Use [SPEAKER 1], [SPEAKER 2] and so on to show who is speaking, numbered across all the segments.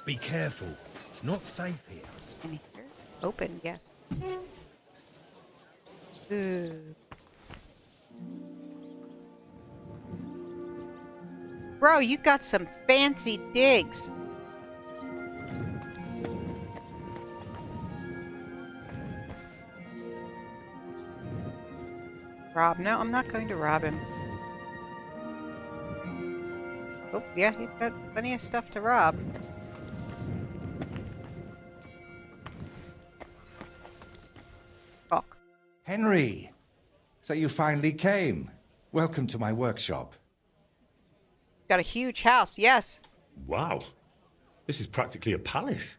[SPEAKER 1] Be careful. It's not safe here.
[SPEAKER 2] In here? Open, yes. Ooh. Bro, you got some fancy digs. Rob. No, I'm not going to rob him. Oh, yeah, he's got plenty of stuff to rob. Fuck.
[SPEAKER 3] Henry! So you finally came. Welcome to my workshop.
[SPEAKER 2] Got a huge house, yes.
[SPEAKER 4] Wow. This is practically a palace.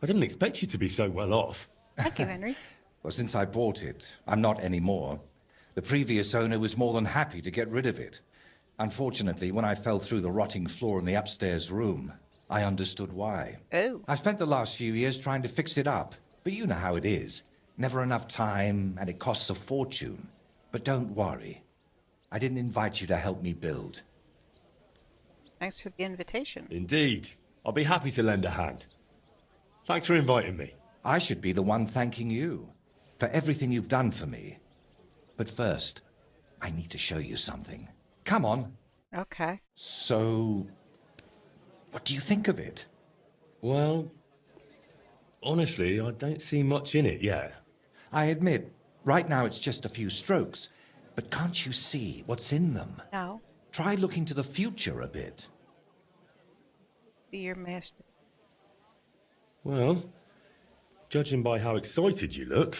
[SPEAKER 4] I didn't expect you to be so well off.
[SPEAKER 2] Thank you, Henry.
[SPEAKER 3] Well, since I bought it, I'm not anymore. The previous owner was more than happy to get rid of it. Unfortunately, when I fell through the rotting floor in the upstairs room, I understood why.
[SPEAKER 2] Oh.
[SPEAKER 3] I've spent the last few years trying to fix it up, but you know how it is. Never enough time, and it costs a fortune. But don't worry. I didn't invite you to help me build.
[SPEAKER 2] Thanks for the invitation.
[SPEAKER 4] Indeed. I'll be happy to lend a hand. Thanks for inviting me.
[SPEAKER 3] I should be the one thanking you for everything you've done for me. But first, I need to show you something. Come on.
[SPEAKER 2] Okay.
[SPEAKER 3] So, what do you think of it?
[SPEAKER 4] Well, honestly, I don't see much in it yet.
[SPEAKER 3] I admit, right now it's just a few strokes. But can't you see what's in them?
[SPEAKER 2] No.
[SPEAKER 3] Try looking to the future a bit.
[SPEAKER 2] Be your master.
[SPEAKER 4] Well, judging by how excited you look,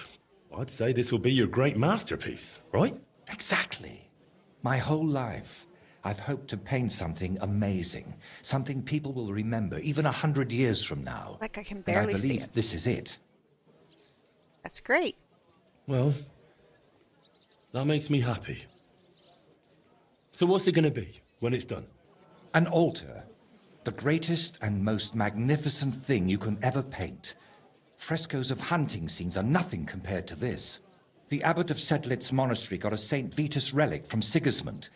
[SPEAKER 4] I'd say this will be your great masterpiece, right?
[SPEAKER 3] Exactly. My whole life, I've hoped to paint something amazing. Something people will remember even 100 years from now.
[SPEAKER 2] Like I can
[SPEAKER 3] And
[SPEAKER 2] barely
[SPEAKER 3] I
[SPEAKER 2] see
[SPEAKER 3] believe
[SPEAKER 2] it.
[SPEAKER 3] this is it.
[SPEAKER 2] That's great.
[SPEAKER 4] Well, that makes me happy. So what's it going to be when it's done?
[SPEAKER 3] An altar. The greatest and most magnificent thing you can ever paint. Frescoes of hunting scenes are nothing compared to this. The abbot of Sedlitz Monastery got a St. Vitus relic from Sigismund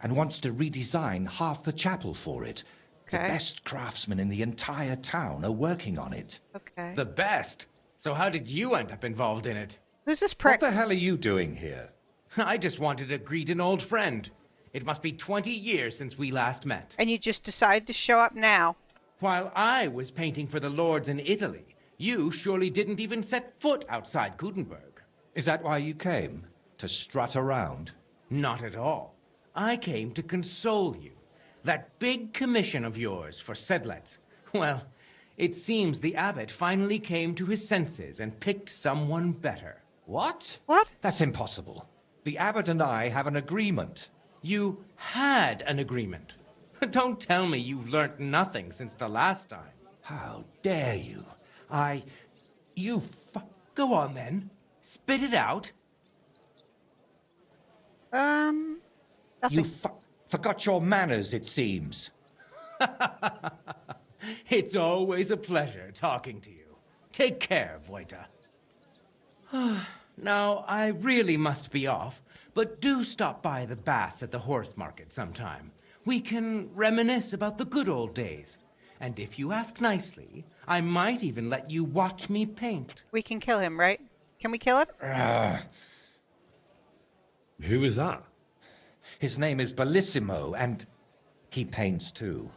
[SPEAKER 3] and wants to redesign half the chapel for it. The
[SPEAKER 2] Okay.
[SPEAKER 3] best craftsmen in the entire town are working on it.
[SPEAKER 2] Okay.
[SPEAKER 5] The best. So how did you end up involved in it?
[SPEAKER 2] Who's this
[SPEAKER 3] What
[SPEAKER 2] prick?
[SPEAKER 3] the hell are you doing here?
[SPEAKER 5] I just wanted to greet an old friend. It must be 20 years since we last met.
[SPEAKER 2] And you just decided to show up now.
[SPEAKER 5] While I was painting for the lords in Italy, you surely didn't even set foot outside Kuttenburg.
[SPEAKER 3] Is that why you came? To strut around?
[SPEAKER 5] Not at all. I came to console you. That big commission of yours for Sedlitz. Well, it seems the abbot finally came to his senses and picked someone better.
[SPEAKER 3] What?
[SPEAKER 2] What?
[SPEAKER 3] That's impossible. The abbot and I have an agreement.
[SPEAKER 5] You had an agreement. Don't tell me you've learnt nothing since the last time.
[SPEAKER 3] How dare you? You
[SPEAKER 5] Go on then. Spit it out.
[SPEAKER 2] Nothing.
[SPEAKER 3] You forgot your manners, it seems.
[SPEAKER 5] It's always a pleasure talking to you. Take care, Voyta. Now, I really must be off, but do stop by the baths at the horse market sometime. We can reminisce about the good old days. And if you ask nicely, I might even let you watch me paint.
[SPEAKER 2] We can kill him, right? Can we kill him?
[SPEAKER 4] Who is that?
[SPEAKER 3] His name is Bellissimo, and he paints too.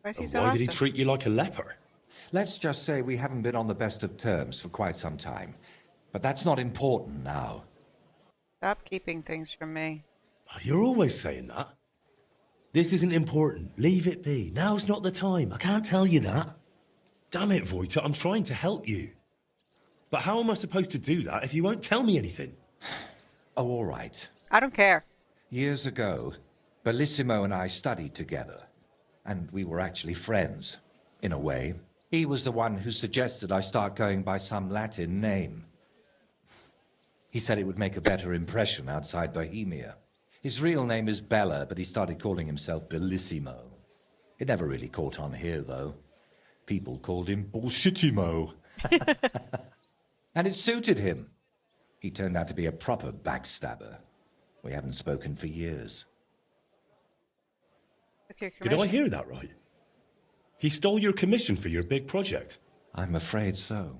[SPEAKER 2] Why is he
[SPEAKER 4] And
[SPEAKER 2] so
[SPEAKER 4] why did he
[SPEAKER 2] awesome?
[SPEAKER 4] treat you like a leper?
[SPEAKER 3] Let's just say we haven't been on the best of terms for quite some time. But that's not important now.
[SPEAKER 2] Stop keeping things from me.
[SPEAKER 4] You're always saying that. This isn't important. Leave it be. Now's not the time. I can't tell you that. Damn it, Voyta, I'm trying to help you. But how am I supposed to do that if you won't tell me anything?
[SPEAKER 3] Oh, all right.
[SPEAKER 2] I don't care.
[SPEAKER 3] Years ago, Bellissimo and I studied together. And we were actually friends, in a way. He was the one who suggested I start going by some Latin name. He said it would make a better impression outside Bohemia. His real name is Bella, but he started calling himself Bellissimo. It never really caught on here, though. People called him Bullshitimo. And it suited him. He turned out to be a proper backstabber. We haven't spoken for years.
[SPEAKER 2] Okay,
[SPEAKER 4] Did I hear that right? He stole your commission for your big project.
[SPEAKER 3] I'm afraid so.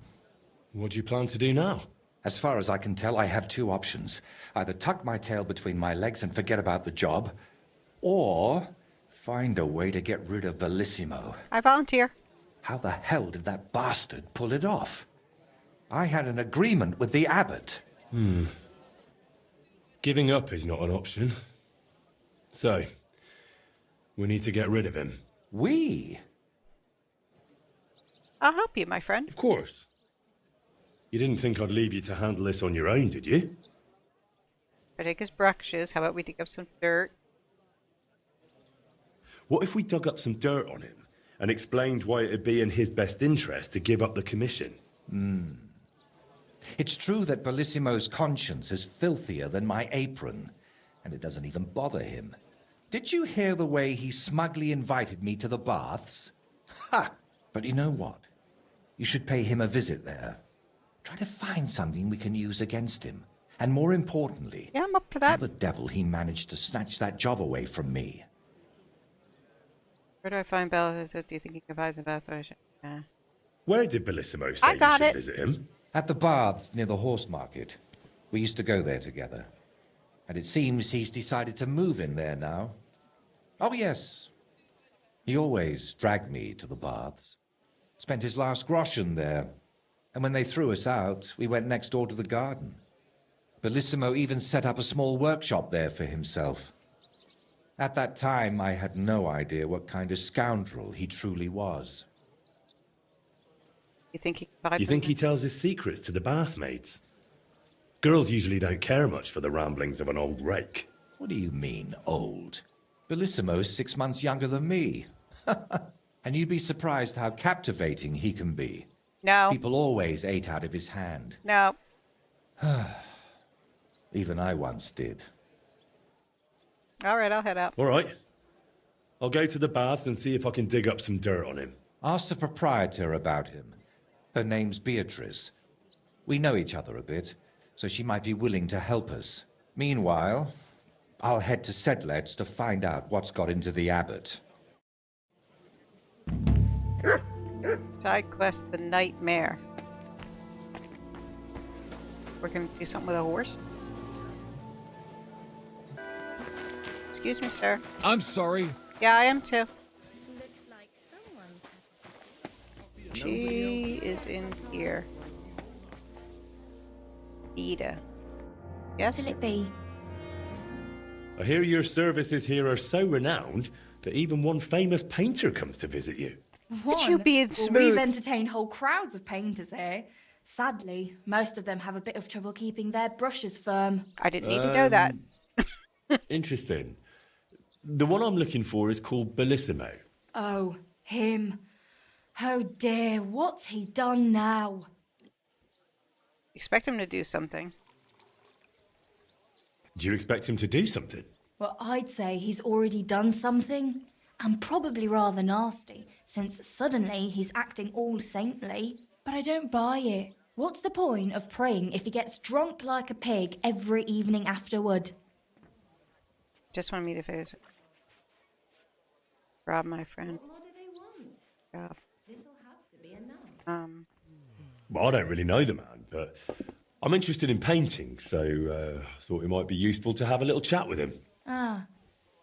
[SPEAKER 4] What do you plan to do now?
[SPEAKER 3] As far as I can tell, I have two options. Either tuck my tail between my legs and forget about the job, or find a way to get rid of Bellissimo.
[SPEAKER 2] I volunteer.
[SPEAKER 3] How the hell did that bastard pull it off? I had an agreement with the abbot.
[SPEAKER 4] Giving up is not an option. So, we need to get rid of him.
[SPEAKER 3] We?
[SPEAKER 2] I'll help you, my friend.
[SPEAKER 4] Of course. You didn't think I'd leave you to handle this on your own, did you?
[SPEAKER 2] I take his brushes. How about we dig up some dirt?
[SPEAKER 4] What if we dug up some dirt on him and explained why it'd be in his best interest to give up the commission?
[SPEAKER 3] It's true that Bellissimo's conscience is filthier than my apron, and it doesn't even bother him. Did you hear the way he smugly invited me to the baths? Ha! But you know what? You should pay him a visit there. Try to find something we can use against him. And more importantly,
[SPEAKER 2] Yeah, I'm up for
[SPEAKER 3] how
[SPEAKER 2] that.
[SPEAKER 3] the devil he managed to snatch that job away from me.
[SPEAKER 2] Where do I find Bella? Do you think he can find some bath?
[SPEAKER 4] Where did Bellissimo say you
[SPEAKER 2] got
[SPEAKER 4] should
[SPEAKER 2] it.
[SPEAKER 4] visit him?
[SPEAKER 3] At the baths near the horse market. We used to go there together. And it seems he's decided to move in there now. Oh, yes. He always dragged me to the baths. Spent his last groschen there. And when they threw us out, we went next door to the garden. Bellissimo even set up a small workshop there for himself. At that time, I had no idea what kind of scoundrel he truly was.
[SPEAKER 2] You think he can find
[SPEAKER 4] Do you think
[SPEAKER 2] something?
[SPEAKER 4] he tells his secrets to the bathmaids? Girls usually don't care much for the ramblings of an old rake.
[SPEAKER 3] What do you mean, old? Bellissimo's 6 months younger than me. And you'd be surprised how captivating he can be.
[SPEAKER 2] No.
[SPEAKER 3] People always ate out of his hand.
[SPEAKER 2] No.
[SPEAKER 3] Even I once did.
[SPEAKER 2] All right, I'll head out.
[SPEAKER 4] All right. I'll go to the baths and see if I can dig up some dirt on him.
[SPEAKER 3] Ask the proprietor about him. Her name's Beatrice. We know each other a bit, so she might be willing to help us. Meanwhile, I'll head to Sedlet's to find out what's got into the abbot.
[SPEAKER 2] Side quest, the Night-Mare. We're gonna do something with a horse. Excuse me, sir.
[SPEAKER 1] I'm sorry.
[SPEAKER 2] Yeah, I am too.
[SPEAKER 6] Looks like someone's
[SPEAKER 2] She is in here. Ida. Yes?
[SPEAKER 6] Will it be?
[SPEAKER 4] I hear your services here are so renowned that even one famous painter comes to visit you.
[SPEAKER 2] But you being
[SPEAKER 7] Well,
[SPEAKER 2] smooth.
[SPEAKER 7] we've entertained whole crowds of painters here. Sadly, most of them have a bit of trouble keeping their brushes firm.
[SPEAKER 2] I didn't need to know that.
[SPEAKER 4] Interesting. The one I'm looking for is called Bellissimo.
[SPEAKER 7] Oh, him. Oh dear, what's he done now?
[SPEAKER 2] Expect him to do something.
[SPEAKER 4] Do you expect him to do something?
[SPEAKER 7] Well, I'd say he's already done something, and probably rather nasty, since suddenly he's acting all saintly. But I don't buy it. What's the point of praying if he gets drunk like a pig every evening afterward?
[SPEAKER 2] Just want me to face it. Rob, my friend.
[SPEAKER 8] What do they want?
[SPEAKER 2] Rob.
[SPEAKER 8] This'll have to be enough.
[SPEAKER 4] Well, I don't really know the man, but I'm interested in painting, so I thought it might be useful to have a little chat with him.
[SPEAKER 7] Ah,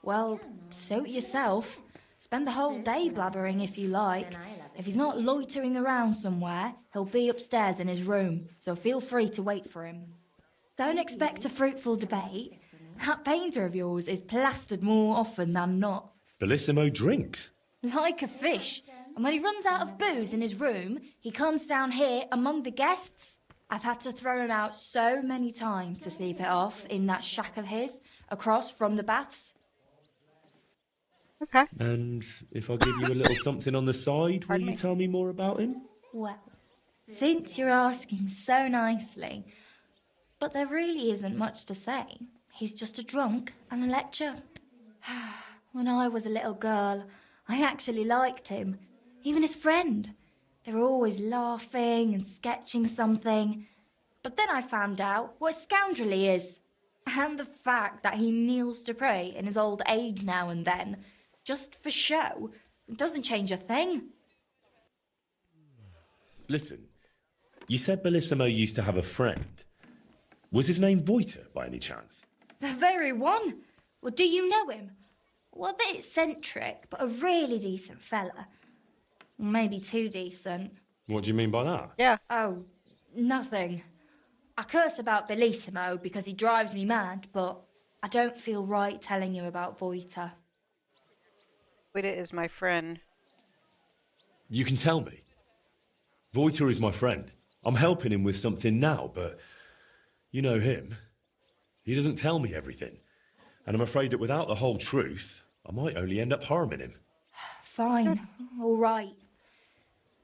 [SPEAKER 7] well, suit yourself. Spend the whole day blabbering if you like. If he's not loitering around somewhere, he'll be upstairs in his room, so feel free to wait for him. Don't expect a fruitful debate. That painter of yours is plastered more often than not.
[SPEAKER 4] Bellissimo drinks.
[SPEAKER 7] Like a fish. And when he runs out of booze in his room, he comes down here among the guests. I've had to throw him out so many times to sleep it off in that shack of his, across from the baths.
[SPEAKER 2] Okay.
[SPEAKER 4] And if I give you a little something on the side, will
[SPEAKER 2] Pardon
[SPEAKER 4] you
[SPEAKER 2] me?
[SPEAKER 4] tell me more about him?
[SPEAKER 7] Well, since you're asking so nicely, but there really isn't much to say. He's just a drunk and a lecturer. When I was a little girl, I actually liked him. Even his friend. They were always laughing and sketching something. But then I found out what a scoundrel he is. And the fact that he kneels to pray in his old age now and then, just for show, It doesn't change a thing.
[SPEAKER 4] Listen, you said Bellissimo used to have a friend. Was his name Voyta, by any chance?
[SPEAKER 7] The very one. Well, do you know him? Well, a bit eccentric, but a really decent fella. Maybe too decent.
[SPEAKER 4] What do you mean by that?
[SPEAKER 2] Yeah.
[SPEAKER 7] Oh, nothing. I curse about Bellissimo because he drives me mad, but I don't feel right telling you about Voyta.
[SPEAKER 2] Voyta is my friend.
[SPEAKER 4] You can tell me. Voyta is my friend. I'm helping him with something now, but you know him. He doesn't tell me everything. And I'm afraid that without the whole truth, I might only end up harming him.
[SPEAKER 7] Fine, all right.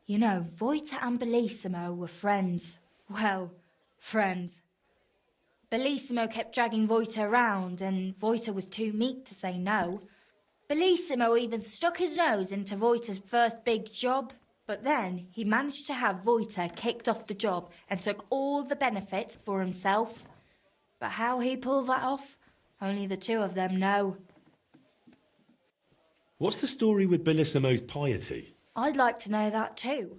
[SPEAKER 7] You know, Voyta and Bellissimo were friends. Well, friends. Bellissimo kept dragging Voyta around, and Voyta was too meek to say no. Bellissimo even stuck his nose into Voyta's first big job, but then he managed to have Voyta kicked off the job and took all the benefits for himself. But how he pulled that off, only the two of them know.
[SPEAKER 4] What's the story with Bellissimo's piety?
[SPEAKER 7] I'd like to know that too.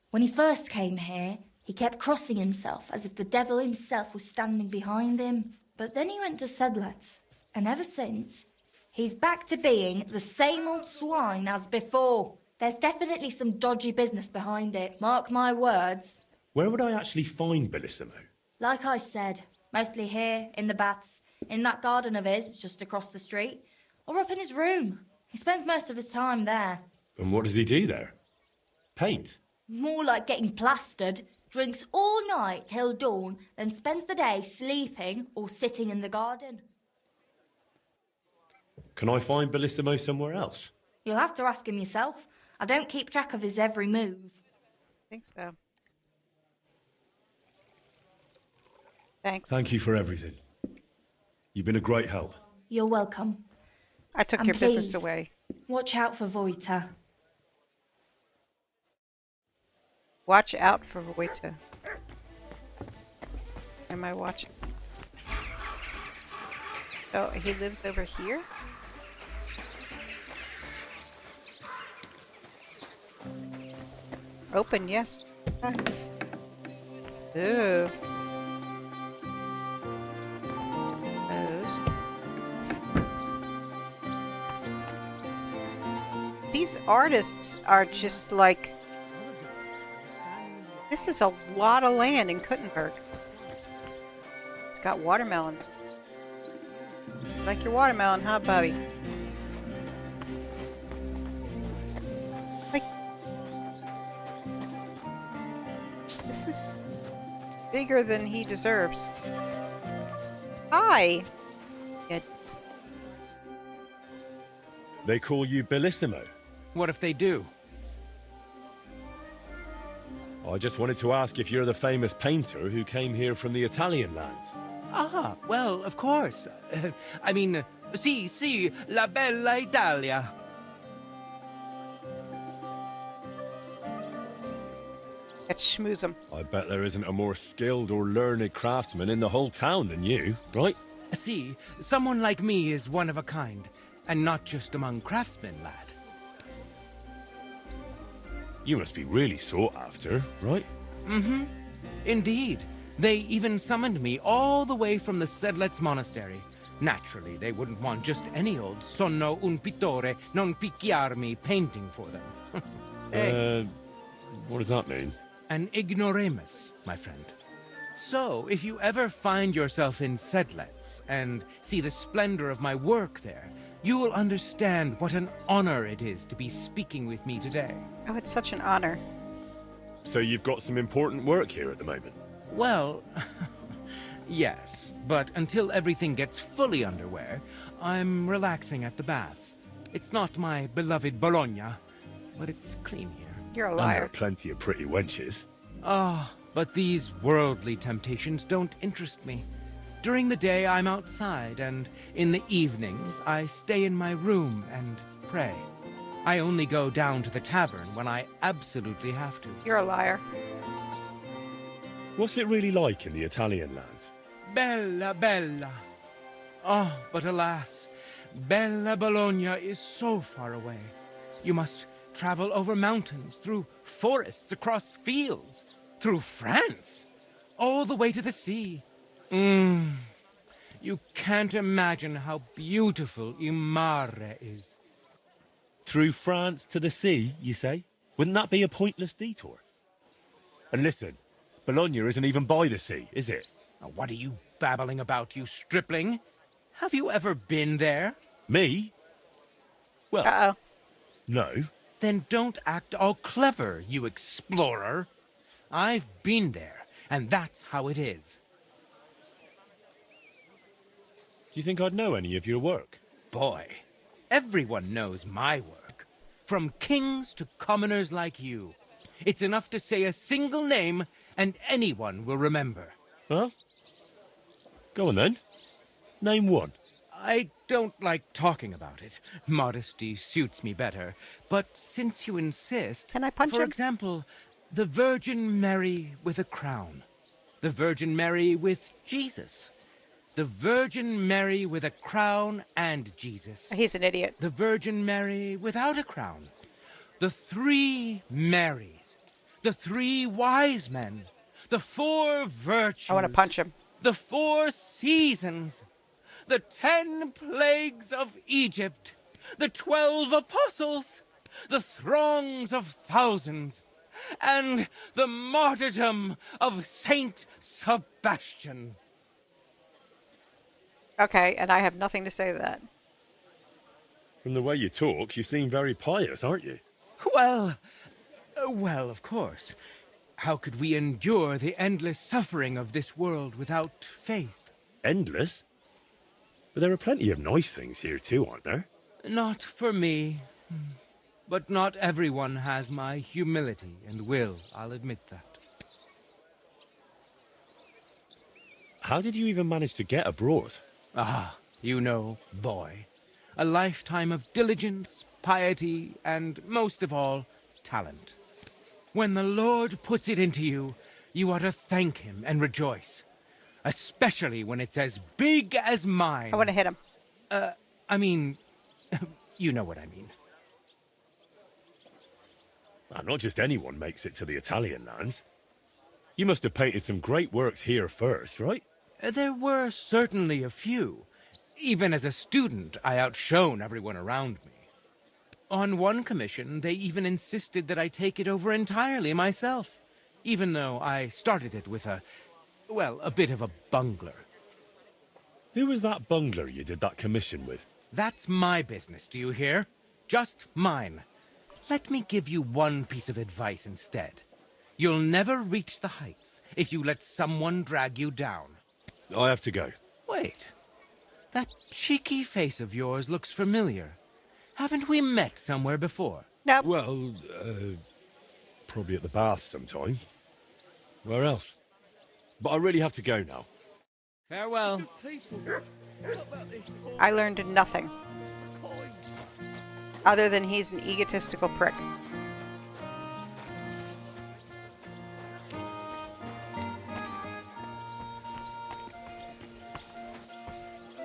[SPEAKER 7] When he first came here, he kept crossing himself as if the devil himself was standing behind him. But then he went to Sedlets, and ever since, he's back to being the same old swine as before. There's definitely some dodgy business behind it, mark my words.
[SPEAKER 4] Where would I actually find Bellissimo?
[SPEAKER 7] Like I said, mostly here, in the baths, in that garden of his just across the street, or up in his room. He spends most of his time there.
[SPEAKER 4] And what does he do there? Paint?
[SPEAKER 7] More like getting plastered, drinks all night till dawn, then spends the day sleeping or sitting in the garden.
[SPEAKER 4] Can I find Bellissimo somewhere else?
[SPEAKER 7] You'll have to ask him yourself. I don't keep track of his every move.
[SPEAKER 2] I think so. Thanks.
[SPEAKER 4] Thank you for everything. You've been a great help.
[SPEAKER 7] You're welcome.
[SPEAKER 2] I took
[SPEAKER 7] And
[SPEAKER 2] your business
[SPEAKER 7] please,
[SPEAKER 2] away.
[SPEAKER 7] Watch out for Voyta.
[SPEAKER 2] Watch out for Voyta. Am I watching? Oh, he lives over here? Open, yes. Ah. Ooh. Those. These artists are just like... This is a lot of land in Kuttenburg. It's got watermelons. Like your watermelon, huh, Bobby? Like... This is bigger than he deserves. Hi! Yeah.
[SPEAKER 4] They call you Bellissimo.
[SPEAKER 5] What if they do?
[SPEAKER 4] I just wanted to ask if you're the famous painter who came here from the Italian lands.
[SPEAKER 5] Ah, well, of course. I mean, sì, la bella Italia.
[SPEAKER 2] Let's schmooze him.
[SPEAKER 4] I bet there isn't a more skilled or learned craftsman in the whole town than you, right?
[SPEAKER 5] See, someone like me is one of a kind, and not just among craftsmen, lad.
[SPEAKER 4] You must be really sought after, right?
[SPEAKER 5] Mm-hmm. Indeed. They even summoned me all the way from the Sedlets Monastery. Naturally, they wouldn't want just any old sonno un pittore non picchiarmi painting for them.
[SPEAKER 2] Hey.
[SPEAKER 4] What does that mean?
[SPEAKER 5] An ignoramus, my friend. So, if you ever find yourself in Sedlets and see the splendor of my work there, you will understand what an honor it is to be speaking with me today.
[SPEAKER 2] Oh, it's such an honor.
[SPEAKER 4] So you've got some important work here at the moment?
[SPEAKER 5] Well, yes, but until everything gets fully underway, I'm relaxing at the baths. It's not my beloved Bologna, but it's clean here.
[SPEAKER 2] You're a
[SPEAKER 4] And there are
[SPEAKER 2] liar.
[SPEAKER 4] plenty of pretty wenches.
[SPEAKER 5] Ah, but these worldly temptations don't interest me. During the day, I'm outside, and in the evenings, I stay in my room and pray. I only go down to the tavern when I absolutely have to.
[SPEAKER 2] You're a liar.
[SPEAKER 4] What's it really like in the Italian lands?
[SPEAKER 5] Bella, bella. Oh, but alas, bella Bologna is so far away. You must travel over mountains, through forests, across fields, through France, all the way to the sea. You can't imagine how beautiful Night-Mare is.
[SPEAKER 4] Through France to the sea, you say? Wouldn't that be a pointless detour? And listen, Bologna isn't even by the sea, is it?
[SPEAKER 5] Now, what are you babbling about, you stripling? Have you ever been there?
[SPEAKER 4] Me? Well,
[SPEAKER 2] Uh-oh.
[SPEAKER 4] no.
[SPEAKER 5] Then don't act all clever, you explorer. I've been there, and that's how it is.
[SPEAKER 4] Do you think I'd know any of your work?
[SPEAKER 5] Boy, everyone knows my work. From kings to commoners like you. It's enough to say a single name, and anyone will remember.
[SPEAKER 4] Huh? Go on then. Name one.
[SPEAKER 5] I don't like talking about it. Modesty suits me better. But since you insist...
[SPEAKER 2] Can I punch
[SPEAKER 5] For
[SPEAKER 2] him?
[SPEAKER 5] example, the Virgin Mary with a crown. The Virgin Mary with Jesus. The Virgin Mary with a crown and Jesus.
[SPEAKER 2] He's an idiot.
[SPEAKER 5] The Virgin Mary without a crown. The three Marys. The three wise men. The four virtues.
[SPEAKER 2] I want to punch him.
[SPEAKER 5] The four seasons. The 10 plagues of Egypt. The 12 apostles. The throngs of thousands. And the martyrdom of Saint Sebastian.
[SPEAKER 2] Okay, and I have nothing to say to that.
[SPEAKER 4] From the way you talk, you seem very pious, aren't you?
[SPEAKER 5] Well, of course. How could we endure the endless suffering of this world without faith?
[SPEAKER 4] Endless? But there are plenty of nice things here too, aren't there?
[SPEAKER 5] Not for me. But not everyone has my humility and will, I'll admit that.
[SPEAKER 4] How did you even manage to get abroad?
[SPEAKER 5] Ah, you know, boy. A lifetime of diligence, piety, and, most of all, talent. When the Lord puts it into you, you ought to thank him and rejoice. Especially when it's as big as mine.
[SPEAKER 2] I want to hit him.
[SPEAKER 5] I mean, you know what I mean.
[SPEAKER 4] Not just anyone makes it to the Italian lands. You must have painted some great works here first, right?
[SPEAKER 5] There were certainly a few. Even as a student, I outshone everyone around me. On one commission, they even insisted that I take it over entirely myself, even though I started it with a bit of a bungler.
[SPEAKER 4] Who was that bungler you did that commission with?
[SPEAKER 5] That's my business, do you hear? Just mine. Let me give you one piece of advice instead. You'll never reach the heights if you let someone drag you down.
[SPEAKER 4] I have to go.
[SPEAKER 5] Wait. That cheeky face of yours looks familiar. Haven't we met somewhere before?
[SPEAKER 2] Nope.
[SPEAKER 4] Well, probably at the bath sometime. Where else? But I really have to go now.
[SPEAKER 5] Farewell.
[SPEAKER 2] I learned nothing. Other than he's an egotistical prick.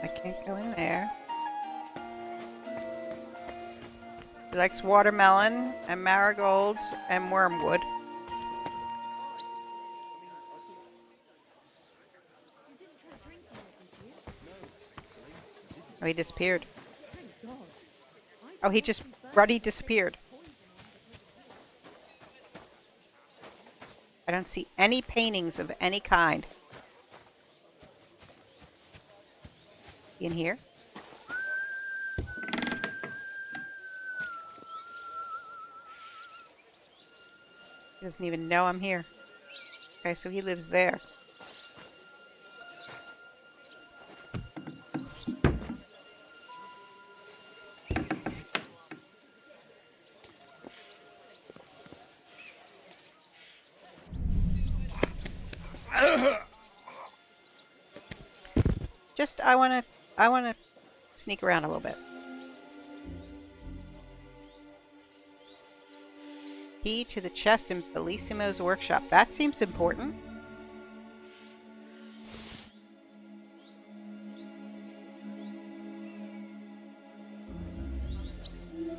[SPEAKER 2] I can't go in there. He likes watermelon and marigolds and wormwood. Oh, he disappeared. Oh, he just... Ruddy disappeared. I don't see any paintings of any kind. In here? He doesn't even know I'm here. Okay, so he lives there. Just, I wanna sneak around a little bit. Key to the chest in Bellissimo's workshop. That seems important.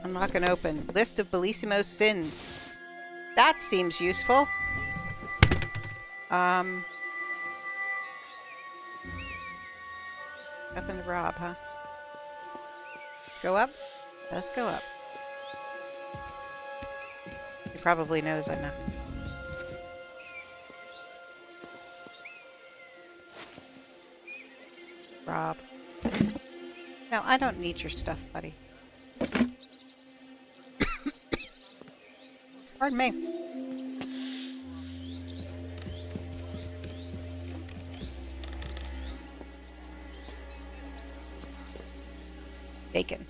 [SPEAKER 2] Unlock Lock and open. List of Bellissimo's sins. That seems useful. Nothing to rob, huh? Let's go up. Let's go up. He probably knows I know. Rob. No, I don't need your stuff, buddy. Pardon me. Bacon.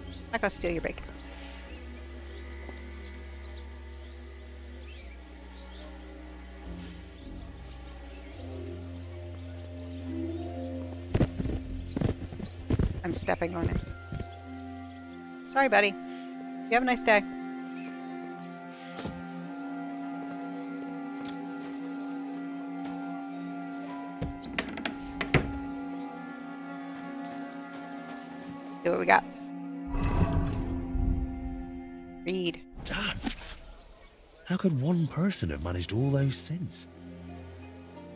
[SPEAKER 2] I'm not gonna steal your bacon. I'm stepping on it. Sorry, buddy. You have a nice day. See what we got. Read.
[SPEAKER 4] Dad, how could one person have managed all those sins?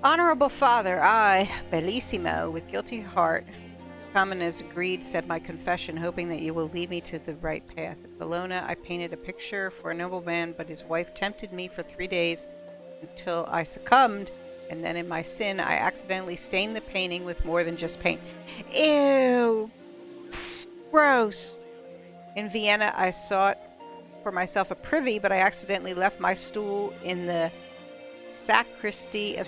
[SPEAKER 2] Honorable Father, I, Bellissimo, with guilty heart, come and as agreed, said my confession, hoping that you will lead me to the right path. At Bologna, I painted a picture for a noble man, but his wife tempted me for 3 days until I succumbed, and then in my sin, I accidentally stained the painting with more than just paint. Ew! Gross! In Vienna, I sought for myself a privy, but I accidentally left my stool in the sacristy of...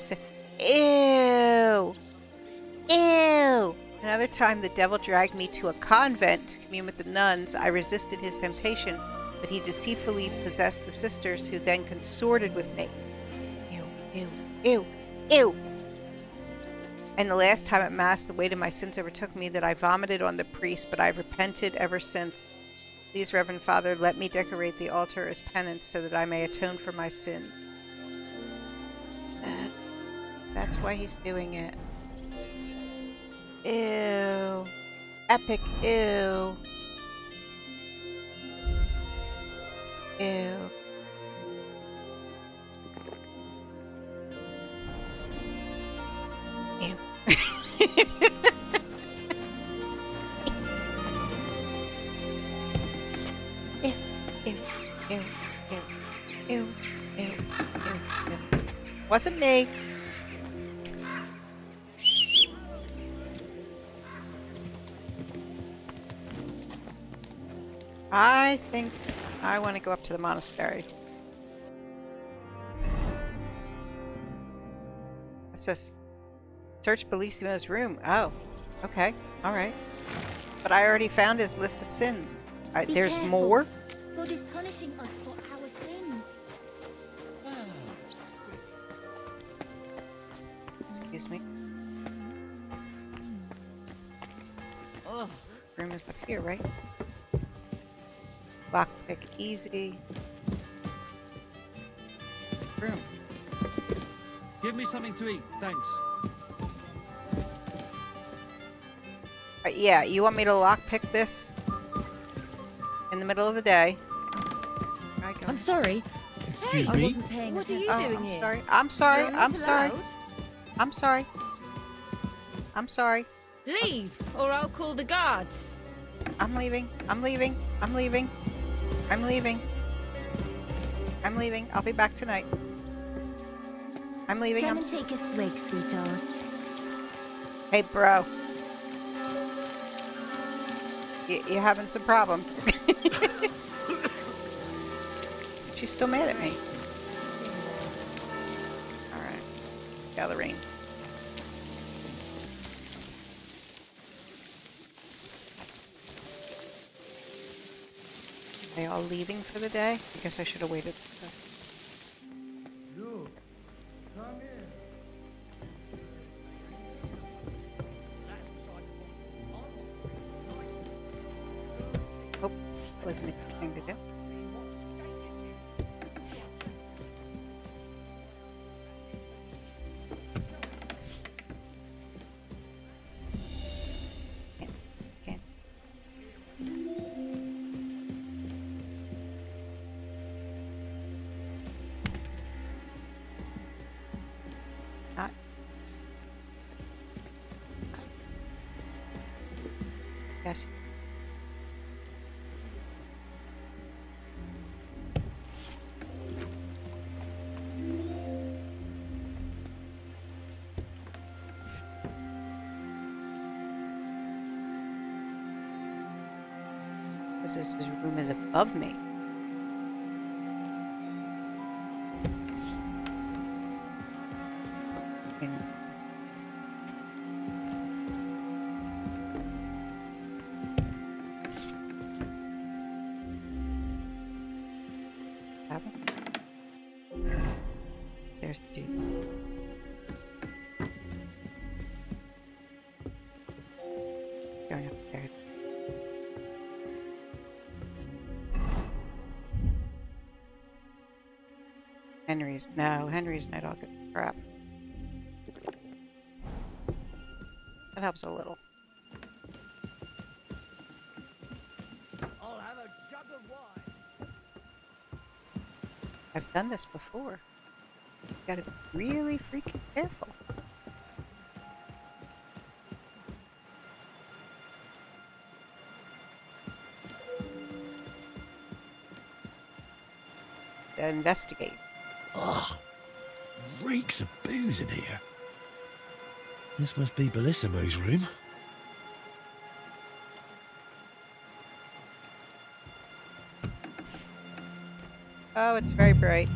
[SPEAKER 2] Ew! Ew! Another time, the devil dragged me to a convent to commune with the nuns. I resisted his temptation, but he deceitfully possessed the sisters, who then consorted with me. Ew, ew, ew, ew! And the last time at Mass, the weight of my sins overtook me that I vomited on the priest, but I've repented ever since. Please, Reverend Father, let me decorate the altar as penance so that I may atone for my sins. That's why he's doing it. Ew. Epic ew. Ew. Ew. Ew. Ew. Ew. Ew. Ew. Ew. Ew. Wasn't me. I think I want to go up to the monastery. What's this? Search Bellissimo's room. Oh, okay. All right. But I already found his list of sins. There's
[SPEAKER 7] careful.
[SPEAKER 2] more?
[SPEAKER 7] God is punishing us for our sins.
[SPEAKER 2] Excuse me. Oh, room is up here, right? Lockpick easy. Room.
[SPEAKER 6] Give me something to eat, thanks.
[SPEAKER 2] Yeah, you want me to lockpick this in the middle of the day?
[SPEAKER 9] I'm sorry.
[SPEAKER 4] Excuse
[SPEAKER 9] I
[SPEAKER 4] me?
[SPEAKER 9] wasn't paying
[SPEAKER 8] What are
[SPEAKER 9] attention.
[SPEAKER 8] you doing here?
[SPEAKER 2] Sorry. I'm sorry.
[SPEAKER 8] You're
[SPEAKER 2] I'm
[SPEAKER 8] not
[SPEAKER 2] sorry.
[SPEAKER 8] allowed.
[SPEAKER 2] I'm sorry. I'm sorry.
[SPEAKER 8] Leave, or I'll call the guards.
[SPEAKER 2] I'm leaving. I'm leaving. I'm leaving. I'm leaving. I'm leaving. I'll be back tonight. I'm leaving.
[SPEAKER 7] Come
[SPEAKER 2] I'm
[SPEAKER 7] and take a swig, sweetheart.
[SPEAKER 2] Hey, bro. You're having some problems. She's still mad at me. Alright. Gathering. Are they all leaving for the day? I guess I should have waited.
[SPEAKER 1] Look, come in.
[SPEAKER 2] Oh, that wasn't a good thing to do. Can't. Not. Yes. His room is above me. There's two. Going up there. Henry's not all good crap. That helps a little.
[SPEAKER 6] I'll have a jug of wine.
[SPEAKER 2] I've done this before. You gotta be really freaking careful. Investigate.
[SPEAKER 4] Ugh, reeks of booze in here. This must be Bellissimo's room.
[SPEAKER 2] Oh, it's very bright.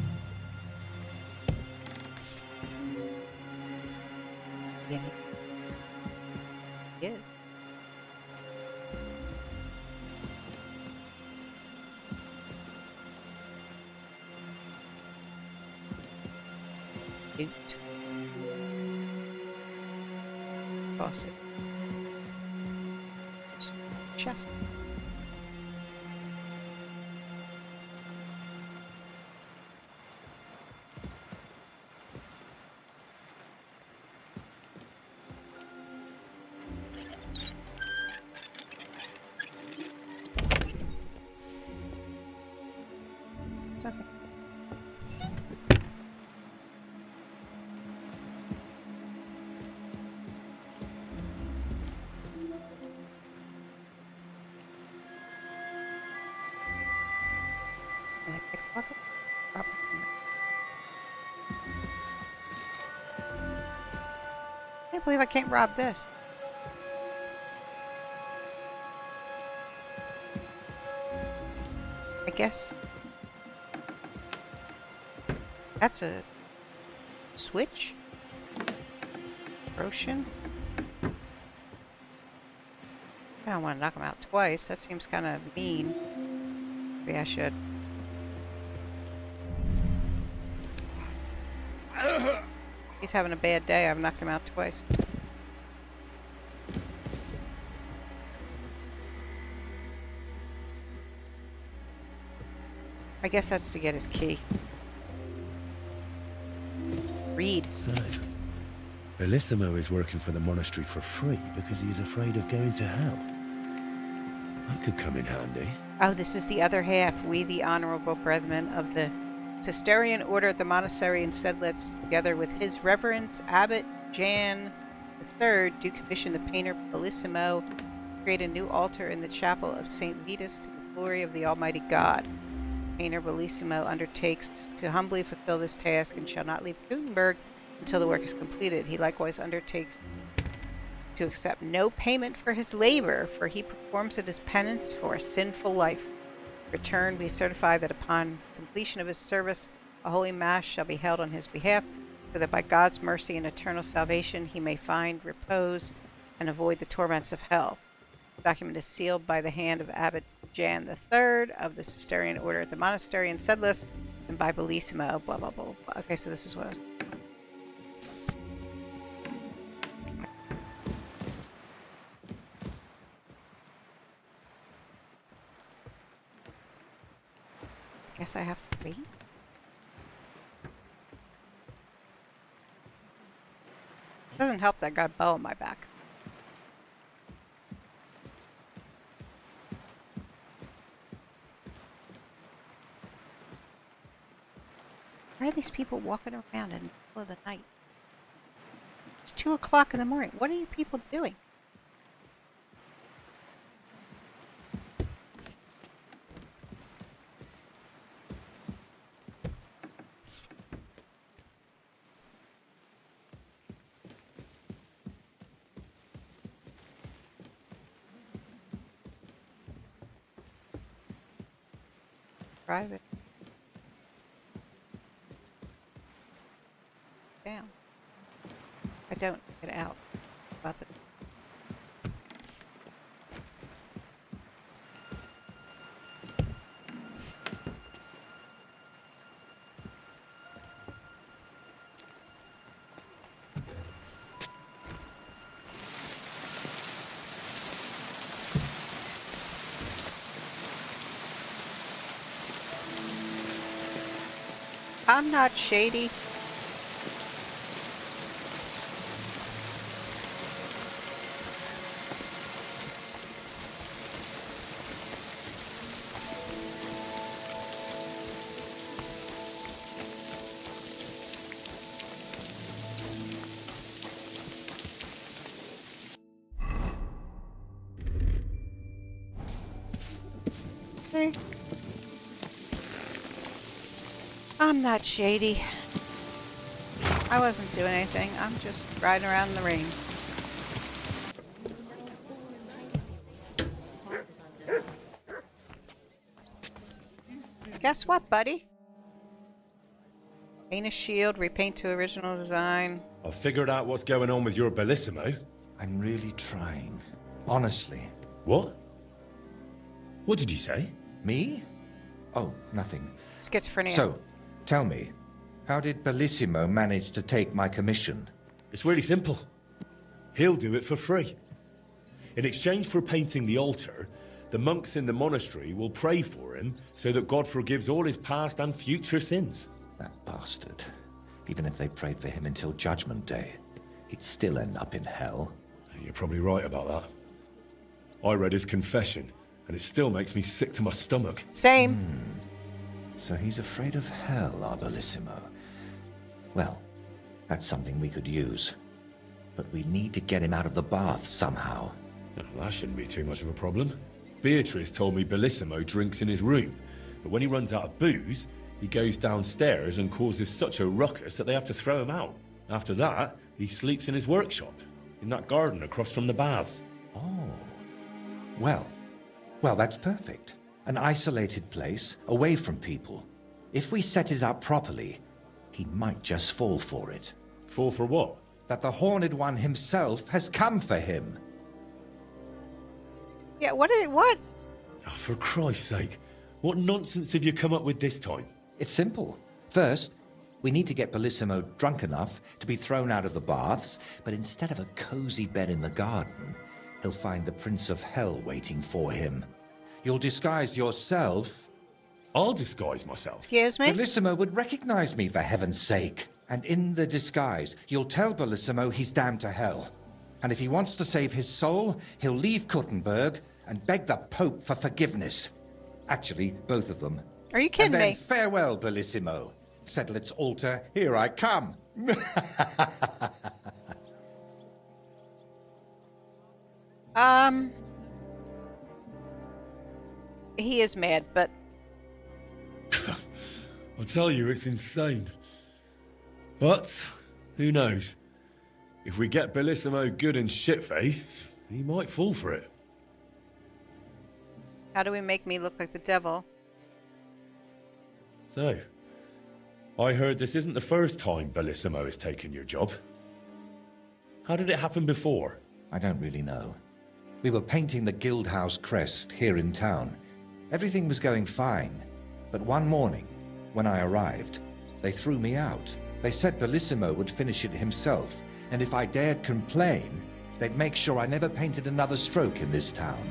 [SPEAKER 2] Yeah. It is. Loot. Faucet. Chest. It's okay. Can I pick pocket? Probably not. I can't believe I can't rob this. I guess that's a switch. Roshan. I don't want to knock him out twice. That seems kind of mean. Maybe I should. He's having a bad day. I've knocked him out twice. I guess that's to get his key. Read.
[SPEAKER 4] So, Bellissimo is working for the monastery for free because he's afraid of going to hell. That could come in handy.
[SPEAKER 2] Oh, this is the other half. We, the honorable brethren of the Cistercian order at the monastery in Sedlitz, together with his reverence Abbot Jan III, do commission the painter Bellissimo to create a new altar in the chapel of St. Vitus to the glory of the Almighty God. Painter Bellissimo undertakes to humbly fulfill this task and shall not leave Kuttenburg until the work is completed. He likewise undertakes to accept no payment for his labor, for he performs it as penance for a sinful life. In return, we certify that upon completion of his service, a holy mass shall be held on his behalf, so that by God's mercy and eternal salvation he may find repose and avoid the torments of hell. The document is sealed by the hand of Abbot Jan III of the Cistercian order at the monastery in Sedlitz, and by Bellissimo, blah, blah, blah, blah. Okay, so this is what I was... Guess I have to wait. Doesn't help that I got a bow on my back. Why are these people walking around in the middle of the night? It's 2 o'clock in the morning. What are you people doing? Private. Down. I don't get out about the. I'm not shady. Okay. I'm not shady. I wasn't doing anything. I'm just riding around in the rain. Guess what, buddy? Paint a shield, repaint to original design.
[SPEAKER 4] I've figured out what's going on with your Bellissimo.
[SPEAKER 3] I'm really trying. Honestly.
[SPEAKER 4] What? What did you say?
[SPEAKER 3] Me? Oh, nothing.
[SPEAKER 2] Schizophrenia.
[SPEAKER 3] So, tell me, how did Bellissimo manage to take my commission?
[SPEAKER 4] It's really simple. He'll do it for free. In exchange for painting the altar, the monks in the monastery will pray for him so that God forgives all his past and future sins.
[SPEAKER 3] That bastard. Even if they prayed for him until Judgment Day, he'd still end up in hell.
[SPEAKER 4] You're probably right about that. I read his confession, and it still makes me sick to my stomach.
[SPEAKER 2] Same.
[SPEAKER 3] So he's afraid of hell, our Bellissimo. Well, that's something we could use. But we need to get him out of the bath somehow.
[SPEAKER 4] Well, that shouldn't be too much of a problem. Beatrice told me Bellissimo drinks in his room, but when he runs out of booze, he goes downstairs and causes such a ruckus that they have to throw him out. After that, he sleeps in his workshop, in that garden across from the baths.
[SPEAKER 3] Oh. Well, that's perfect. An isolated place, away from people. If we set it up properly, he might just fall for it.
[SPEAKER 4] Fall for what?
[SPEAKER 3] That the Horned One himself has come for him.
[SPEAKER 2] Yeah, what?
[SPEAKER 4] Oh, for Christ's sake, what nonsense have you come up with this time?
[SPEAKER 3] It's simple. First, we need to get Bellissimo drunk enough to be thrown out of the baths, but instead of a cozy bed in the garden, he'll find the Prince of Hell waiting for him. You'll disguise yourself.
[SPEAKER 4] I'll disguise myself.
[SPEAKER 2] Excuse me?
[SPEAKER 3] Bellissimo would recognize me, for heaven's sake. And in the disguise, you'll tell Bellissimo he's damned to hell. And if he wants to save his soul, he'll leave Kuttenburg and beg the Pope for forgiveness. Actually, both of them.
[SPEAKER 2] Are you kidding
[SPEAKER 3] and then
[SPEAKER 2] me?
[SPEAKER 3] Farewell, Bellissimo. Settle its altar. Here I come.
[SPEAKER 2] He is mad, but
[SPEAKER 4] I tell you, it's insane. But, who knows? If we get Bellissimo good and shit-faced, he might fall for it.
[SPEAKER 2] how do we make me look like the devil?
[SPEAKER 4] So, I heard this isn't the first time Bellissimo has taken your job. How did it happen before?
[SPEAKER 3] I don't really know. We were painting the Guildhouse crest here in town. Everything was going fine. But one morning, when I arrived, they threw me out. They said Bellissimo would finish it himself, and if I dared complain, they'd make sure I never painted another stroke in this town.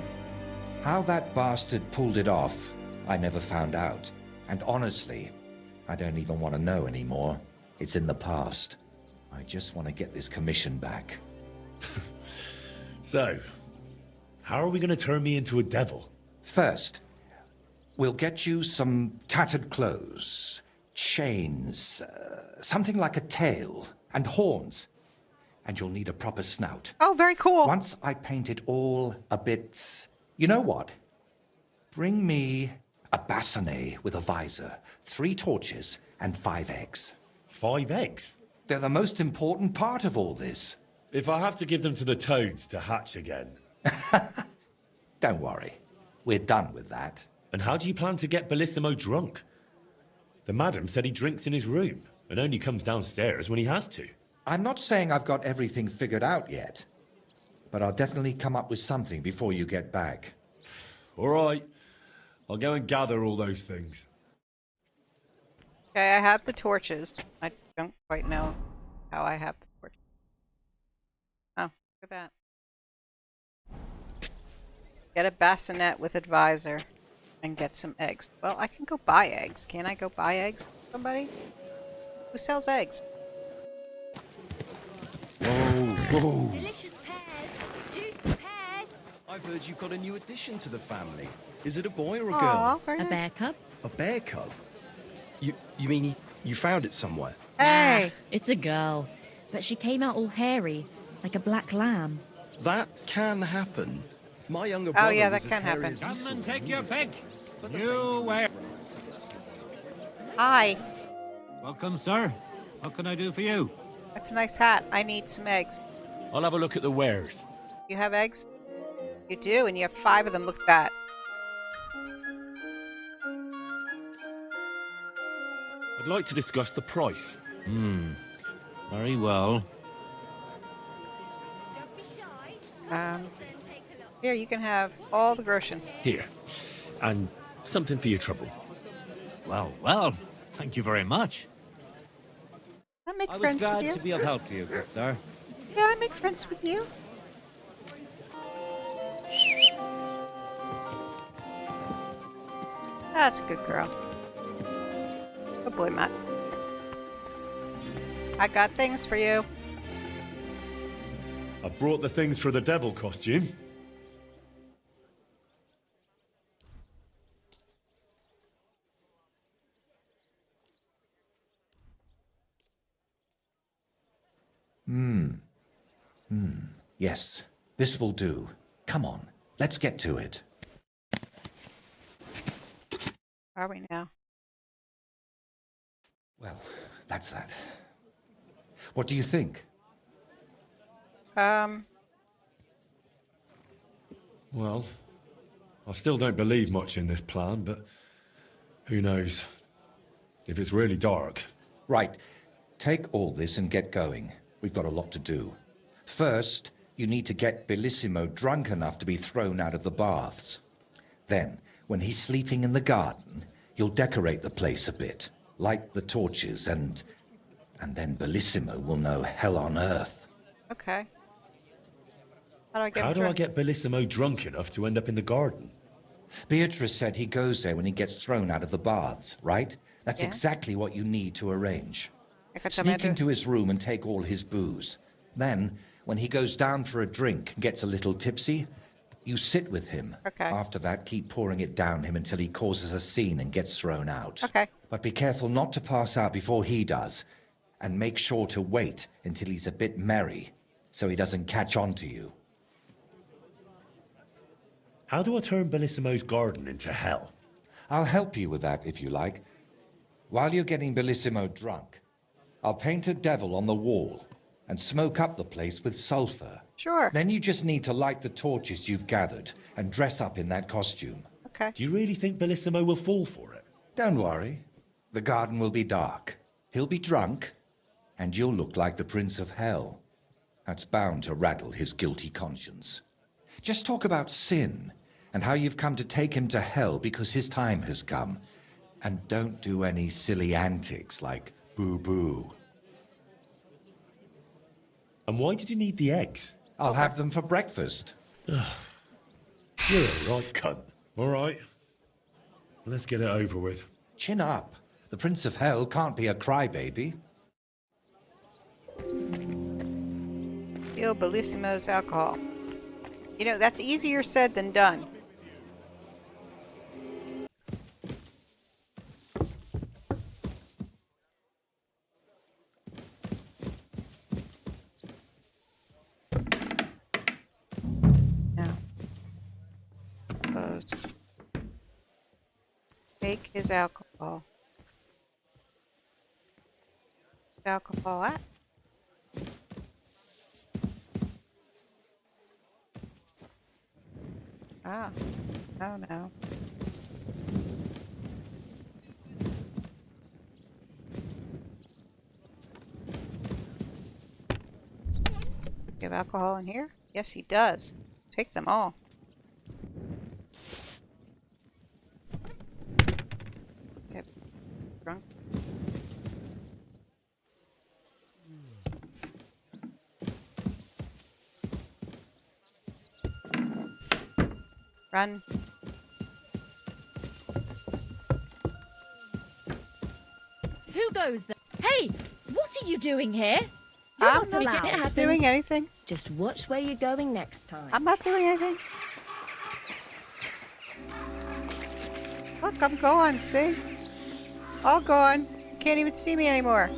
[SPEAKER 3] How that bastard pulled it off, I never found out. And honestly, I don't even want to know anymore. It's in the past. I just want to get this commission back.
[SPEAKER 4] So, how are we going to turn me into a devil?
[SPEAKER 3] First, we'll get you some tattered clothes, chains, something like a tail, and horns. and you'll need a proper snout.
[SPEAKER 2] Oh, very cool.
[SPEAKER 3] Once I paint it all a bit... You know what? Bring me a bassinet with a visor, 3 torches, and 5 eggs.
[SPEAKER 4] 5 eggs?
[SPEAKER 3] They're the most important part of all this.
[SPEAKER 4] If I have to give them to the toads to hatch again.
[SPEAKER 3] Don't worry. We're done with that.
[SPEAKER 4] And how do you plan to get Bellissimo drunk? The madam said he drinks in his room and only comes downstairs when he has to.
[SPEAKER 3] I'm not saying I've got everything figured out yet, but I'll definitely come up with something before you get back.
[SPEAKER 4] All right. I'll go and gather all those things.
[SPEAKER 2] Okay, I have the torches. I don't quite know how I have the torches. Oh, look at that. Get a bassinet with advisor and get some eggs. Well, I can go buy eggs. Can I go buy eggs from somebody? Who sells eggs?
[SPEAKER 4] Whoa.
[SPEAKER 7] Delicious pears, juicy pears.
[SPEAKER 10] I've heard you've got a new addition to the family. Is it a boy or a
[SPEAKER 2] Aw,
[SPEAKER 10] girl?
[SPEAKER 2] very
[SPEAKER 9] A
[SPEAKER 2] nice.
[SPEAKER 9] bear cub?
[SPEAKER 10] A bear cub? You mean you found it somewhere?
[SPEAKER 2] Hey!
[SPEAKER 9] It's a girl. But she came out all hairy, like a black lamb.
[SPEAKER 10] That can happen. My younger
[SPEAKER 2] Oh,
[SPEAKER 10] brother
[SPEAKER 2] yeah,
[SPEAKER 10] was
[SPEAKER 2] that
[SPEAKER 10] as
[SPEAKER 2] can
[SPEAKER 10] hairy
[SPEAKER 2] happen.
[SPEAKER 10] as you
[SPEAKER 6] Come
[SPEAKER 10] saw.
[SPEAKER 6] and take your pick. You where?
[SPEAKER 2] Hi.
[SPEAKER 6] Welcome, sir. What can I do for you?
[SPEAKER 2] That's a nice hat. I need some eggs.
[SPEAKER 6] I'll have a look at the wares.
[SPEAKER 2] You have eggs? You do, and you have 5 of them. Look at that.
[SPEAKER 6] I'd like to discuss the price. Very well.
[SPEAKER 7] Don't be shy.
[SPEAKER 2] Here, you can have all the groschen.
[SPEAKER 4] Here. And something for your trouble.
[SPEAKER 6] Well. Thank you very much.
[SPEAKER 2] I make
[SPEAKER 6] I was
[SPEAKER 2] friends with
[SPEAKER 6] glad
[SPEAKER 2] you.
[SPEAKER 6] to be of help to you, good sir.
[SPEAKER 2] Yeah, I make friends with you. That's a good girl. Good boy, Matt. I got things for you.
[SPEAKER 4] I brought the things for the devil costume.
[SPEAKER 3] Yes, this will do. Come on, let's get to it.
[SPEAKER 2] Are we now?
[SPEAKER 3] Well, that's that. What do you think?
[SPEAKER 4] Well, I still don't believe much in this plan, but who knows? If it's really dark.
[SPEAKER 3] Right, take all this and get going. We've got a lot to do. First, you need to get Bellissimo drunk enough to be thrown out of the baths. Then, when he's sleeping in the garden, you'll decorate the place a bit, light the torches, and then Bellissimo will know hell on earth.
[SPEAKER 2] Okay. How do I get
[SPEAKER 4] How
[SPEAKER 2] him
[SPEAKER 4] do I
[SPEAKER 2] drunk?
[SPEAKER 4] get Bellissimo drunk enough to end up in the garden?
[SPEAKER 3] Beatrice said he goes there when he gets thrown out of the baths, right? That's
[SPEAKER 2] Yeah.
[SPEAKER 3] exactly what you need to arrange.
[SPEAKER 2] I could tell me how
[SPEAKER 3] Sneak
[SPEAKER 2] to-
[SPEAKER 3] into his room and take all his booze. Then, when he goes down for a drink and gets a little tipsy, you sit with him.
[SPEAKER 2] Okay.
[SPEAKER 3] After that, keep pouring it down him until he causes a scene and gets thrown out.
[SPEAKER 2] Okay.
[SPEAKER 3] But be careful not to pass out before he does. And make sure to wait until he's a bit merry, so he doesn't catch on to you.
[SPEAKER 4] How do I turn Bellissimo's garden into hell?
[SPEAKER 3] I'll help you with that, if you like. While you're getting Bellissimo drunk, I'll paint a devil on the wall and smoke up the place with sulfur.
[SPEAKER 2] Sure.
[SPEAKER 3] Then you just need to light the torches you've gathered and dress up in that costume.
[SPEAKER 2] Okay.
[SPEAKER 4] Do you really think Bellissimo will fall for it?
[SPEAKER 3] Don't worry. The garden will be dark. He'll be drunk, and you'll look like the Prince of Hell. That's bound to rattle his guilty conscience. Just talk about sin and how you've come to take him to hell because his time has come. And don't do any silly antics like boo-boo.
[SPEAKER 4] And why did you need the eggs?
[SPEAKER 3] I'll have them for breakfast.
[SPEAKER 4] You're a right cunt. All right. Let's get it over with.
[SPEAKER 3] Chin up. The Prince of Hell can't be a crybaby.
[SPEAKER 2] Feel Bellissimo's alcohol. You know, that's easier said than done. Take his alcohol. Alcohol at? Ah, oh no. You have alcohol in here? Yes, he does. Take them all. Get drunk. Run.
[SPEAKER 9] Who goes there? Hey, what are you doing here? You're
[SPEAKER 2] I'm
[SPEAKER 9] not
[SPEAKER 2] not
[SPEAKER 9] allowed.
[SPEAKER 2] doing anything.
[SPEAKER 9] Just watch where you're going next time.
[SPEAKER 2] I'm not doing anything. Look, I'm gone, see? All gone. Can't even see me anymore.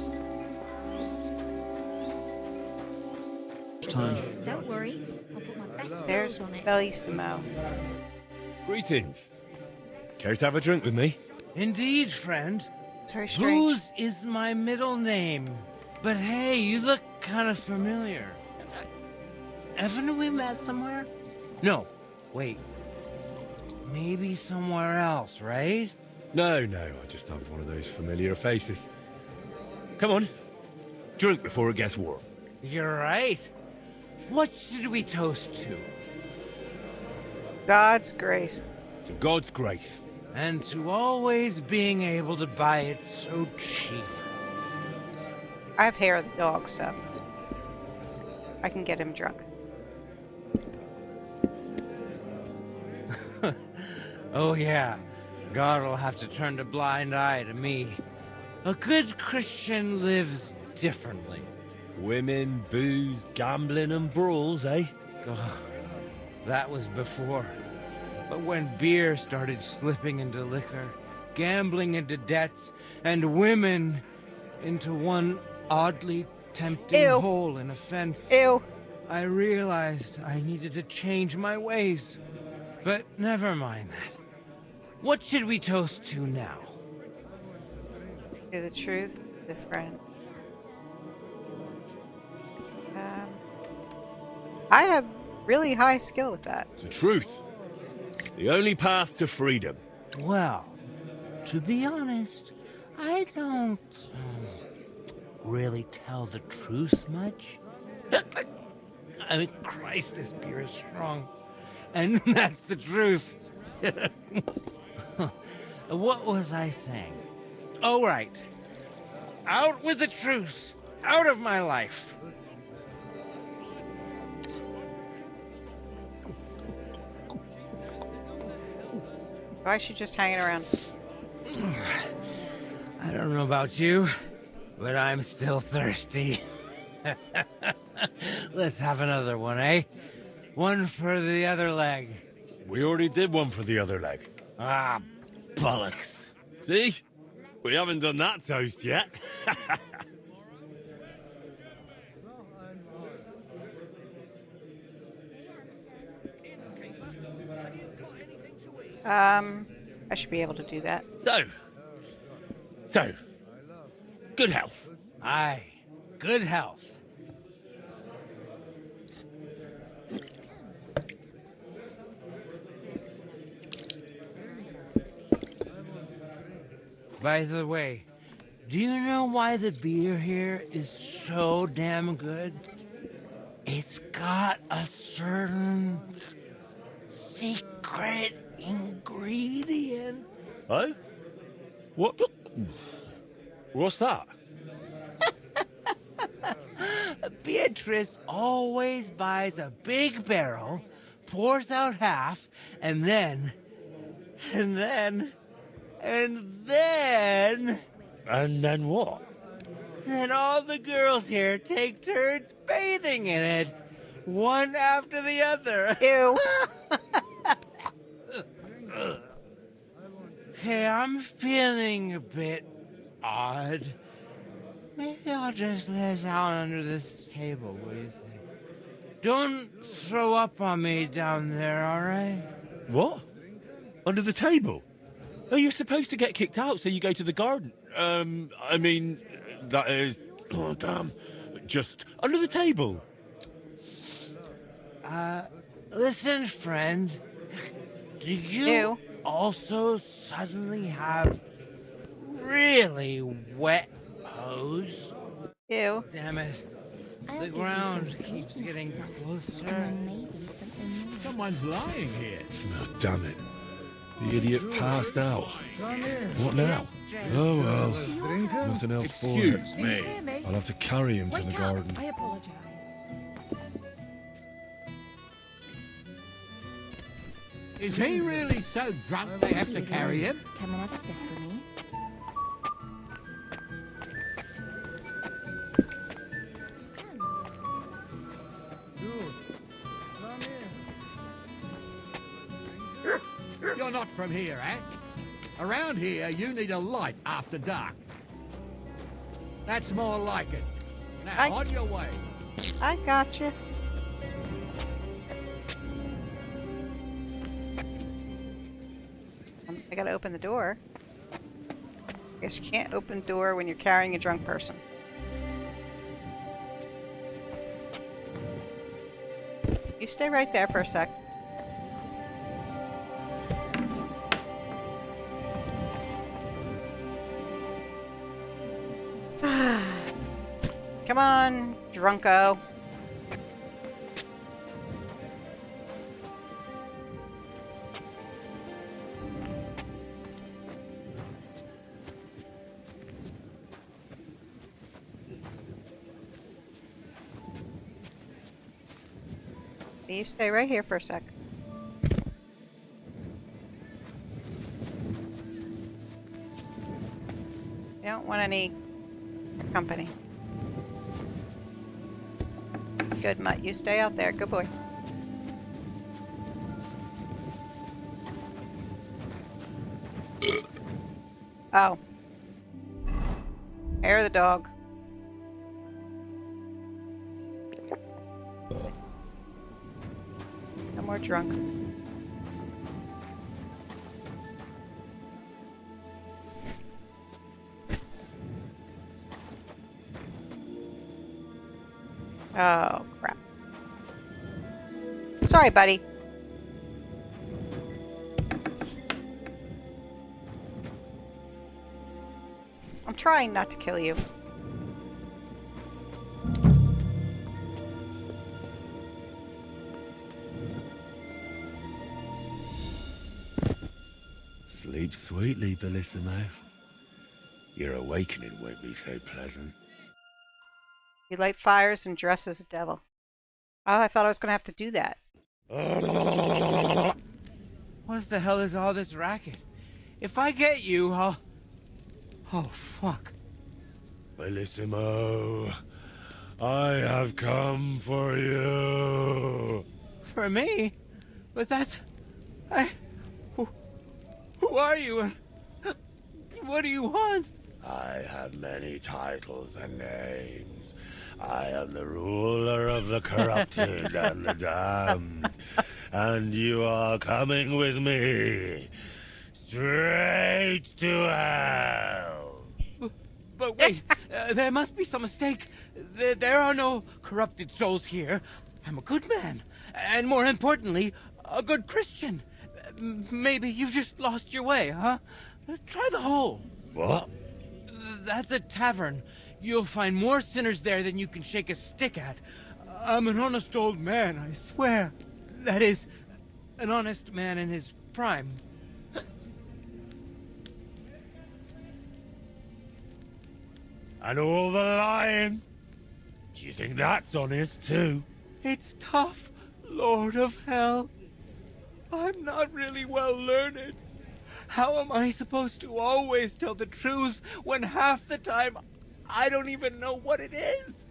[SPEAKER 7] Don't worry. I'll put my best
[SPEAKER 2] There's
[SPEAKER 7] clothes on it.
[SPEAKER 2] Bellissimo.
[SPEAKER 4] Greetings. Care to have a drink with me?
[SPEAKER 5] Indeed, friend.
[SPEAKER 2] It's very strange.
[SPEAKER 5] Booze is my middle name. But hey, you look kind of familiar. Haven't we met somewhere? No, wait. Maybe somewhere else, right?
[SPEAKER 4] No, I just have one of those familiar faces. Come on. Drink before it gets warm.
[SPEAKER 5] You're right. What should we toast to?
[SPEAKER 2] God's grace.
[SPEAKER 4] To God's grace.
[SPEAKER 5] And to always being able to buy it so cheap.
[SPEAKER 2] I have hair of the dog, so I can get him drunk.
[SPEAKER 5] Oh yeah, God will have to turn a blind eye to me. A good Christian lives differently.
[SPEAKER 4] Women, booze, gambling and brawls, eh?
[SPEAKER 5] Oh, that was before. But when beer started slipping into liquor, gambling into debts, and women into one oddly tempting
[SPEAKER 2] Ew.
[SPEAKER 5] hole in a fence,
[SPEAKER 2] Ew.
[SPEAKER 5] I realized I needed to change my ways. But never mind that. What should we toast to now?
[SPEAKER 2] To the truth, the friend. I have really high skill with that.
[SPEAKER 4] The truth. The only path to freedom.
[SPEAKER 5] Well, to be honest, I don't really tell the truth much. I mean, Christ, this beer is strong. And that's the truth. What was I saying? Oh, right. Out with the truth. Out of my life.
[SPEAKER 2] Why is she just hanging around?
[SPEAKER 5] I don't know about you, but I'm still thirsty. Let's have another one, eh? One for the other leg.
[SPEAKER 4] We already did one for the other leg.
[SPEAKER 5] Ah, bollocks.
[SPEAKER 4] See? We haven't done that toast yet.
[SPEAKER 2] I should be able to do that.
[SPEAKER 4] So, good health.
[SPEAKER 5] Aye, good health. By the way, do you know why the beer here is so damn good? It's got a certain secret ingredient.
[SPEAKER 4] Oh? What? What's that?
[SPEAKER 5] Beatrice always buys a big barrel, pours out half, and then... And
[SPEAKER 4] then what?
[SPEAKER 5] And all the girls here take turns bathing in it, one after the other.
[SPEAKER 2] Ew.
[SPEAKER 5] Hey, I'm feeling a bit odd. Maybe I'll just lay down under this table, what do you think? Don't throw up on me down there, all right?
[SPEAKER 4] What? Under the table?
[SPEAKER 6] Oh, you're supposed to get kicked out, so you go to the garden. I mean, that is... Oh, damn. Just under the table.
[SPEAKER 5] Listen, friend. Do you
[SPEAKER 2] Ew.
[SPEAKER 5] also suddenly have really wet hose?
[SPEAKER 2] Ew.
[SPEAKER 5] Damn it.
[SPEAKER 7] I'll
[SPEAKER 5] The
[SPEAKER 7] give you
[SPEAKER 5] ground
[SPEAKER 7] some
[SPEAKER 5] keeps
[SPEAKER 7] sleep.
[SPEAKER 5] getting closer.
[SPEAKER 7] And maybe something more.
[SPEAKER 1] Someone's lying here.
[SPEAKER 4] Oh, damn it. The idiot passed out.
[SPEAKER 1] Come in.
[SPEAKER 4] What now? Oh well.
[SPEAKER 1] Drink him?
[SPEAKER 4] Nothing else for it.
[SPEAKER 1] Excuse me.
[SPEAKER 4] I'll have to carry him to the garden.
[SPEAKER 9] I apologize.
[SPEAKER 1] Is he really so drunk they have to carry him?
[SPEAKER 7] Come and have a sip with me.
[SPEAKER 1] You're not from here, eh? Around here, you need a light after dark. That's more like it. Now, on your way.
[SPEAKER 2] I gotcha. I gotta open the door. Guess you can't open the door when you're carrying a drunk person. You stay right there for a sec. Come on, drunko. You stay right here for a sec. You don't want any company. Good, Mutt. You stay out there. Good boy. Oh. Hair of the dog. No more drunk. Oh, crap. Sorry, buddy. I'm trying not to kill you.
[SPEAKER 4] Sleep sweetly, Bellissimo. Your awakening won't be so pleasant.
[SPEAKER 2] You light fires and dress as a devil. Oh, I thought I was going to have to do that.
[SPEAKER 5] What the hell is all this racket? If I get you, I'll... Oh, fuck.
[SPEAKER 4] Bellissimo, I have come for you.
[SPEAKER 5] For me? But that's... Who are you and... What do you want?
[SPEAKER 4] I have many titles and names. I am the ruler of the corrupted and the damned. And you are coming with me. Straight to hell.
[SPEAKER 5] But wait, there must be some mistake. There are no corrupted souls here. I'm a good man. And more importantly, a good Christian. Maybe you've just lost your way, huh? Try the hole.
[SPEAKER 4] What?
[SPEAKER 5] That's a tavern. You'll find more sinners there than you can shake a stick at. I'm an honest old man, I swear. That is, an honest man in his prime.
[SPEAKER 4] And all the lying? Do you think that's honest too?
[SPEAKER 5] It's tough, Lord of Hell. I'm not really well learned. How am I supposed to always tell the truth when half the time I don't even know what it is?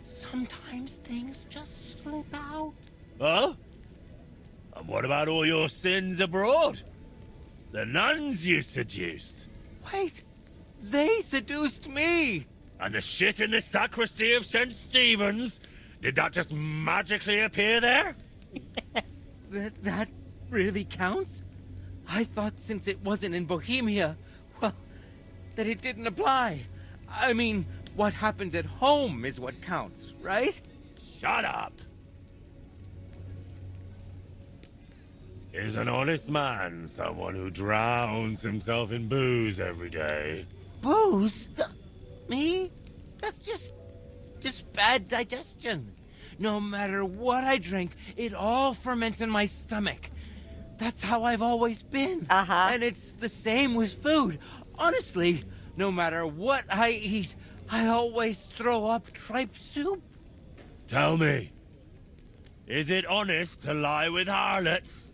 [SPEAKER 5] Sometimes things just slip out.
[SPEAKER 4] Huh? And what about all your sins abroad? The nuns you seduced?
[SPEAKER 5] Wait, they seduced me.
[SPEAKER 4] And the shit in the sacristy of St. Stephen's? Did that just magically appear there?
[SPEAKER 5] That really counts? I thought since it wasn't in Bohemia, well, that it didn't apply. I mean, what happens at home is what counts, right?
[SPEAKER 6] Shut up! Is an honest man someone who drowns himself in booze every day?
[SPEAKER 5] Booze? Me? That's just bad digestion. No matter what I drink, it all ferments in my stomach. That's how I've always been. And it's the same with food. Honestly, no matter what I eat, I always throw up tripe soup.
[SPEAKER 6] Tell me, is it honest to lie with harlots?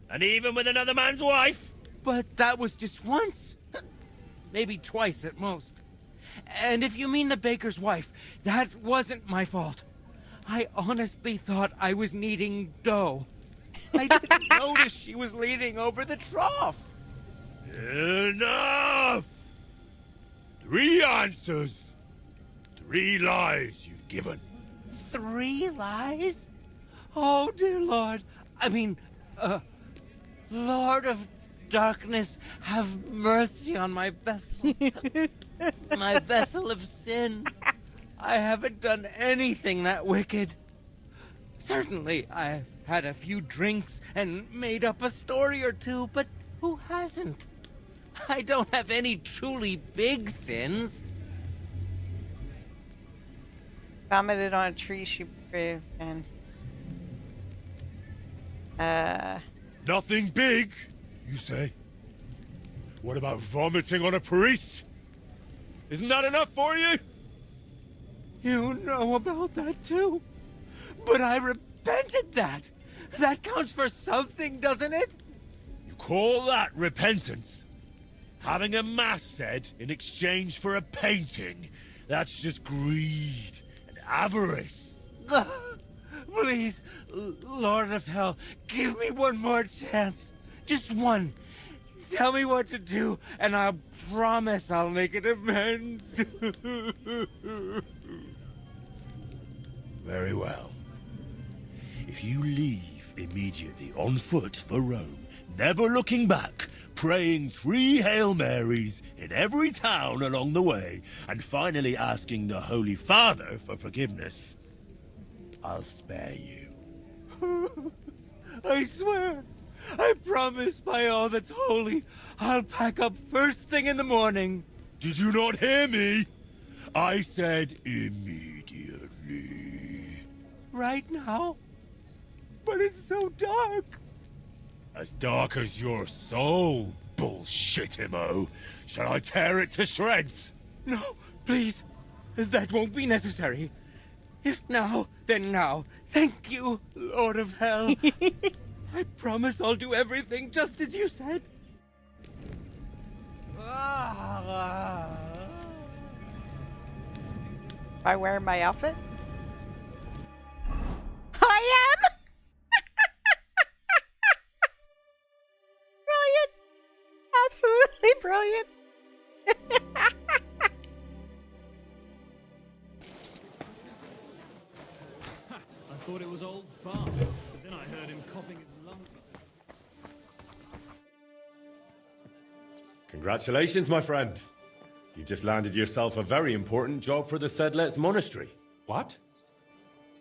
[SPEAKER 6] And even with another man's wife?
[SPEAKER 5] But that was just once. Maybe twice at most. And if you mean the baker's wife, that wasn't my fault. I honestly thought I was kneading dough. I didn't notice she was leaning over the trough.
[SPEAKER 6] Enough! 3 answers. 3 lies you've given.
[SPEAKER 5] 3 lies? Oh, dear Lord. I mean, Lord of Darkness, have mercy on my vessel. My vessel of sin. I haven't done anything that wicked. Certainly, I've had a few drinks and made up a story or two, but who hasn't? I don't have any truly big sins.
[SPEAKER 2] Vomited on a tree she braved and
[SPEAKER 6] Nothing big, you say? What about vomiting on a priest? Isn't that enough for you?
[SPEAKER 5] You know about that too. But I repented that. That counts for something, doesn't it?
[SPEAKER 6] You call that repentance? Having a mass said in exchange for a painting? That's just greed and avarice.
[SPEAKER 5] Please, Lord of Hell, give me one more chance. Just one. Tell me what to do, and I'll promise I'll make it amends.
[SPEAKER 6] Very well. If you leave immediately on foot for Rome, never looking back, praying 3 Hail Marys in every town along the way, and finally asking the Holy Father for forgiveness, I'll spare you.
[SPEAKER 5] I swear, I promise by all that's holy, I'll pack up first thing in the morning.
[SPEAKER 6] Did you not hear me? I said immediately.
[SPEAKER 5] Right now? But it's so dark.
[SPEAKER 6] As dark as your soul, bullshit-imo. Shall I tear it to shreds?
[SPEAKER 5] No, please. That won't be necessary. If now, then now. Thank you, Lord of Hell. I promise I'll do everything just as you said.
[SPEAKER 2] I wear my outfit? I am! Brilliant! Absolutely brilliant!
[SPEAKER 11] I thought it was old Bart, but then I heard him coughing his lungs.
[SPEAKER 4] Congratulations, my friend. You just landed yourself a very important job for the Sedlets Monastery.
[SPEAKER 3] What?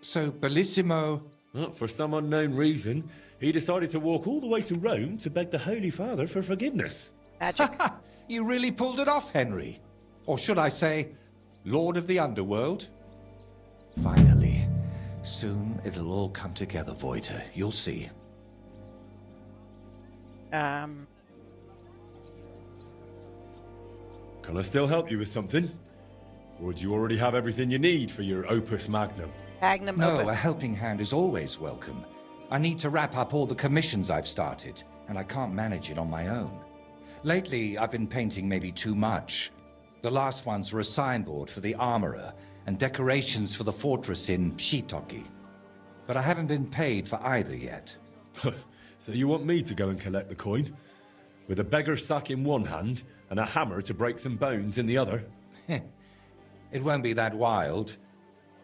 [SPEAKER 3] So, Bellissimo...
[SPEAKER 4] Well, for some unknown reason, he decided to walk all the way to Rome to beg the Holy Father for forgiveness.
[SPEAKER 2] Magic.
[SPEAKER 3] You really pulled it off, Henry. Or should I say, Lord of the Underworld? Finally. Soon it'll all come together, Voyta. You'll see.
[SPEAKER 4] Can I still help you with something? Or do you already have everything you need for your opus magnum?
[SPEAKER 2] Magnum
[SPEAKER 3] No,
[SPEAKER 2] opus.
[SPEAKER 3] a helping hand is always welcome. I need to wrap up all the commissions I've started, and I can't manage it on my own. Lately, I've been painting maybe too much. The last ones were a signboard for the armorer, and decorations for the fortress in Shitoki. But I haven't been paid for either yet.
[SPEAKER 4] So you want me to go and collect the coin? With a beggar's sack in one hand, and a hammer to break some bones in the other?
[SPEAKER 3] It won't be that wild.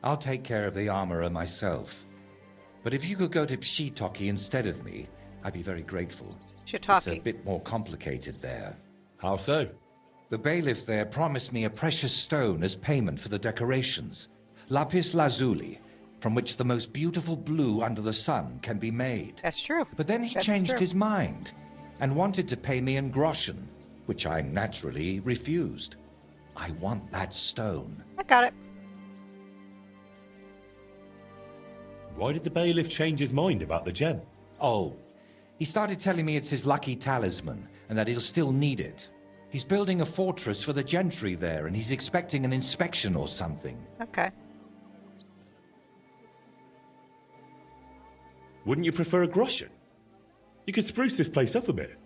[SPEAKER 3] I'll take care of the armorer myself. But if you could go to Shitoki instead of me, I'd be very grateful. It's a
[SPEAKER 2] Shiitake.
[SPEAKER 3] bit more complicated there.
[SPEAKER 4] How so?
[SPEAKER 3] The bailiff there promised me a precious stone as payment for the decorations. Lapis lazuli, from which the most beautiful blue under the sun can be made.
[SPEAKER 2] That's true.
[SPEAKER 3] But then he
[SPEAKER 2] That's
[SPEAKER 3] changed
[SPEAKER 2] true.
[SPEAKER 3] his mind and wanted to pay me in groschen, which I naturally refused. I want that stone.
[SPEAKER 2] I got it.
[SPEAKER 4] Why did the bailiff change his mind about the gem?
[SPEAKER 3] Oh, he started telling me it's his lucky talisman and that he'll still need it. He's building a fortress for the gentry there and he's expecting an inspection or something.
[SPEAKER 2] Okay.
[SPEAKER 4] Wouldn't you prefer a groschen? You could spruce this place up a bit.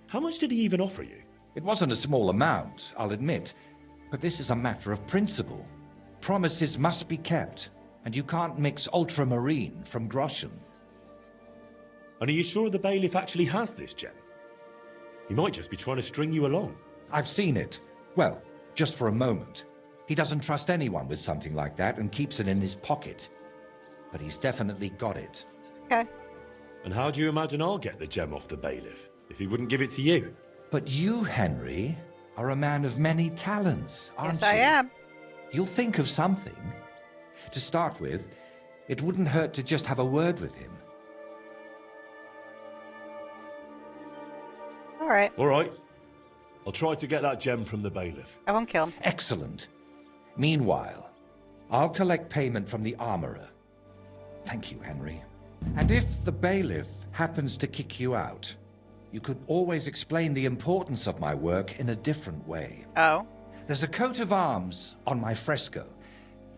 [SPEAKER 4] How much did he even offer you?
[SPEAKER 3] It wasn't a small amount, I'll admit, but this is a matter of principle. Promises must be kept, and you can't mix ultramarine from groschen.
[SPEAKER 4] And are you sure the bailiff actually has this gem? He might just be trying to string you along.
[SPEAKER 3] I've seen it. Well, just for a moment. He doesn't trust anyone with something like that and keeps it in his pocket. But he's definitely got it.
[SPEAKER 2] Okay.
[SPEAKER 4] And how do you imagine I'll get the gem off the bailiff if he wouldn't give it to you?
[SPEAKER 3] But you, Henry, are a man of many talents, aren't
[SPEAKER 2] Yes,
[SPEAKER 3] you?
[SPEAKER 2] I am.
[SPEAKER 3] You'll think of something. To start with, it wouldn't hurt to just have a word with him.
[SPEAKER 2] All right.
[SPEAKER 4] All right. I'll try to get that gem from the bailiff.
[SPEAKER 2] I won't kill him.
[SPEAKER 3] Excellent. Meanwhile, I'll collect payment from the armorer. Thank you, Henry. And if the bailiff happens to kick you out, you could always explain the importance of my work in a different way.
[SPEAKER 2] Oh.
[SPEAKER 3] There's a coat of arms on my fresco,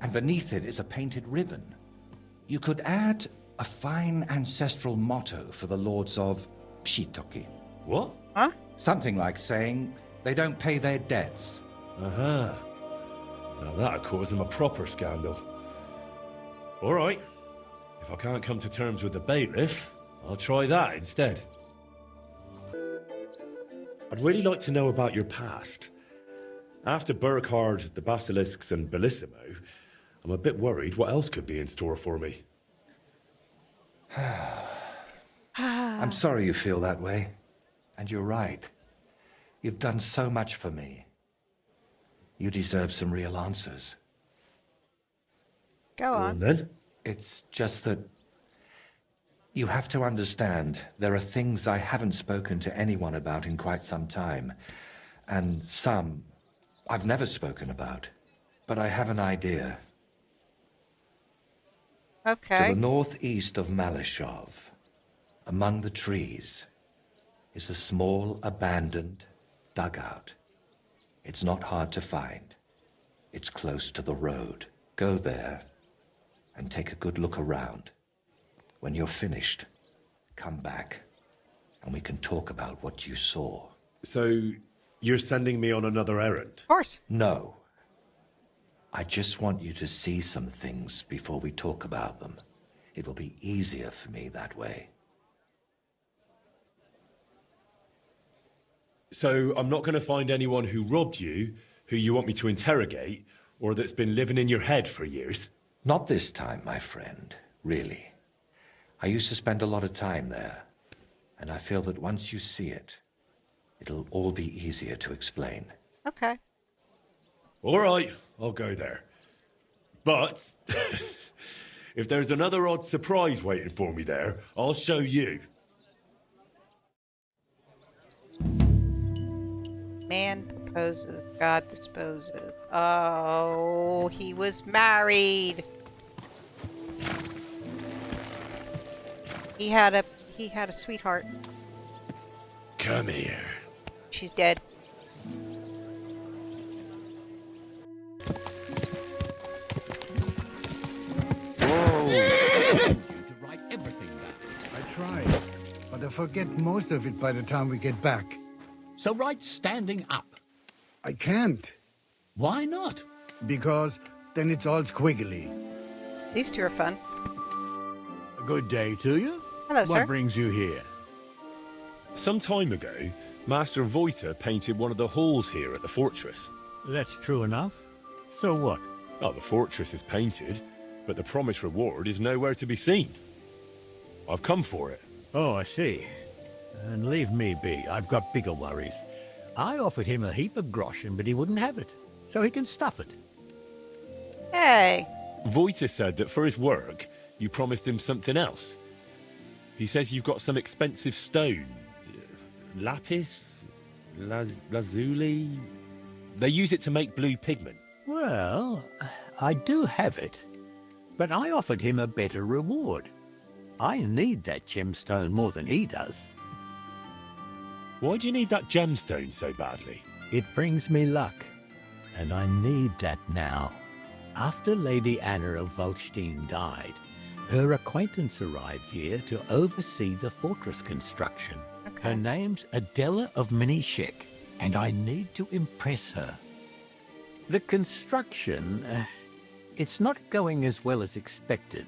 [SPEAKER 3] and beneath it is a painted ribbon. You could add a fine ancestral motto for the lords of Shitoki.
[SPEAKER 4] What?
[SPEAKER 2] Huh?
[SPEAKER 3] Something like saying they don't pay their debts.
[SPEAKER 4] Aha. Now that'd cause him a proper scandal. All right. If I can't come to terms with the bailiff, I'll try that instead. I'd really like to know about your past. After Burkhard, the Basilisks, and Bellissimo, I'm a bit worried what else could be in store for me.
[SPEAKER 3] I'm sorry you feel that way. And you're right. You've done so much for me. You deserve some real answers.
[SPEAKER 2] Go on.
[SPEAKER 4] And then?
[SPEAKER 3] It's just that you have to understand there are things I haven't spoken to anyone about in quite some time. And some I've never spoken about. But I have an idea.
[SPEAKER 2] Okay.
[SPEAKER 3] To the northeast of Malashov, among the trees, is a small abandoned dugout. It's not hard to find. It's close to the road. Go there and take a good look around. When you're finished, come back and we can talk about what you saw.
[SPEAKER 4] So, you're sending me on another errand?
[SPEAKER 2] Of course.
[SPEAKER 3] No. I just want you to see some things before we talk about them. It will be easier for me that way.
[SPEAKER 4] So, I'm not going to find anyone who robbed you, who you want me to interrogate, or that's been living in your head for years?
[SPEAKER 3] Not this time, my friend, really. I used to spend a lot of time there, and I feel that once you see it, it'll all be easier to explain.
[SPEAKER 2] Okay.
[SPEAKER 4] All right, I'll go there. But if there's another odd surprise waiting for me there, I'll show you.
[SPEAKER 2] Man proposes, God disposes. Oh, he was married. He had a sweetheart.
[SPEAKER 4] Come here.
[SPEAKER 2] She's dead.
[SPEAKER 1] To write everything down.
[SPEAKER 12] I tried, but I forget most of it by the time we get back.
[SPEAKER 1] So write standing up.
[SPEAKER 12] I can't,
[SPEAKER 1] Why not?
[SPEAKER 12] because then it's all squiggly.
[SPEAKER 2] These two are fun.
[SPEAKER 1] A good day to you.
[SPEAKER 2] Hello,
[SPEAKER 1] What
[SPEAKER 2] sir.
[SPEAKER 1] brings you here?
[SPEAKER 4] Some time ago, Master Voyta painted one of the halls here at the fortress.
[SPEAKER 1] That's true enough. So what?
[SPEAKER 4] Oh, the fortress is painted, but the promised reward is nowhere to be seen. I've come for it.
[SPEAKER 1] Oh, I see.
[SPEAKER 13] And leave me be. I've got bigger worries. I offered him a heap of groschen, but he wouldn't have it. So he can stuff it.
[SPEAKER 2] Hey.
[SPEAKER 4] Voyta said that for his work, you promised him something else. He says you've got some expensive stone. Lapis? Lazuli? They use it to make blue pigment.
[SPEAKER 13] Well, I do have it. But I offered him a better reward. I need that gemstone more than he does.
[SPEAKER 4] Why do you need that gemstone so badly?
[SPEAKER 13] It brings me luck, and I need that now. After Lady Anna of Waldstein died, her acquaintance arrived here to oversee the fortress construction.
[SPEAKER 2] Okay.
[SPEAKER 13] Her name's Adela of Minishek, and I need to impress her. The construction, it's not going as well as expected.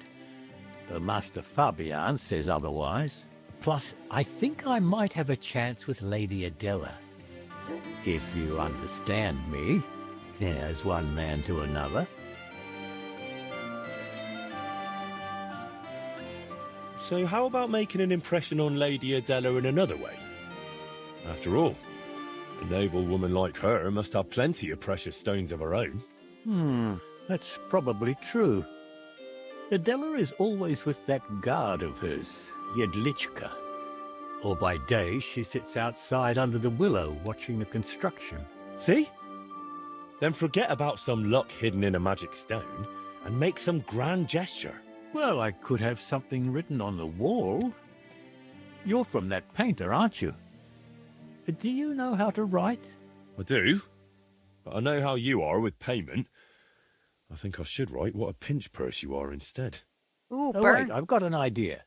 [SPEAKER 13] The Master Fabian says otherwise. Plus, I think I might have a chance with Lady Adela. If you understand me, as one man to another.
[SPEAKER 4] So how about making an impression on Lady Adela in another way? After all, a noble woman like her must have plenty of precious stones of her own.
[SPEAKER 13] That's probably true. Adela is always with that guard of hers, Jedlichka. Or by day, she sits outside under the willow watching the construction.
[SPEAKER 4] See? Then forget about some luck hidden in a magic stone and make some grand gesture.
[SPEAKER 13] Well, I could have something written on the wall. You're from that painter, aren't you? Do you know how to write?
[SPEAKER 4] I do, but I know how you are with payment. I think I should write what a pinch purse you are instead.
[SPEAKER 2] Ooh,
[SPEAKER 13] Oh,
[SPEAKER 2] burn.
[SPEAKER 13] wait, I've got an idea.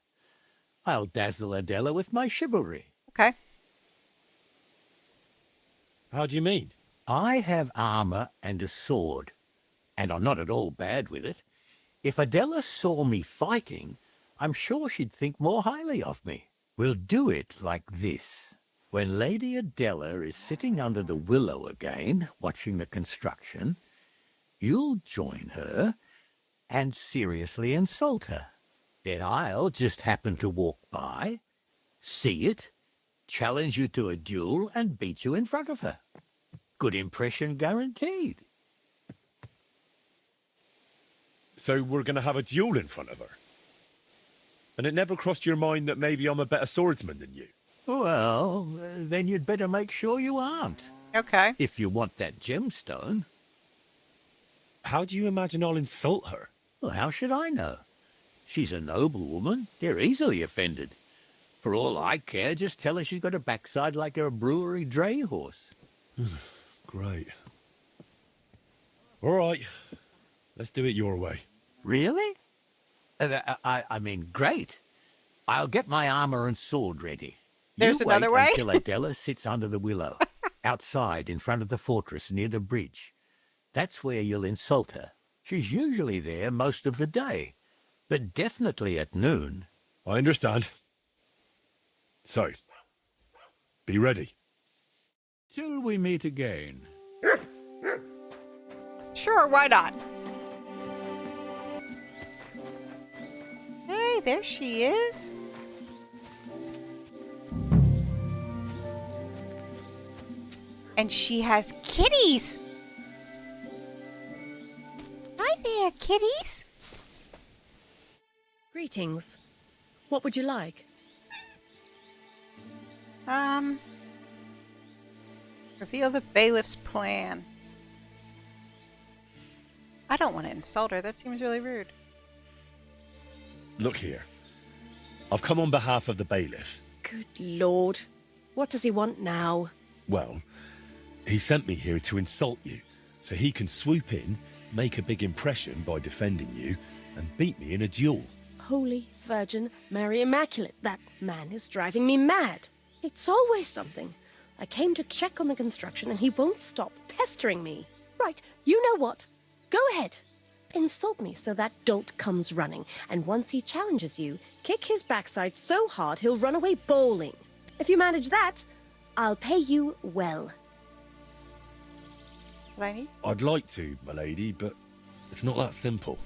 [SPEAKER 13] I'll dazzle Adela with my chivalry.
[SPEAKER 2] Okay.
[SPEAKER 4] How do you mean?
[SPEAKER 13] I have armor and a sword, and I'm not at all bad with it. If Adela saw me fighting, I'm sure she'd think more highly of me. We'll do it like this. When Lady Adela is sitting under the willow again, watching the construction, you'll join her and seriously insult her. Then I'll just happen to walk by, see it, challenge you to a duel, and beat you in front of her. Good impression guaranteed.
[SPEAKER 4] So we're going to have a duel in front of her? And it never crossed your mind that maybe I'm a better swordsman than you?
[SPEAKER 13] Well, then you'd better make sure you aren't.
[SPEAKER 2] Okay.
[SPEAKER 13] If you want that gemstone.
[SPEAKER 4] How do you imagine I'll insult her?
[SPEAKER 13] Well, how should I know? She's a noble woman. They're easily offended. For all I care, just tell her she's got a backside like a brewery dray horse.
[SPEAKER 4] Great. All right. Let's do it your way.
[SPEAKER 13] Really? I mean, great. I'll get my armor and sword ready.
[SPEAKER 2] There's
[SPEAKER 13] You
[SPEAKER 2] another
[SPEAKER 13] wait
[SPEAKER 2] way?
[SPEAKER 13] until Adela sits under the willow, outside in front of the fortress near the bridge. That's where you'll insult her. She's usually there most of the day, but definitely at noon.
[SPEAKER 4] I understand. So, be ready.
[SPEAKER 13] Till we meet again.
[SPEAKER 2] Sure, why not? Hey, there she is. And she has kitties. Hi there, kitties.
[SPEAKER 9] Greetings. What would you like?
[SPEAKER 2] Reveal the bailiff's plan. I don't want to insult her. That seems really rude.
[SPEAKER 4] Look here. I've come on behalf of the bailiff.
[SPEAKER 9] Good Lord. What does he want now?
[SPEAKER 4] Well, he sent me here to insult you, so he can swoop in, make a big impression by defending you, and beat me in a duel.
[SPEAKER 9] Holy Virgin Mary Immaculate, that man is driving me mad. It's always something. I came to check on the construction and he won't stop pestering me. Right, you know what? Go ahead. Insult me so that dolt comes running, and once he challenges you, kick his backside so hard he'll run away bowling. If you manage that, I'll pay you well.
[SPEAKER 2] What I need?
[SPEAKER 4] I'd like to, my lady, but it's not that simple.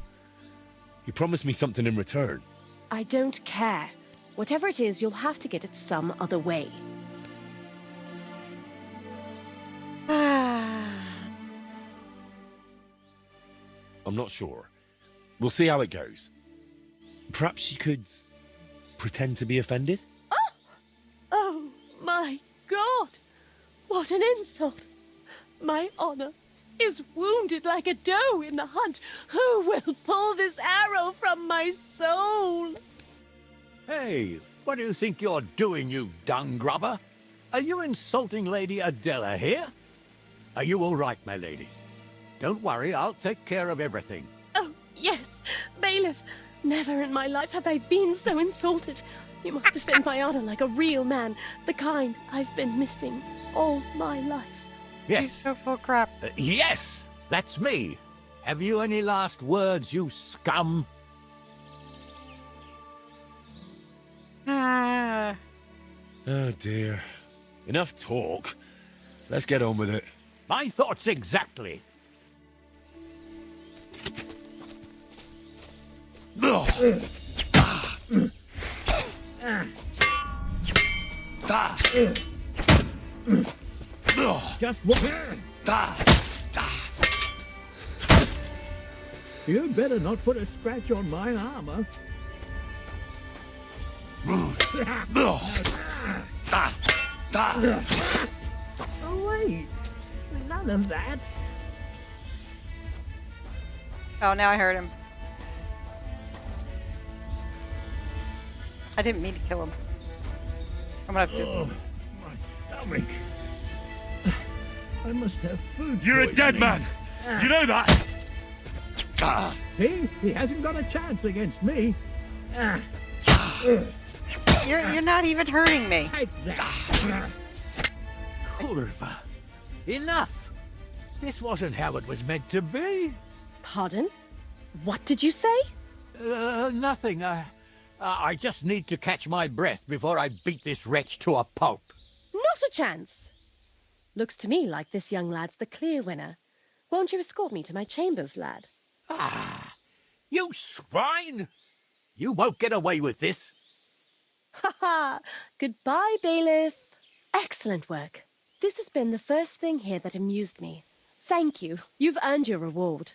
[SPEAKER 4] You promised me something in return.
[SPEAKER 9] I don't care. Whatever it is, you'll have to get it some other way.
[SPEAKER 4] I'm not sure. We'll see how it goes. Perhaps she could pretend to be offended?
[SPEAKER 9] Oh, my God! What an insult! My honor is wounded like a doe in the hunt. Who will pull this arrow from my soul?
[SPEAKER 13] Hey, what do you think you're doing, you dung grubber? Are you insulting Lady Adela here? Are you all right, my lady? Don't worry, I'll take care of everything.
[SPEAKER 9] Oh, yes, bailiff. Never in my life have I been so insulted. You must defend my honor like a real man, the kind I've been missing all my life.
[SPEAKER 13] Yes.
[SPEAKER 2] So full crap.
[SPEAKER 13] Yes, that's me. Have you any last words, you scum?
[SPEAKER 2] Ah.
[SPEAKER 4] Oh dear. Enough talk. Let's get on with it.
[SPEAKER 13] My thoughts exactly.
[SPEAKER 11] Just what? You better not put a scratch on my armor. Oh, wait. None of that.
[SPEAKER 2] Oh, now I heard him. I didn't mean to kill him. I'm gonna have to.
[SPEAKER 11] Oh, my stomach. I must have food.
[SPEAKER 6] You're a dead man! You know that?
[SPEAKER 11] See? He hasn't got a chance against me.
[SPEAKER 2] You're not even hurting me.
[SPEAKER 11] Take that.
[SPEAKER 13] Curva. Enough. This wasn't how it was meant to be.
[SPEAKER 9] Pardon? What did you say?
[SPEAKER 13] Nothing. I just need to catch my breath before I beat this wretch to a pulp.
[SPEAKER 9] Not a chance. Looks to me like this young lad's the clear winner. Won't you escort me to my chambers, lad?
[SPEAKER 13] Ah, you swine! You won't get away with this.
[SPEAKER 9] Ha ha! Goodbye, bailiff. Excellent work. This has been the first thing here that amused me. Thank you. You've earned your reward.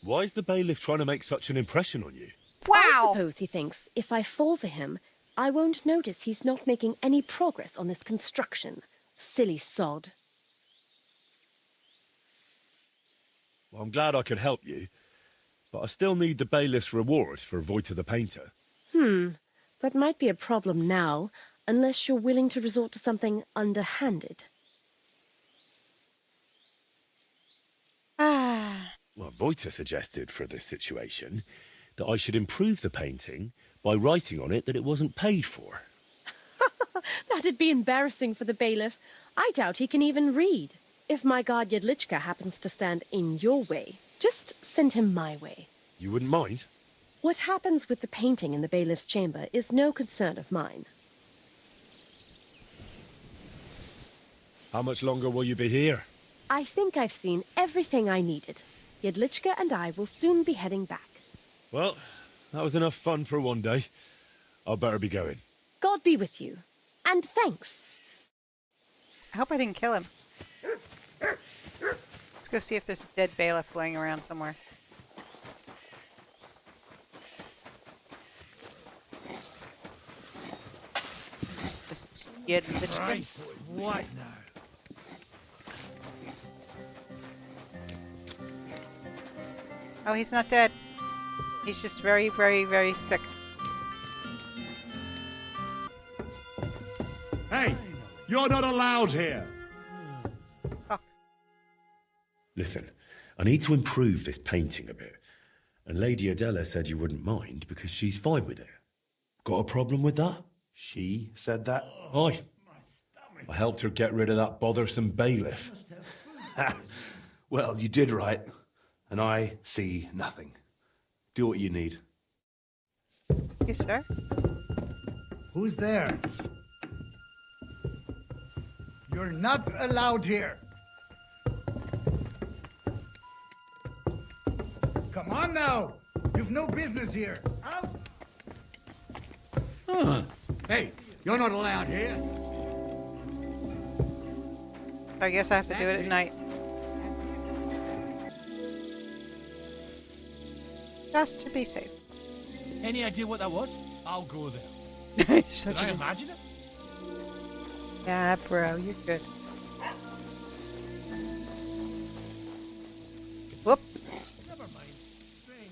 [SPEAKER 4] Why is the bailiff trying to make such an impression on you?
[SPEAKER 2] Wow!
[SPEAKER 9] I suppose he thinks if I fall for him, I won't notice he's not making any progress on this construction. Silly sod.
[SPEAKER 4] Well, I'm glad I could help you, but I still need the bailiff's reward for Voyta the painter.
[SPEAKER 9] That might be a problem now, unless you're willing to resort to something underhanded.
[SPEAKER 4] Well, Voyta suggested for this situation that I should improve the painting by writing on it that it wasn't paid for.
[SPEAKER 9] That'd be embarrassing for the bailiff. I doubt he can even read. If my guard Yedlichka happens to stand in your way, just send him my way.
[SPEAKER 4] You wouldn't mind?
[SPEAKER 9] What happens with the painting in the bailiff's chamber is no concern of mine.
[SPEAKER 4] How much longer will you be here?
[SPEAKER 9] I think I've seen everything I needed. Yedlichka and I will soon be heading back.
[SPEAKER 4] Well, that was enough fun for one day. I'll better be going.
[SPEAKER 9] God be with you. And thanks.
[SPEAKER 2] I hope I didn't kill him. Let's go see if there's a dead bailiff laying around somewhere. This is Yedlichka.
[SPEAKER 11] What now?
[SPEAKER 2] Oh, he's not dead. He's just very, very, very sick.
[SPEAKER 6] Hey, you're not allowed here.
[SPEAKER 2] Oh.
[SPEAKER 4] Listen, I need to improve this painting a bit. And Lady Adela said you wouldn't mind because she's fine with it. Got a problem with that?
[SPEAKER 6] She said that?
[SPEAKER 4] Aye. I helped her get rid of that bothersome bailiff.
[SPEAKER 6] Well, you did right. And I see nothing. Do what you need.
[SPEAKER 2] Yes, sir.
[SPEAKER 12] Who's there? You're not allowed here. Come on now. You've no business here. Out.
[SPEAKER 1] Hey, you're not allowed here.
[SPEAKER 2] I guess I have to do it at night. Just to be safe.
[SPEAKER 6] Any idea what that was? I'll go there.
[SPEAKER 2] Such
[SPEAKER 6] Did I
[SPEAKER 2] an-
[SPEAKER 6] imagine it?
[SPEAKER 2] Yeah, bro, you're good. Whoop.
[SPEAKER 6] Never mind. Strange.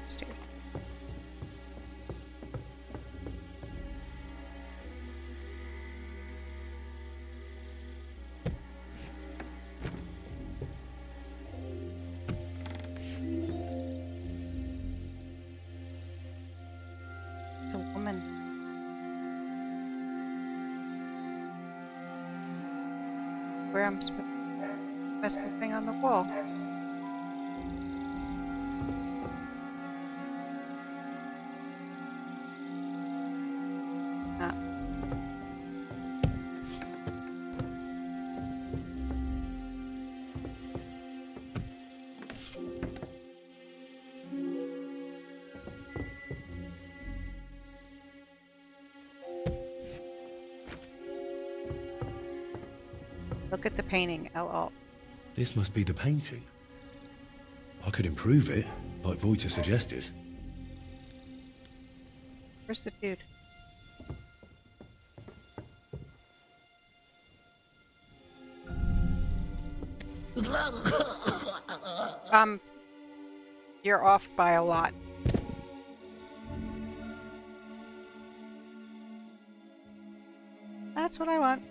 [SPEAKER 2] Stay. It's a woman. Where I'm supposed to press the thing on the wall. Ah. Look at the painting, LL.
[SPEAKER 4] This must be the painting. I could improve it, like Voyta suggested.
[SPEAKER 2] Where's the dude? You're off by a lot. That's what I want.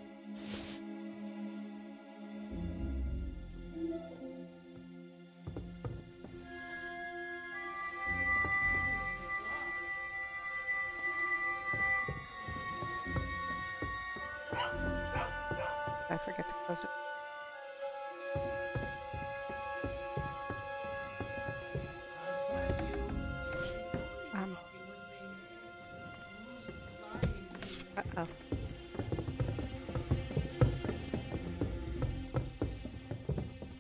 [SPEAKER 2] I forget to close it. Uh-oh.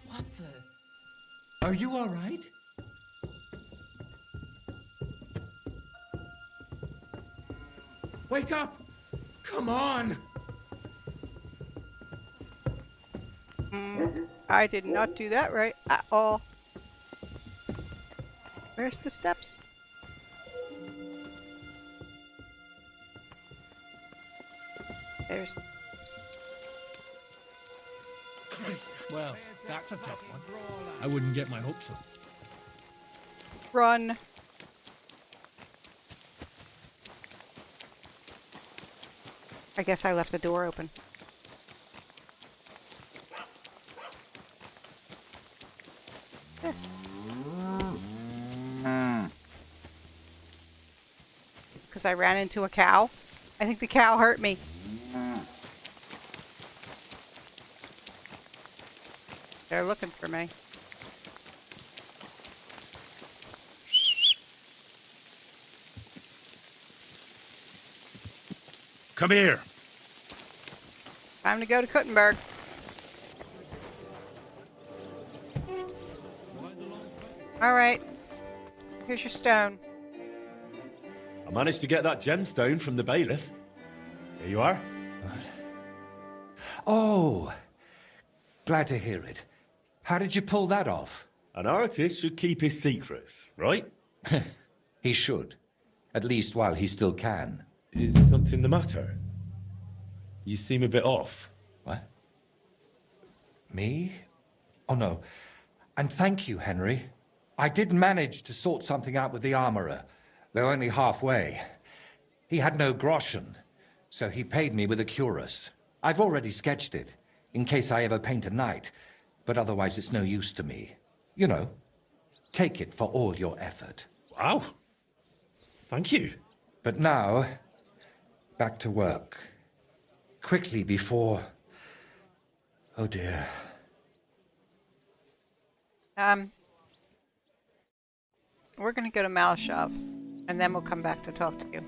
[SPEAKER 5] What the? Are you all right? Wake up! Come on!
[SPEAKER 2] I did not do that right at all. Where's the steps? There's.
[SPEAKER 11] Well, that's a tough one. I wouldn't get my hopes up.
[SPEAKER 2] Run. I guess I left the door open. Yes. Because I ran into a cow. I think the cow hurt me. They're looking for me.
[SPEAKER 6] Come here.
[SPEAKER 2] Time to go to Kuttenburg. Alright. Here's your stone.
[SPEAKER 4] I managed to get that gemstone from the bailiff. Here you are.
[SPEAKER 3] Oh, glad to hear it. How did you pull that off?
[SPEAKER 4] An artist should keep his secrets, right?
[SPEAKER 3] He should. At least while he still can.
[SPEAKER 4] Is something the matter? You seem a bit off.
[SPEAKER 3] What? Me? Oh, no. And thank you, Henry. I did manage to sort something out with the armourer, though only halfway. He had no groschen, so he paid me with a cuirass. I've already sketched it, in case I ever paint a knight, but otherwise it's no use to me. You know, take it for all your effort.
[SPEAKER 4] Wow. Thank you.
[SPEAKER 3] But now, back to work. Quickly before... Oh dear.
[SPEAKER 2] We're gonna go to Malshov, and then we'll come back to talk to you.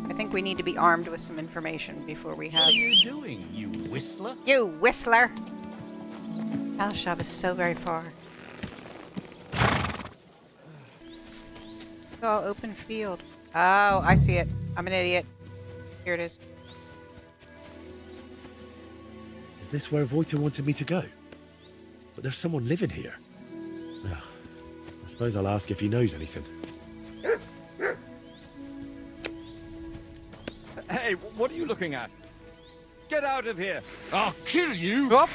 [SPEAKER 2] I think we need to be armed with some information before we have...
[SPEAKER 13] What are you doing, you whistler?
[SPEAKER 2] You whistler! Malshov is so very far. It's all open field. Oh, I see it. I'm an idiot. Here it is.
[SPEAKER 4] Is this where Voyta wanted me to go? But there's someone living here. Well, I suppose I'll ask if he knows anything.
[SPEAKER 10] Hey, what are you looking at? Get out of here!
[SPEAKER 6] I'll kill you!
[SPEAKER 2] Whoop.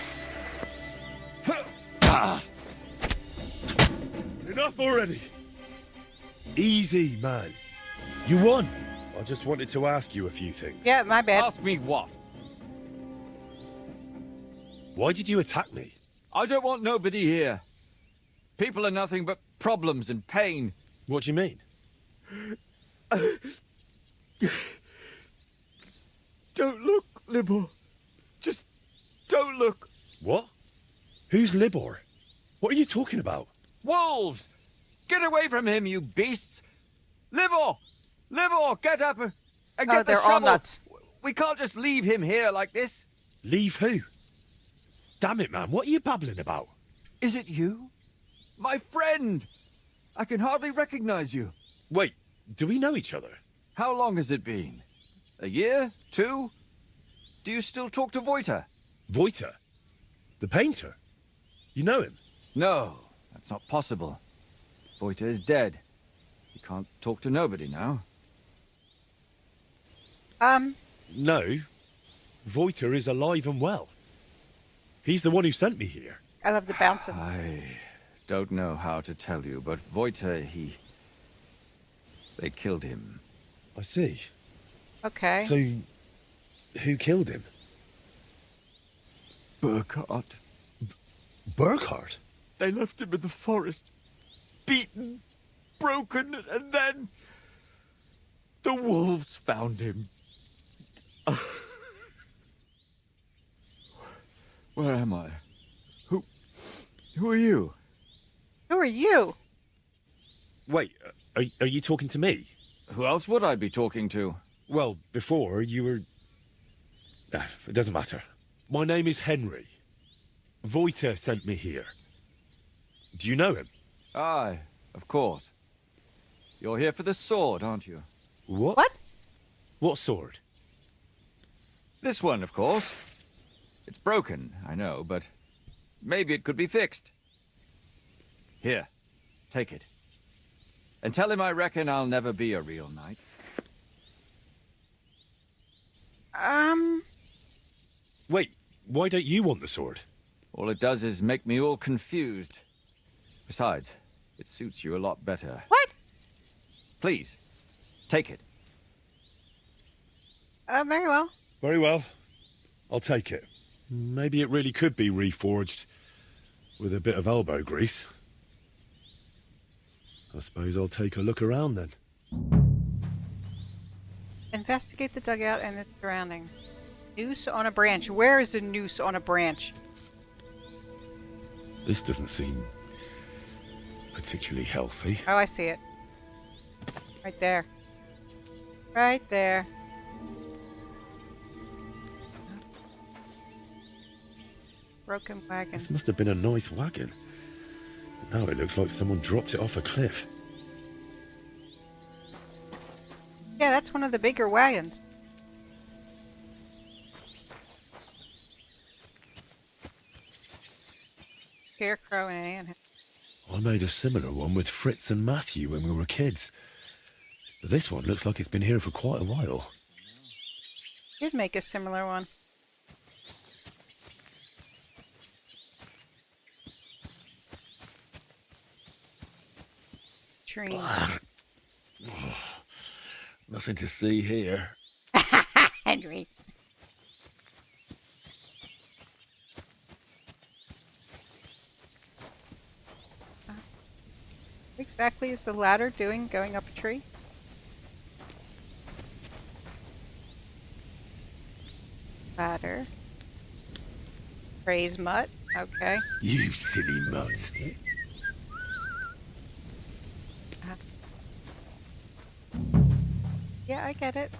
[SPEAKER 4] Enough already! Easy, man. You won. I just wanted to ask you a few things.
[SPEAKER 2] Yeah, my bad.
[SPEAKER 10] Ask me what?
[SPEAKER 4] Why did you attack me?
[SPEAKER 10] I don't want nobody here. People are nothing but problems and pain.
[SPEAKER 4] What do you mean?
[SPEAKER 10] Don't look, Libor. Just don't look.
[SPEAKER 4] What? Who's Libor? What are you talking about?
[SPEAKER 10] Wolves! Get away from him, you beasts! Libor! Libor, get up and get the
[SPEAKER 2] they're
[SPEAKER 10] shovel.
[SPEAKER 2] all nuts.
[SPEAKER 10] We can't just leave him here like this.
[SPEAKER 4] Leave who? Damn it, man. What are you babbling about?
[SPEAKER 10] Is it you? My friend! I can hardly recognize you.
[SPEAKER 4] Wait, do we know each other?
[SPEAKER 10] How long has it been? A year? 2? Do you still talk to Voyta?
[SPEAKER 4] Voyta? The painter? You know him?
[SPEAKER 10] No, that's not possible. Voyta is dead. You can't talk to nobody now.
[SPEAKER 4] No. Voyta is alive and well. He's the one who sent me here.
[SPEAKER 2] I love the bouncing.
[SPEAKER 10] I don't know how to tell you, but Voyta, they killed him.
[SPEAKER 4] I see.
[SPEAKER 2] Okay.
[SPEAKER 4] So, who killed him?
[SPEAKER 10] Burkhard.
[SPEAKER 4] Burkhard?
[SPEAKER 10] They left him in the forest. Beaten, broken, and then... the wolves found him. Where am I? Who are you?
[SPEAKER 2] Who are you?
[SPEAKER 4] Wait, are you talking to me?
[SPEAKER 10] Who else would I be talking to?
[SPEAKER 4] Well, before you were... it doesn't matter. My name is Henry. Voyta sent me here. Do you know him?
[SPEAKER 10] Aye, of course. You're here for the sword, aren't you?
[SPEAKER 4] What?
[SPEAKER 2] What?
[SPEAKER 4] What sword?
[SPEAKER 10] This one, of course. It's broken, I know, but maybe it could be fixed. Here, take it. And tell him I reckon I'll never be a real knight.
[SPEAKER 4] Wait, why don't you want the sword?
[SPEAKER 10] All it does is make me all confused. Besides, it suits you a lot better.
[SPEAKER 2] What?
[SPEAKER 10] Please, take it.
[SPEAKER 2] Very well.
[SPEAKER 4] Very well. I'll take it. Maybe it really could be reforged with a bit of elbow grease. I suppose I'll take a look around then.
[SPEAKER 2] Investigate the dugout and its surroundings. Noose on a branch. Where is the noose on a branch?
[SPEAKER 4] This doesn't seem particularly healthy.
[SPEAKER 2] Oh, I see it. Right there. Right there. Broken wagon.
[SPEAKER 4] This must have been a nice wagon. Now it looks like someone dropped it off a cliff.
[SPEAKER 2] Yeah, that's one of the bigger wagons. Scarecrow and an ant.
[SPEAKER 4] I made a similar one with Fritz and Matthew when we were kids. But this one looks like it's been here for quite a while.
[SPEAKER 2] Did make a similar one. Tree.
[SPEAKER 4] Nothing to see here.
[SPEAKER 2] Henry. What exactly is the ladder doing going up a tree? Ladder. Praise mutt. Okay.
[SPEAKER 4] You silly mutt.
[SPEAKER 2] Yeah, I get it.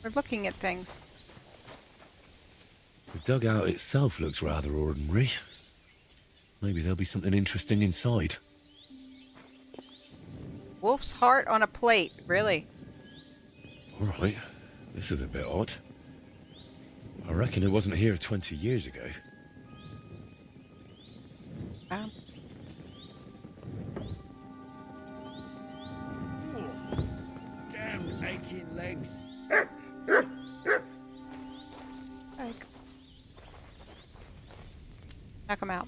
[SPEAKER 2] We're looking at things.
[SPEAKER 4] The dugout itself looks rather ordinary. Maybe there'll be something interesting inside.
[SPEAKER 2] Wolf's heart on a plate. Really?
[SPEAKER 4] All right. This is a bit odd. I reckon it wasn't here 20 years ago.
[SPEAKER 2] Wow.
[SPEAKER 1] Damn aching legs.
[SPEAKER 2] Knock him out.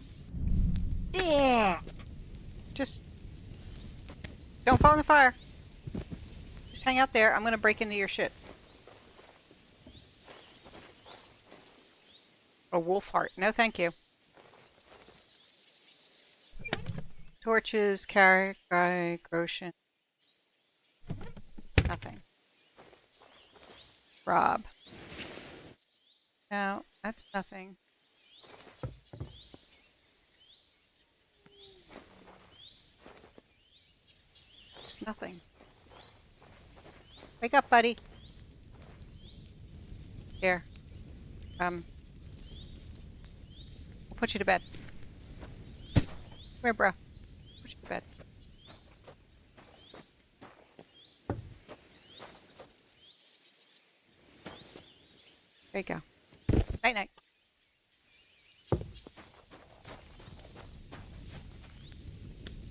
[SPEAKER 2] Just don't fall in the fire. Just hang out there. I'm gonna break into your shit. A wolf heart. No, thank you. Torches, carrot, guy, Groshen. Nothing. Rob. No, that's nothing. Just nothing. Wake up, buddy. Here. We'll put you to bed. Come here, bro. Put you to bed. There you go. Night night.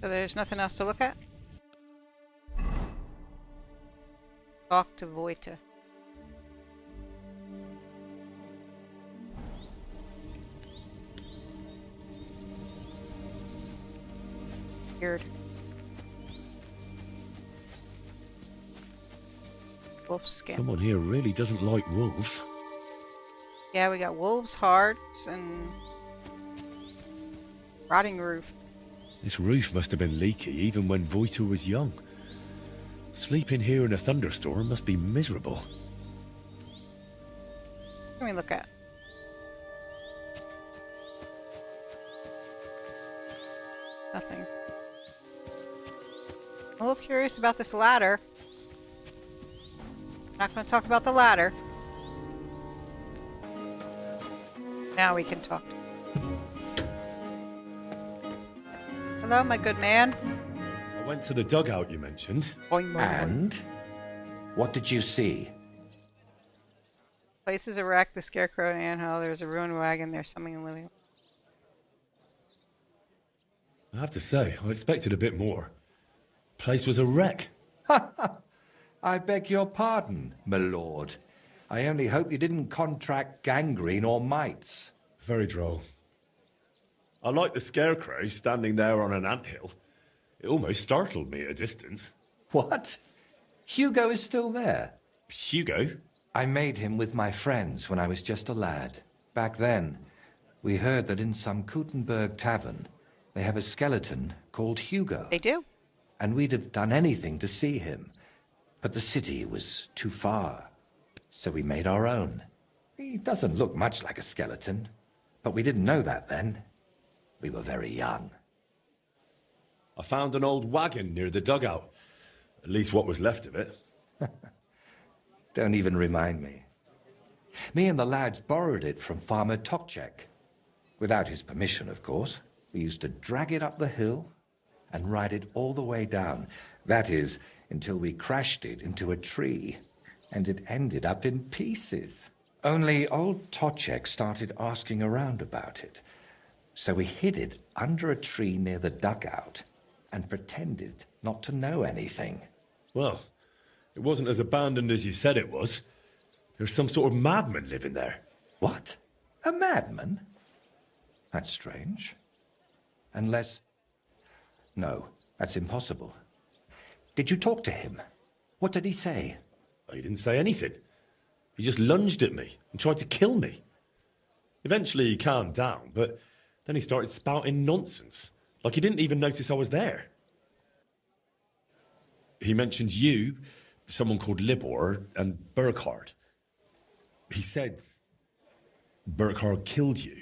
[SPEAKER 2] So there's nothing else to look at? Talk to Voyta. Weird. Wolf skin.
[SPEAKER 4] Someone here really doesn't like wolves.
[SPEAKER 2] Yeah, we got wolves' hearts and rotting roof.
[SPEAKER 4] This roof must have been leaky even when Voyta was young. Sleeping here in a thunderstorm must be miserable.
[SPEAKER 2] What can we look at? Nothing. I'm a little curious about this ladder. Not going to talk about the ladder. Now we can talk. Hello, my good man.
[SPEAKER 4] I went to the dugout you mentioned.
[SPEAKER 3] And? What did you see?
[SPEAKER 2] Place is a wreck, the scarecrow and anthill. There's a ruined wagon. There's something living.
[SPEAKER 4] I have to say, I expected a bit more. Place was a wreck.
[SPEAKER 3] I beg your pardon, my lord. I only hope you didn't contract gangrene or mites.
[SPEAKER 4] Very droll. I like the scarecrow standing there on an anthill. It almost startled me at a distance.
[SPEAKER 3] What? Hugo is still there?
[SPEAKER 4] Hugo?
[SPEAKER 3] I made him with my friends when I was just a lad. Back then, we heard that in some Kuttenburg tavern, they have a skeleton called Hugo.
[SPEAKER 2] They do?
[SPEAKER 3] And we'd have done anything to see him. But the city was too far, so we made our own. He doesn't look much like a skeleton, but we didn't know that then. We were very young.
[SPEAKER 4] I found an old wagon near the dugout. At least what was left of it.
[SPEAKER 3] Don't even remind me. Me and the lads borrowed it from Farmer Tokchek. Without his permission, of course. We used to drag it up the hill and ride it all the way down. That is, until we crashed it into a tree, and it ended up in pieces. Only old Tokchek started asking around about it. So we hid it under a tree near the dugout and pretended not to know anything.
[SPEAKER 4] Well, it wasn't as abandoned as you said it was. There's some sort of madman living there.
[SPEAKER 3] What? A madman? That's strange. Unless... No, that's impossible. Did you talk to him? What did he say?
[SPEAKER 4] He didn't say anything. He just lunged at me and tried to kill me. Eventually he calmed down, but then he started spouting nonsense. Like he didn't even notice I was there. He mentioned you, someone called Libor, and Burkhard. He said Burkhard killed you.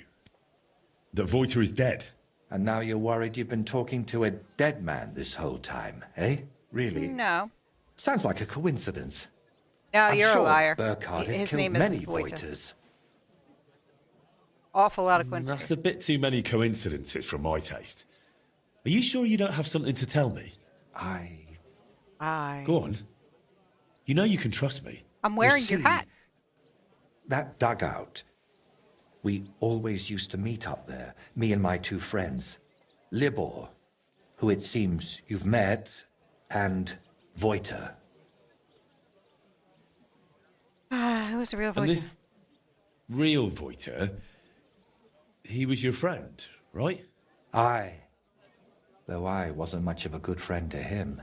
[SPEAKER 4] That Voyta is dead.
[SPEAKER 3] And now you're worried you've been talking to a dead man this whole time, eh? Really?
[SPEAKER 2] No.
[SPEAKER 3] Sounds like a coincidence.
[SPEAKER 2] No,
[SPEAKER 3] I'm
[SPEAKER 2] you're
[SPEAKER 3] sure
[SPEAKER 2] a liar.
[SPEAKER 3] Burkhard has
[SPEAKER 2] His
[SPEAKER 3] killed
[SPEAKER 2] name
[SPEAKER 3] many
[SPEAKER 2] isn't Voyta.
[SPEAKER 3] Voytas.
[SPEAKER 2] Awful lot of coincidences.
[SPEAKER 4] That's a bit too many coincidences for my taste. Are you sure you don't have something to tell me?
[SPEAKER 2] Aye.
[SPEAKER 4] Go on. You know you can trust me.
[SPEAKER 2] I'm wearing your
[SPEAKER 3] see,
[SPEAKER 2] hat.
[SPEAKER 3] That dugout. We always used to meet up there, me and my two friends. Libor, who it seems you've met, and Voyta.
[SPEAKER 2] It was a real
[SPEAKER 4] And
[SPEAKER 2] Voyta.
[SPEAKER 4] this real Voyta, he was your friend, right?
[SPEAKER 3] Aye. Though I wasn't much of a good friend to him.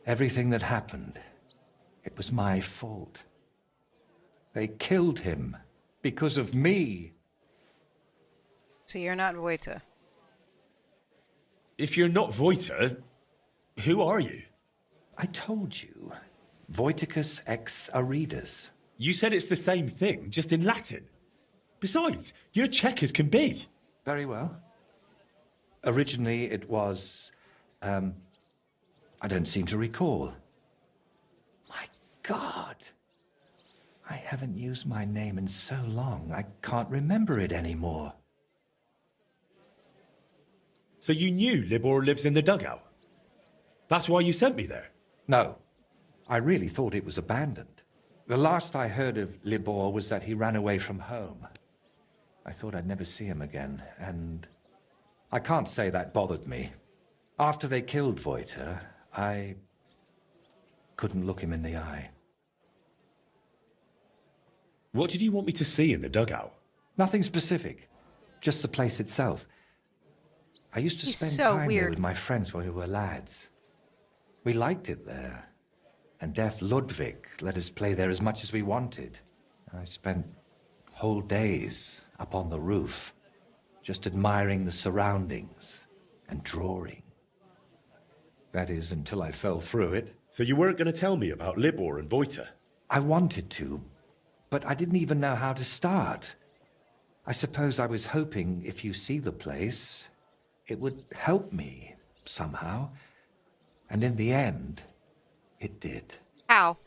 [SPEAKER 3] Everything that happened, it was my fault. They killed him because of me.
[SPEAKER 2] So you're not Voyta.
[SPEAKER 4] If you're not Voyta, who are you?
[SPEAKER 3] I told you. Voiticus ex Aridus.
[SPEAKER 4] You said it's the same thing, just in Latin. Besides, you're Czech as can be.
[SPEAKER 3] Very well. Originally it was, I don't seem to recall. My God. I haven't used my name in so long, I can't remember it anymore.
[SPEAKER 4] So you knew Libor lives in the dugout? That's why you sent me there?
[SPEAKER 3] No. I really thought it was abandoned. The last I heard of Libor was that he ran away from home. I thought I'd never see him again, and I can't say that bothered me. After they killed Voyta, I couldn't look him in the eye.
[SPEAKER 4] What did you want me to see in the dugout?
[SPEAKER 3] Nothing specific, just the place itself. I used to
[SPEAKER 2] He's
[SPEAKER 3] spend
[SPEAKER 2] so
[SPEAKER 3] time there
[SPEAKER 2] weird.
[SPEAKER 3] with my friends when we were lads. We liked it there, and deaf Ludwig let us play there as much as we wanted. I spent whole days up on the roof, just admiring the surroundings and drawing. That is, until I fell through it.
[SPEAKER 4] So you weren't going to tell me about Libor and Voyta?
[SPEAKER 3] I wanted to, but I didn't even know how to start. I suppose I was hoping if you see the place, it would help me somehow. And in the end, it did.
[SPEAKER 2] How?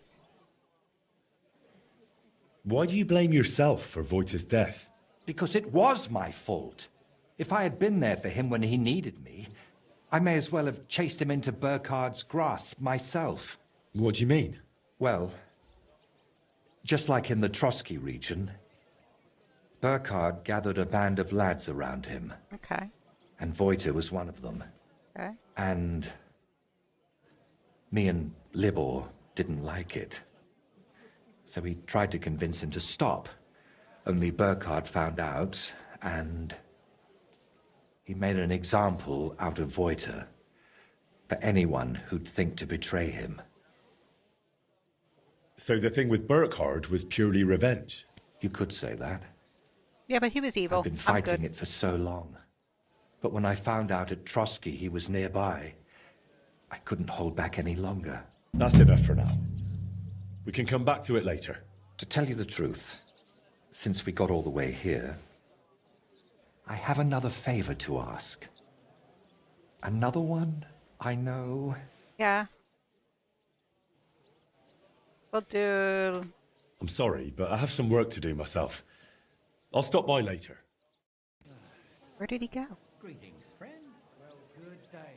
[SPEAKER 4] Why do you blame yourself for Voyta's death?
[SPEAKER 3] Because it was my fault. If I had been there for him when he needed me, I may as well have chased him into Burkhard's grasp myself.
[SPEAKER 4] What do you mean?
[SPEAKER 3] Well, just like in the Trotsky region, Burkhard gathered a band of lads around him.
[SPEAKER 2] Okay.
[SPEAKER 3] And Voyta was one of them.
[SPEAKER 2] Okay.
[SPEAKER 3] And me and Libor didn't like it. So we tried to convince him to stop. Only Burkhard found out, and he made an example out of Voyta for anyone who'd think to betray him.
[SPEAKER 4] So the thing with Burkhard was purely revenge?
[SPEAKER 3] You could say that.
[SPEAKER 2] Yeah, but he was evil.
[SPEAKER 3] I've been fighting it for so long. But when I found out at Trotsky he was nearby, I couldn't hold back any longer.
[SPEAKER 4] That's enough for now. We can come back to it later.
[SPEAKER 3] To tell you the truth, since we got all the way here, I have another favor to ask. Another one, I know.
[SPEAKER 2] Yeah. We'll do...
[SPEAKER 4] I'm sorry, but I have some work to do myself. I'll stop by later.
[SPEAKER 2] Where did he go?
[SPEAKER 1] Greetings, friend. Well, good day.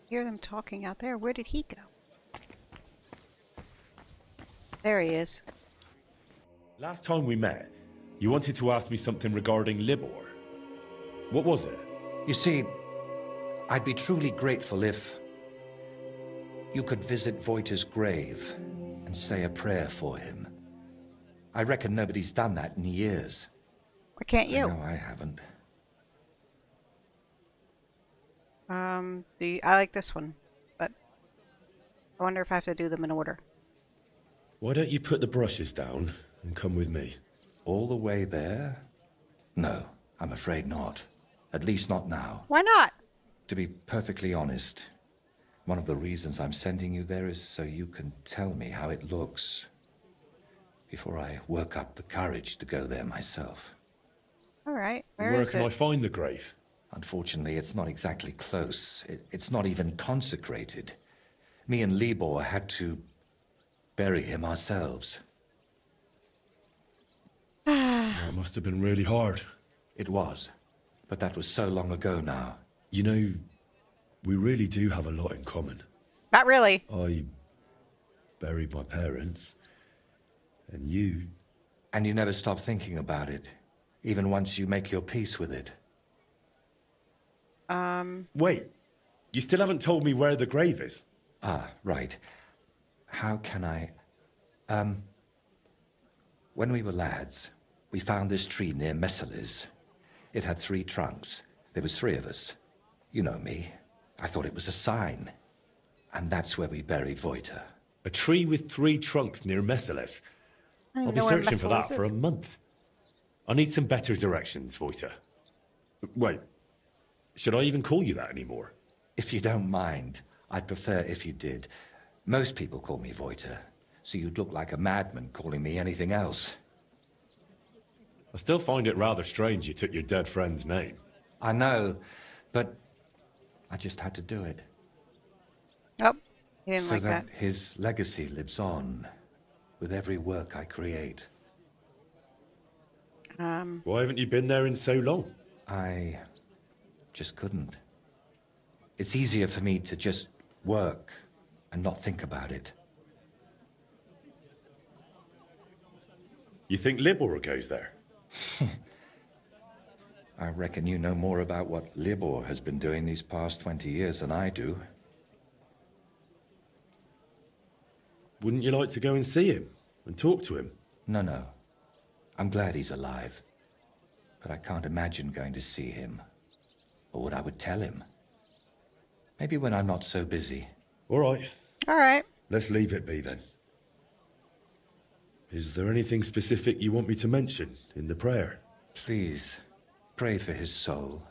[SPEAKER 2] Hear them talking out there. Where did he go? There he is.
[SPEAKER 4] Last time we met, you wanted to ask me something regarding Libor. What was it?
[SPEAKER 3] You see, I'd be truly grateful if you could visit Voyta's grave and say a prayer for him. I reckon nobody's done that in years.
[SPEAKER 2] Why can't you?
[SPEAKER 3] No, I haven't.
[SPEAKER 2] I like this one, but I wonder if I have to do them in order.
[SPEAKER 4] Why don't you put the brushes down and come with me?
[SPEAKER 3] All the way there? No, I'm afraid not. At least not now.
[SPEAKER 2] Why not?
[SPEAKER 3] To be perfectly honest, One of the reasons I'm sending you there is so you can tell me how it looks before I work up the courage to go there myself.
[SPEAKER 2] All right,
[SPEAKER 4] Where can I find the grave?
[SPEAKER 3] Unfortunately, it's not exactly close. It's not even consecrated. Me and Libor had to bury him ourselves.
[SPEAKER 4] That must have been really hard.
[SPEAKER 3] It was, but that was so long ago now.
[SPEAKER 4] You know, we really do have a lot in common.
[SPEAKER 2] Not really.
[SPEAKER 4] I buried my parents, and you...
[SPEAKER 3] And you never stop thinking about it, even once you make your peace with it.
[SPEAKER 4] Wait, you still haven't told me where the grave is?
[SPEAKER 3] Ah, right. How can I... When we were lads, we found this tree near Messeles. It had 3 trunks. There was 3 of us. You know me. I thought it was a sign. And that's where we buried Voyta.
[SPEAKER 4] A tree with 3 trunks near Messeles? I'll be searching for that for a month. I need some better directions, Voyta. Wait, should I even call you that anymore?
[SPEAKER 3] If you don't mind, I'd prefer if you did. Most people call me Voyta, so you'd look like a madman calling me anything else.
[SPEAKER 4] I still find it rather strange you took your dead friend's name.
[SPEAKER 3] I know, but I just had to do it.
[SPEAKER 2] Oh, he didn't
[SPEAKER 3] so
[SPEAKER 2] like that.
[SPEAKER 3] His legacy lives on with every work I create.
[SPEAKER 4] Why haven't you been there in so long?
[SPEAKER 3] I just couldn't. It's easier for me to just work and not think about it.
[SPEAKER 4] You think Libor goes there?
[SPEAKER 3] I reckon you know more about what Libor has been doing these past 20 years than I do.
[SPEAKER 4] Wouldn't you like to go and see him and talk to him?
[SPEAKER 3] No. I'm glad he's alive. But I can't imagine going to see him. Or what I would tell him. Maybe when I'm not so busy.
[SPEAKER 4] All right.
[SPEAKER 2] All right.
[SPEAKER 4] Let's leave it be then. Is there anything specific you want me to mention in the prayer?
[SPEAKER 3] Please, pray for his soul.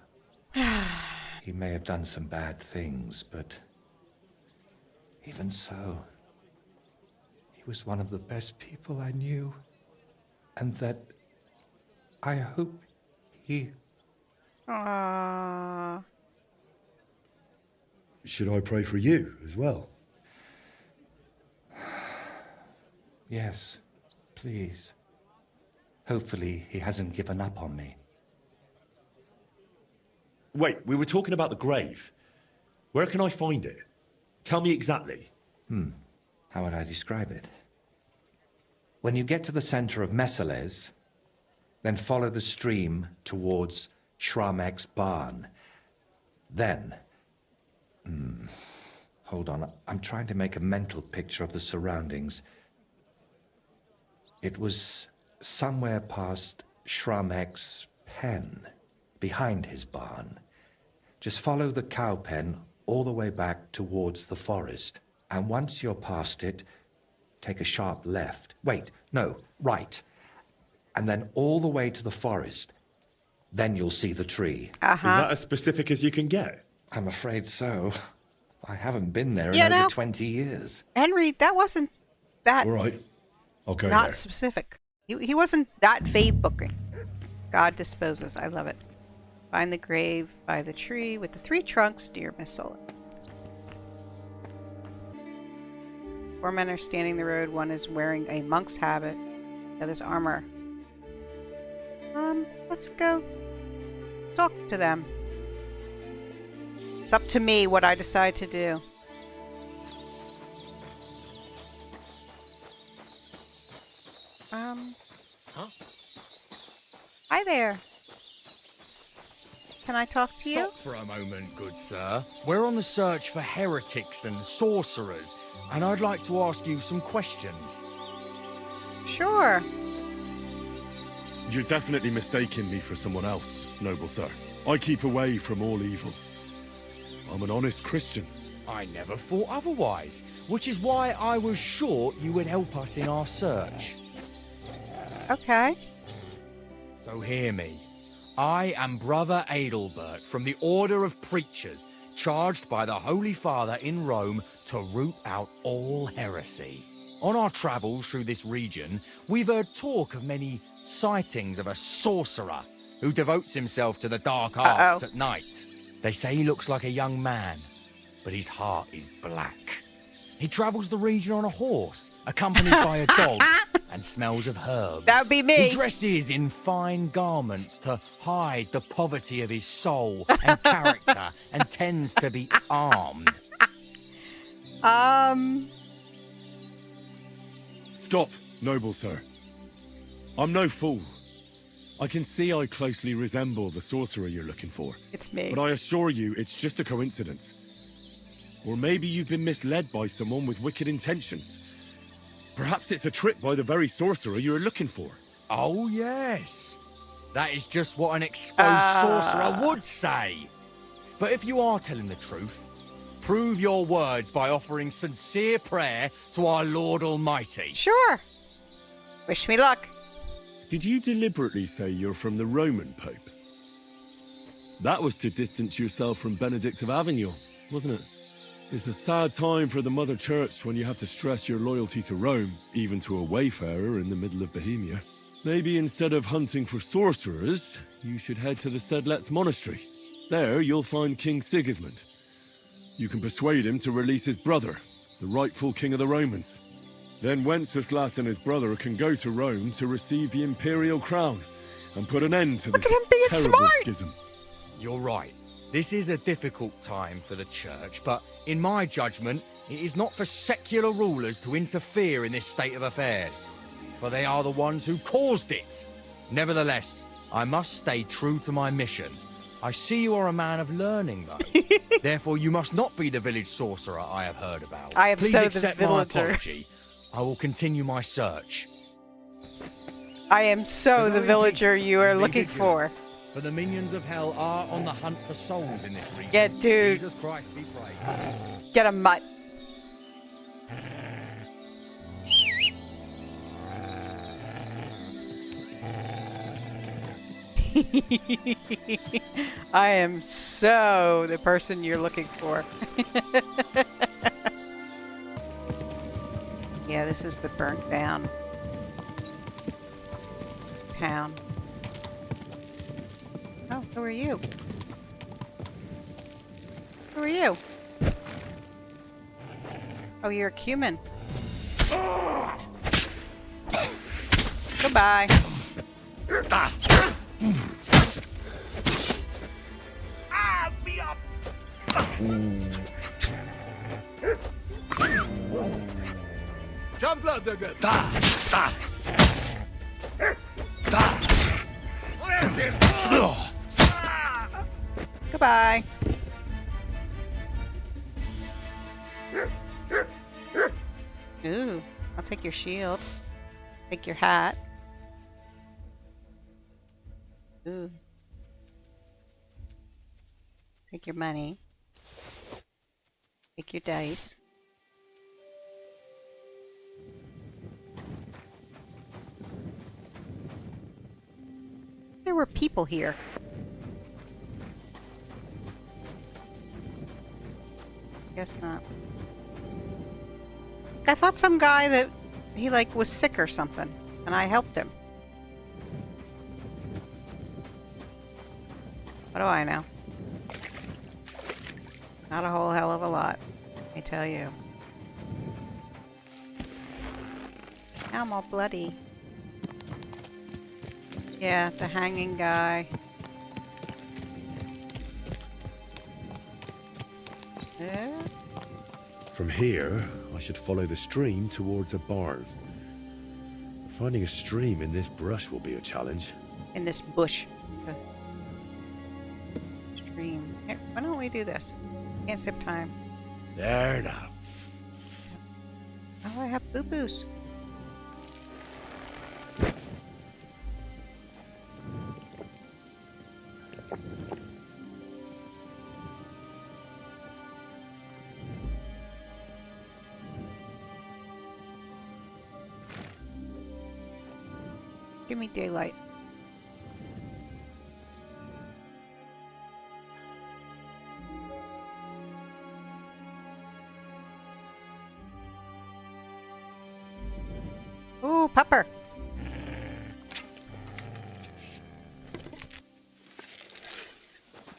[SPEAKER 3] He may have done some bad things, but even so, he was one of the best people I knew. And that I hope he...
[SPEAKER 2] Aww.
[SPEAKER 4] Should I pray for you as well?
[SPEAKER 3] Yes, please. Hopefully he hasn't given up on me.
[SPEAKER 4] Wait, we were talking about the grave. Where can I find it? Tell me exactly.
[SPEAKER 3] How would I describe it? When you get to the center of Messeles, then follow the stream towards Shramek's barn. Then... hold on, I'm trying to make a mental picture of the surroundings. It was somewhere past Shramek's pen, behind his barn. Just follow the cow pen all the way back towards the forest. And once you're past it, take a sharp left. Wait, no, right. And then all the way to the forest. Then you'll see the tree.
[SPEAKER 4] Is that as specific as you can get?
[SPEAKER 3] I'm afraid so. I haven't been there in over 20 years.
[SPEAKER 2] Henry, that wasn't that...
[SPEAKER 4] All right. I'll go
[SPEAKER 2] not
[SPEAKER 4] there.
[SPEAKER 2] specific. He wasn't that vague booking. God disposes. I love it. Find the grave by the tree with the 3 trunks near Messeles. 4 men are standing the road. One is wearing a monk's habit. The other's armor. Let's go talk to them. It's up to me what I decide to do. Hi there. Can I talk to you?
[SPEAKER 14] Stop for a moment, good sir. We're on the search for heretics and sorcerers, and I'd like to ask you some questions.
[SPEAKER 2] Sure.
[SPEAKER 6] You're definitely mistaking me for someone else, noble sir. I keep away from all evil. I'm an honest Christian.
[SPEAKER 14] I never thought otherwise, which is why I was sure you would help us in our search.
[SPEAKER 2] Okay.
[SPEAKER 14] So hear me. I am Brother Adelbert from the Order of Preachers, charged by the Holy Father in Rome to root out all heresy. On our travels through this region, we've heard talk of many sightings of a sorcerer who devotes himself to the dark arts at night. They say he looks like a young man, but his heart is black. He travels the region on a horse, accompanied by a dog, and smells of herbs.
[SPEAKER 2] That would be me.
[SPEAKER 14] He dresses in fine garments to hide the poverty of his soul and character, and tends to be armed.
[SPEAKER 4] Stop, noble sir. I'm no fool. I can see I closely resemble the sorcerer you're looking for.
[SPEAKER 2] It's me.
[SPEAKER 4] But I assure you, it's just a coincidence. Or maybe you've been misled by someone with wicked intentions. Perhaps it's a trick by the very sorcerer you're looking for.
[SPEAKER 14] Oh, yes. That is just what an exposed sorcerer would say. But if you are telling the truth, prove your words by offering sincere prayer to our Lord Almighty.
[SPEAKER 2] Sure. Wish me luck.
[SPEAKER 4] Did you deliberately say you're from the Roman Pope? That was to distance yourself from Benedict of Avignon, wasn't it? It's a sad time for the Mother Church when you have to stress your loyalty to Rome, even to a wayfarer in the middle of Bohemia. Maybe instead of hunting for sorcerers, you should head to the Sedlets Monastery. There you'll find King Sigismund. You can persuade him to release his brother, the rightful king of the Romans. Then Wenceslas and his brother can go to Rome to receive the imperial crown and put an end to this terrible schism.
[SPEAKER 14] You're right. This is a difficult time for the church, but in my judgment, it is not for secular rulers to interfere in this state of affairs, for they are the ones who caused it. Nevertheless, I must stay true to my mission. I see you are a man of learning, though. Therefore, you must not be the village sorcerer I have heard about.
[SPEAKER 2] I am
[SPEAKER 14] Please
[SPEAKER 2] so the
[SPEAKER 14] accept my
[SPEAKER 2] villager.
[SPEAKER 14] apology. I will continue my search.
[SPEAKER 2] I am so the villager you are looking for.
[SPEAKER 14] For the minions of hell are on the hunt for souls in this region.
[SPEAKER 2] Yeah, dude.
[SPEAKER 14] Jesus Christ be praised.
[SPEAKER 2] Get a mutt. I am so the person you're looking for. Yeah, this is the burnt down town. Oh, who are you? Who are you? Oh, you're a cumin. Goodbye.
[SPEAKER 14] Be up!
[SPEAKER 6] Jump out there, good. Where's it?
[SPEAKER 2] Goodbye. Ooh, I'll take your shield. Take your hat. Ooh. Take your money. Take your dice. There were people here. Guess not. I thought some guy that he like was sick or something, and I helped him. What do I know? Not a whole hell of a lot, I tell you. Now I'm all bloody. Yeah, the hanging guy. Yeah.
[SPEAKER 4] From here, I should follow the stream towards a barn. Finding a stream in this brush will be a challenge.
[SPEAKER 2] In this bush. The stream. Here, why don't we do this? Can't sip time.
[SPEAKER 4] There now.
[SPEAKER 2] Oh, I have boo-boos. Give me daylight. Ooh, pupper.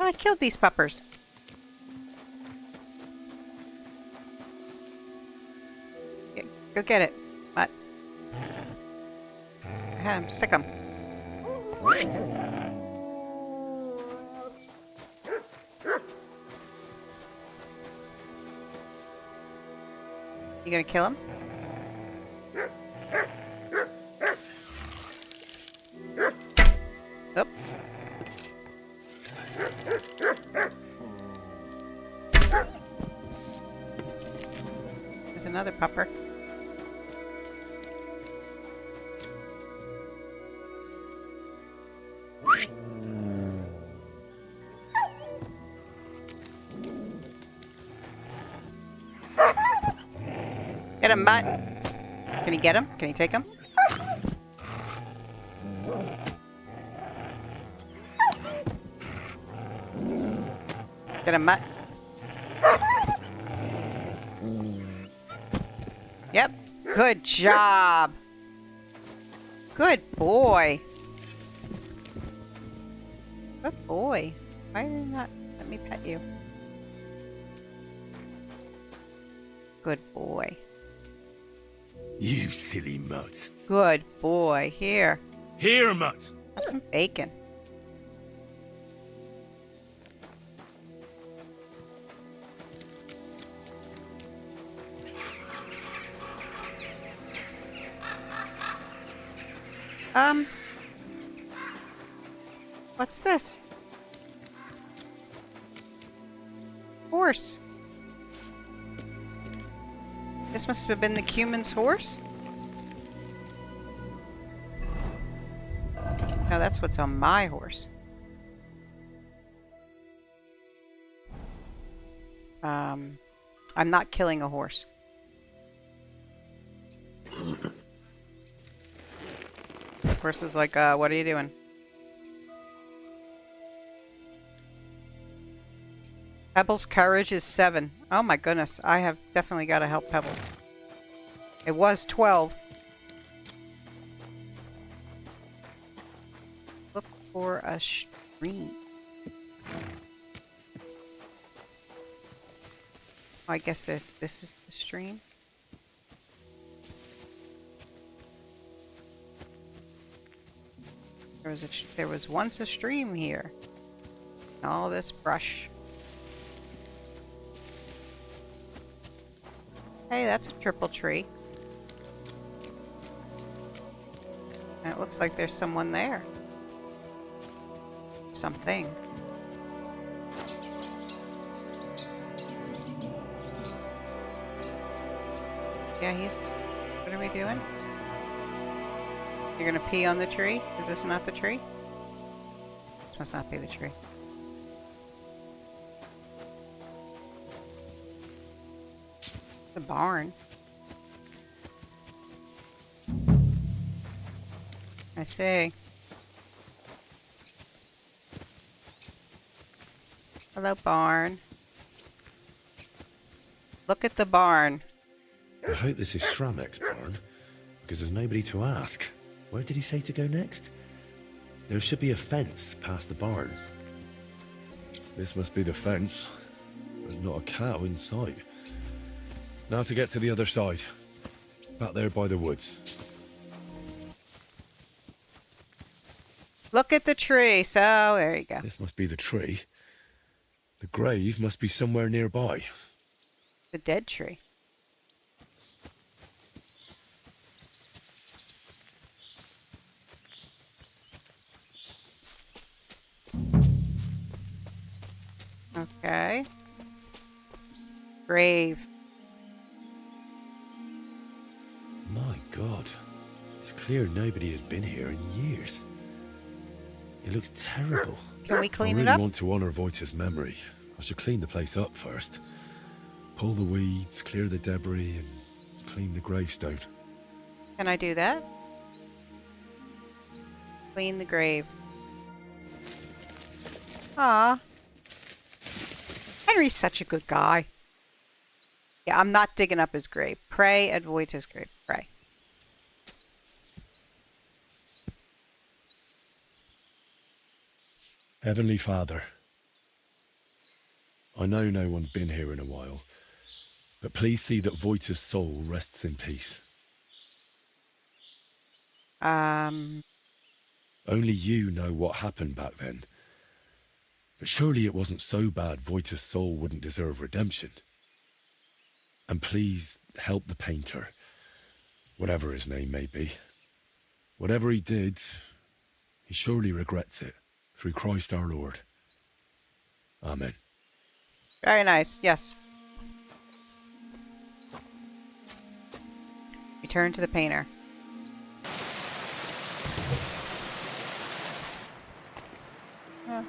[SPEAKER 2] Oh, I killed these puppers. Go get it. What? I had him. Sick him. You gonna kill him? Oop. There's another pupper. Get him, Mutt. Can you get him? Can you take him? Get him, Mutt. Yep. Good job. Good boy. Good boy. Why did you not let me pet you? Good boy.
[SPEAKER 6] You silly mutt.
[SPEAKER 2] Good boy. Here.
[SPEAKER 6] Here, mutt.
[SPEAKER 2] Have some bacon. What's this? Horse. This must have been the Cuman's horse? No, that's what's on my horse. I'm not killing a horse. Horse is like, what are you doing? Pebbles' courage is 7. Oh my goodness, I have definitely got to help Pebbles. It was 12. Look for a stream. Oh, I guess this is the stream. There was once a stream here. All this brush. Hey, that's a triple tree. And it looks like there's someone there. Something. Yeah, what are we doing? You're gonna pee on the tree? Is this not the tree? This must not be the tree. The barn. I see. Hello, barn. Look at the barn.
[SPEAKER 4] I hope this is Shramek's barn, because there's nobody to ask. Where did he say to go next? There should be a fence past the barn.
[SPEAKER 6] This must be the fence. There's not a cow in sight. Now to get to the other side. Back there by the woods.
[SPEAKER 2] Look at the tree. So, there you go.
[SPEAKER 6] This must be the tree. The grave must be somewhere nearby.
[SPEAKER 2] The dead tree. Okay. Grave.
[SPEAKER 4] My God. It's clear nobody has been here in years. It looks terrible.
[SPEAKER 2] Can we clean
[SPEAKER 6] I
[SPEAKER 2] it
[SPEAKER 6] really
[SPEAKER 2] up?
[SPEAKER 6] want to honor Voyta's memory. I should clean the place up first. Pull the weeds, clear the debris, and clean the gravestone.
[SPEAKER 2] Can I do that? Clean the grave. Ah. Henry's such a good guy. Yeah, I'm not digging up his grave. Pray at Voyta's grave. Pray.
[SPEAKER 4] Heavenly Father, I know no one's been here in a while, but please see that Voyta's soul rests in peace. Only you know what happened back then. But surely it wasn't so bad Voyta's soul wouldn't deserve redemption. And please help the painter, whatever his name may be. Whatever he did, he surely regrets it, through Christ our Lord. Amen.
[SPEAKER 2] Very nice, yes. Return to the painter. Huh.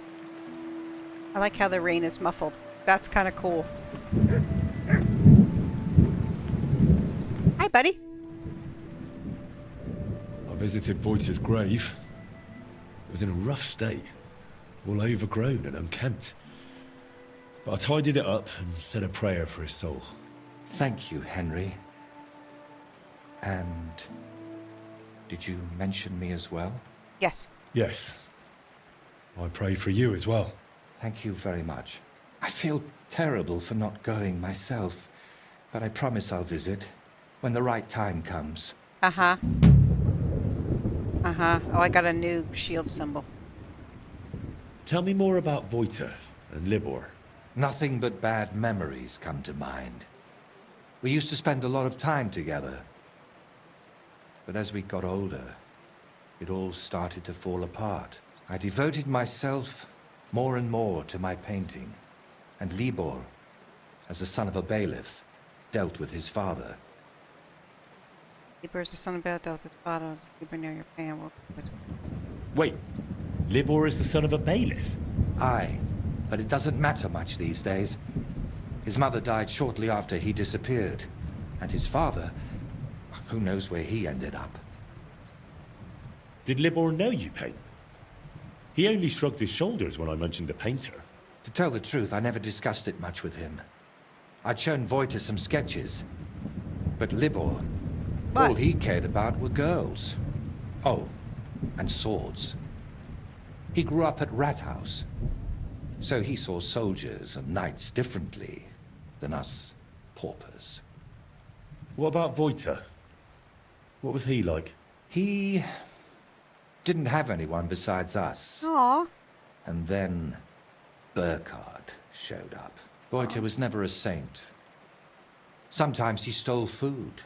[SPEAKER 2] I like how the rain is muffled. That's kind of cool. Hi, buddy.
[SPEAKER 4] I visited Voyta's grave. It was in a rough state, all overgrown and unkempt. But I tidied it up and said a prayer for his soul.
[SPEAKER 3] Thank you, Henry. And did you mention me as well?
[SPEAKER 2] Yes.
[SPEAKER 4] Yes. I prayed for you as well.
[SPEAKER 3] Thank you very much. I feel terrible for not going myself, but I promise I'll visit when the right time comes.
[SPEAKER 2] Uh-huh. Uh-huh. Oh, I got a new shield symbol.
[SPEAKER 4] Tell me more about Voyta and Libor.
[SPEAKER 3] Nothing but bad memories come to mind. We used to spend a lot of time together. But as we got older, it all started to fall apart. I devoted myself more and more to my painting, and Libor, as the son of a bailiff, dealt with his father.
[SPEAKER 2] Libor is the son of dealt with his father. Libor near your pan.
[SPEAKER 4] Wait, Libor is the son of a bailiff?
[SPEAKER 3] Aye, but it doesn't matter much these days. His mother died shortly after he disappeared, and his father, who knows where he ended up.
[SPEAKER 4] Did Libor know you paint? He only shrugged his shoulders when I mentioned a painter.
[SPEAKER 3] To tell the truth, I never discussed it much with him. I'd shown Voyta some sketches, but Libor, all he cared about were girls. Oh, and swords. He grew up at Rathouse, so he saw soldiers and knights differently than us paupers.
[SPEAKER 4] What about Voyta? What was he like?
[SPEAKER 3] He didn't have anyone besides us.
[SPEAKER 2] Aww.
[SPEAKER 3] And then Burkhard showed up. Voyta was never a saint. Sometimes he stole food,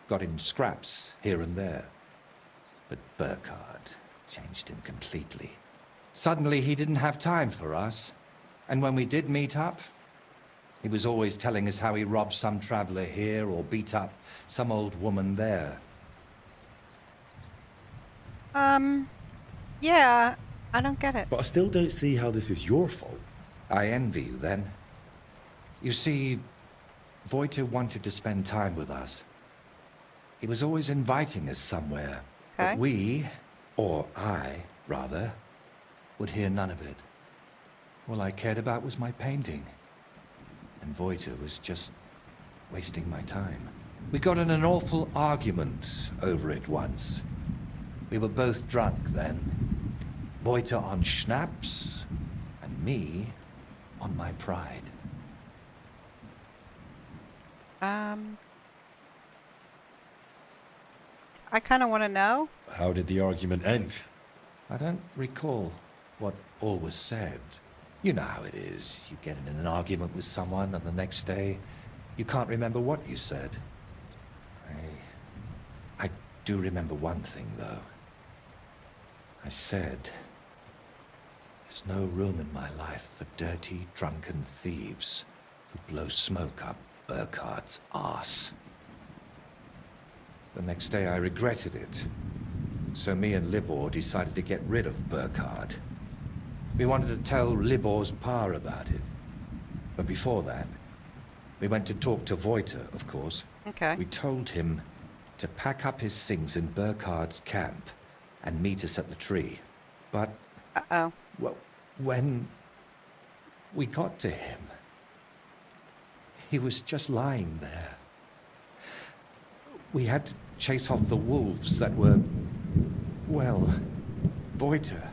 [SPEAKER 3] got in scraps here and there. But Burkhard changed him completely. Suddenly he didn't have time for us. And when we did meet up, he was always telling us how he robbed some traveler here or beat up some old woman there.
[SPEAKER 2] Yeah, I don't get it.
[SPEAKER 4] But I still don't see how this is your fault.
[SPEAKER 3] I envy you, then. You see, Voyta wanted to spend time with us. He was always inviting us somewhere.
[SPEAKER 2] Okay.
[SPEAKER 3] But we, or I, rather, would hear none of it. All I cared about was my painting. And Voyta was just wasting my time. We got in an awful argument over it once. We were both drunk then. Voyta on schnapps, and me on my pride.
[SPEAKER 2] I kind of want to know.
[SPEAKER 4] How did the argument end?
[SPEAKER 3] I don't recall what all was said. You know how it is. You get in an argument with someone, and the next day, you can't remember what you said. I do remember one thing, though. I said, there's no room in my life for dirty, drunken thieves who blow smoke up Burkhard's arse. The next day I regretted it. So me and Libor decided to get rid of Burkhard. We wanted to tell Libor's pa about it. But before that, we went to talk to Voyta, of course.
[SPEAKER 2] Okay.
[SPEAKER 3] We told him to pack up his things in Burkhard's camp and meet us at the tree. But...
[SPEAKER 2] Uh-oh.
[SPEAKER 3] Well, when we got to him, he was just lying there. We had to chase off the wolves that were... well, Voyta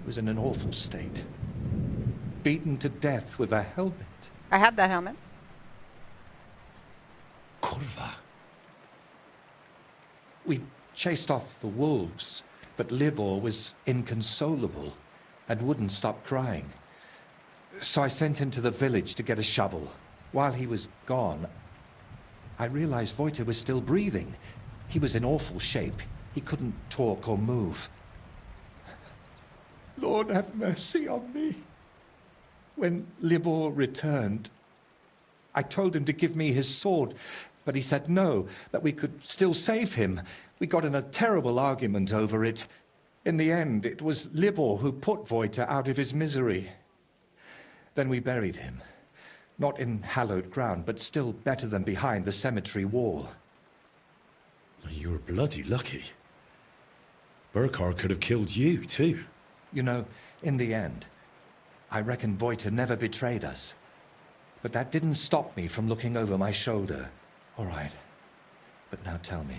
[SPEAKER 3] was in an awful state. Beaten to death with a helmet.
[SPEAKER 2] I have that helmet.
[SPEAKER 4] Curva.
[SPEAKER 3] We chased off the wolves, but Libor was inconsolable and wouldn't stop crying. So I sent him to the village to get a shovel. While he was gone, I realized Voyta was still breathing. He was in awful shape. He couldn't talk or move. Lord, have mercy on me. When Libor returned, I told him to give me his sword, but he said no, that we could still save him. We got in a terrible argument over it. In the end, it was Libor who put Voyta out of his misery. Then we buried him. Not in hallowed ground, but still better than behind the cemetery wall.
[SPEAKER 4] You were bloody lucky. Burkhard could have killed you, too.
[SPEAKER 3] You know, in the end, I reckon Voyta never betrayed us. But that didn't stop me from looking over my shoulder. All right. But now tell me,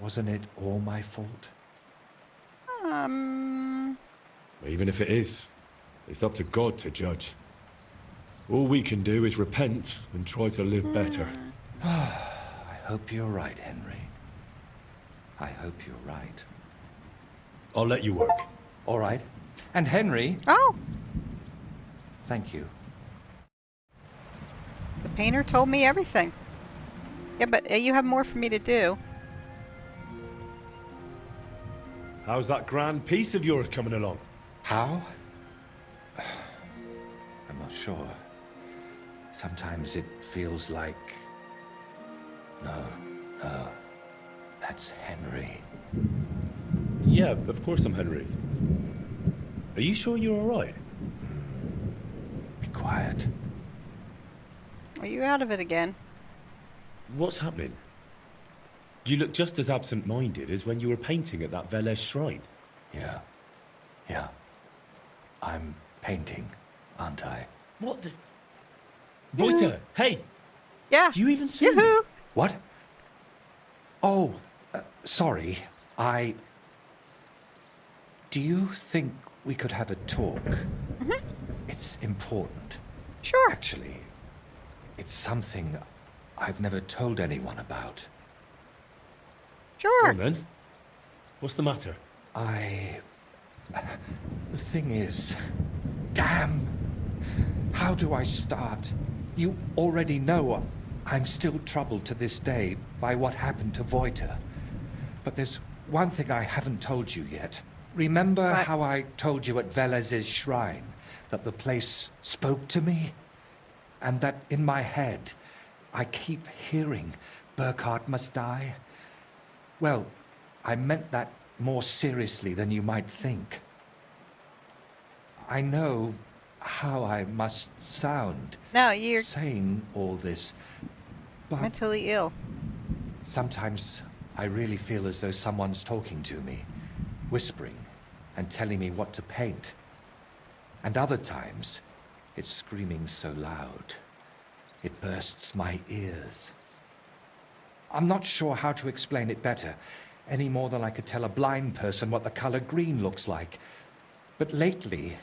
[SPEAKER 3] wasn't it all my fault?
[SPEAKER 4] Even if it is, it's up to God to judge. All we can do is repent and try to live better.
[SPEAKER 3] I hope you're right, Henry. I hope you're right.
[SPEAKER 4] I'll let you work.
[SPEAKER 3] All right. And Henry...
[SPEAKER 2] Oh!
[SPEAKER 3] Thank you.
[SPEAKER 2] The painter told me everything. Yeah, but you have more for me to do.
[SPEAKER 4] How's that grand piece of yours coming along?
[SPEAKER 3] How? I'm not sure. Sometimes it feels like... No. That's Henry.
[SPEAKER 4] Yeah, of course I'm Henry. Are you sure you're all right?
[SPEAKER 3] Be quiet.
[SPEAKER 2] Are you out of it again?
[SPEAKER 4] What's happening? You look just as absent-minded as when you were painting at that Velez shrine.
[SPEAKER 3] Yeah. I'm painting, aren't I?
[SPEAKER 4] What the... Voyta, hey!
[SPEAKER 2] Yeah.
[SPEAKER 4] Do you even see me?
[SPEAKER 3] What? Oh, sorry. Do you think we could have a talk?
[SPEAKER 2] Mm-hmm.
[SPEAKER 3] It's important.
[SPEAKER 2] Sure.
[SPEAKER 3] Actually, it's something I've never told anyone about.
[SPEAKER 2] Sure.
[SPEAKER 4] Go on, then. What's the matter?
[SPEAKER 3] The thing is... Damn! How do I start? You already know I'm still troubled to this day by what happened to Voyta. But there's one thing I haven't told you yet. Remember how I told you at Velez's shrine that the place spoke to me? And that in my head, I keep hearing Burkhard must die? Well, I meant that more seriously than you might think. I know how I must sound saying all this, but
[SPEAKER 2] mentally ill.
[SPEAKER 3] Sometimes I really feel as though someone's talking to me, whispering and telling me what to paint. And other times, it's screaming so loud, it bursts my ears. I'm not sure how to explain it better, any more than I could tell a blind person what the color green looks like. But lately,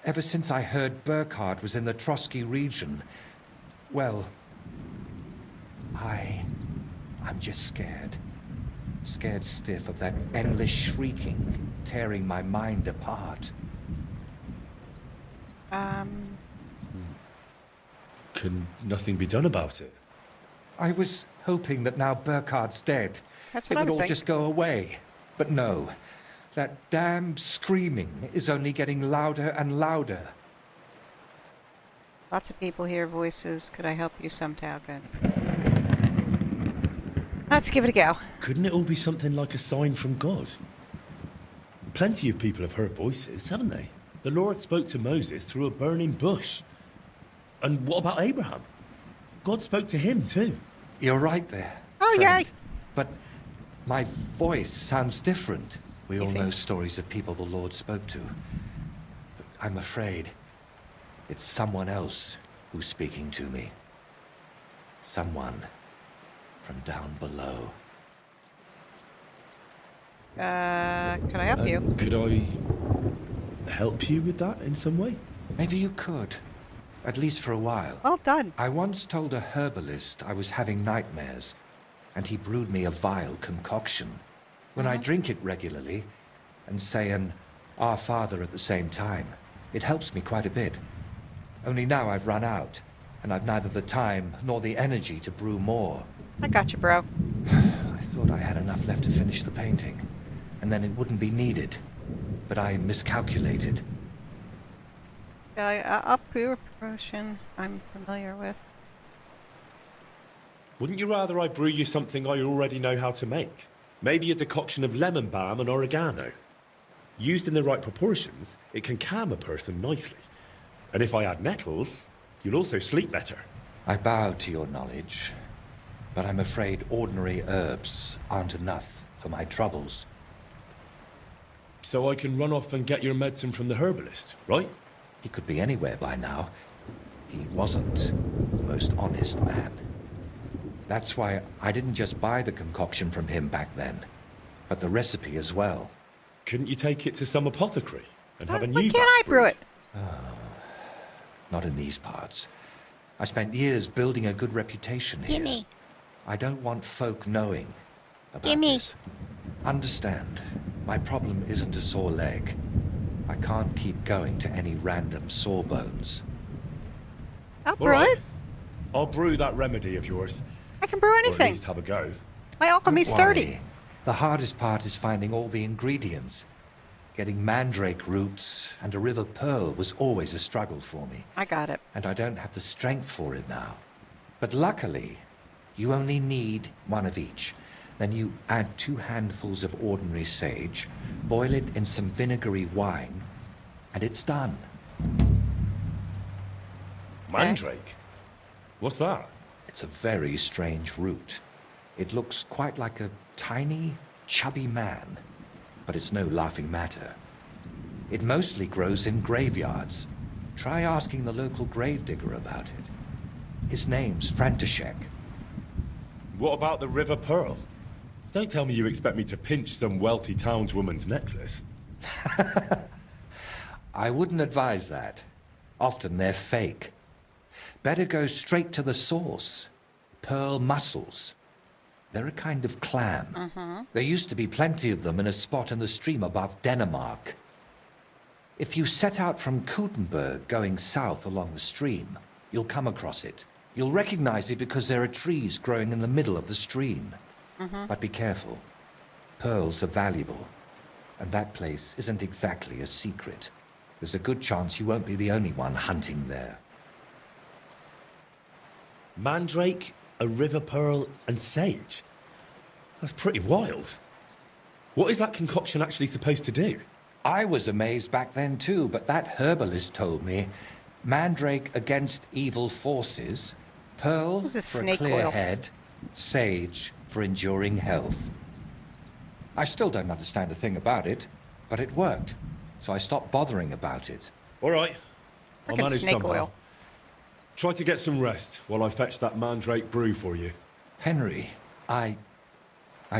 [SPEAKER 3] ever since I heard Burkhard was in the Trotsky region, well, I'm just scared. Scared stiff of that endless shrieking, tearing my mind apart.
[SPEAKER 4] Can nothing be done about it?
[SPEAKER 3] I was hoping that now Burkhard's dead,
[SPEAKER 2] That's
[SPEAKER 3] it
[SPEAKER 2] what
[SPEAKER 3] would
[SPEAKER 2] I
[SPEAKER 3] all
[SPEAKER 2] think.
[SPEAKER 3] just go away. But no, that damned screaming is only getting louder and louder.
[SPEAKER 2] Lots of people hear voices. Could I help you somehow? Good. Let's give it a go.
[SPEAKER 4] Couldn't it all be something like a sign from God? Plenty of people have heard voices, haven't they? The Lord spoke to Moses through a burning bush. And what about Abraham? God spoke to him too.
[SPEAKER 3] You're right there.
[SPEAKER 2] Oh,
[SPEAKER 3] friend.
[SPEAKER 2] yay!
[SPEAKER 3] But my voice sounds different. We all
[SPEAKER 2] You
[SPEAKER 3] know
[SPEAKER 2] think?
[SPEAKER 3] stories of people the Lord spoke to. But I'm afraid it's someone else who's speaking to me. Someone from down below.
[SPEAKER 2] Can I help you?
[SPEAKER 4] Could I help you with that in some way?
[SPEAKER 3] Maybe you could. At least for a while.
[SPEAKER 2] Well done.
[SPEAKER 3] I once told a herbalist I was having nightmares, and he brewed me a vile concoction. When I drink it regularly, and say an Our Father at the same time, it helps me quite a bit. Only now I've run out, and I've neither the time nor the energy to brew more.
[SPEAKER 2] I got you, bro.
[SPEAKER 3] I thought I had enough left to finish the painting, and then it wouldn't be needed. But I miscalculated.
[SPEAKER 2] Up your promotion I'm familiar with.
[SPEAKER 4] Wouldn't you rather I brew you something I already know how to make? Maybe a decoction of lemon balm and oregano. Used in the right proportions, it can calm a person nicely. And if I add nettles, you'll also sleep better.
[SPEAKER 3] I bow to your knowledge, but I'm afraid ordinary herbs aren't enough for my troubles.
[SPEAKER 4] So I can run off and get your medicine from the herbalist, right?
[SPEAKER 3] He could be anywhere by now. He wasn't the most honest man. That's why I didn't just buy the concoction from him back then, but the recipe as well.
[SPEAKER 4] Couldn't you take it to some apothecary and have a new
[SPEAKER 2] Why
[SPEAKER 4] batch
[SPEAKER 2] can't I brew it?
[SPEAKER 3] Not in these parts. I spent years building a good reputation here.
[SPEAKER 2] Gimme.
[SPEAKER 3] I don't want folk knowing about
[SPEAKER 2] Gimme.
[SPEAKER 3] this. Understand, my problem isn't a sore leg. I can't keep going to any random sawbones.
[SPEAKER 2] I'll
[SPEAKER 4] All
[SPEAKER 2] brew
[SPEAKER 4] right.
[SPEAKER 2] it.
[SPEAKER 4] I'll brew that remedy of yours.
[SPEAKER 2] I can brew
[SPEAKER 4] Or at
[SPEAKER 2] anything.
[SPEAKER 4] least have a go.
[SPEAKER 2] My alchemy's
[SPEAKER 3] Don't
[SPEAKER 2] 30.
[SPEAKER 3] worry. The hardest part is finding all the ingredients. Getting mandrake roots and a river pearl was always a struggle for me.
[SPEAKER 2] I got it.
[SPEAKER 3] And I don't have the strength for it now. But luckily, you only need one of each. Then you add 2 handfuls of ordinary sage, boil it in some vinegary wine, and it's done.
[SPEAKER 4] Mandrake? What's that?
[SPEAKER 3] It's a very strange root. It looks quite like a tiny, chubby man, but it's no laughing matter. It mostly grows in graveyards. Try asking the local gravedigger about it. His name's František.
[SPEAKER 4] What about the river pearl? Don't tell me you expect me to pinch some wealthy townswoman's necklace.
[SPEAKER 3] I wouldn't advise that. Often they're fake. Better go straight to the source. Pearl mussels. They're a kind of clam. There used to be plenty of them in a spot in the stream above Denmark. If you set out from Kuttenburg going south along the stream, you'll come across it. You'll recognize it because there are trees growing in the middle of the stream. But be careful. Pearls are valuable. And that place isn't exactly a secret. There's a good chance you won't be the only one hunting there.
[SPEAKER 4] Mandrake, a river pearl, and sage? That's pretty wild. What is that concoction actually supposed to do?
[SPEAKER 3] I was amazed back then too, but that herbalist told me mandrake against evil forces, pearl
[SPEAKER 2] This is
[SPEAKER 3] for a
[SPEAKER 2] snake
[SPEAKER 3] clear
[SPEAKER 2] oil.
[SPEAKER 3] head, sage for enduring health. I still don't understand a thing about it, but it worked, so I stopped bothering about it.
[SPEAKER 4] All right, I'll
[SPEAKER 2] Frickin'
[SPEAKER 4] manage
[SPEAKER 2] snake
[SPEAKER 4] somehow.
[SPEAKER 2] oil.
[SPEAKER 4] Try to get some rest while I fetch that mandrake brew for you.
[SPEAKER 3] Henry, I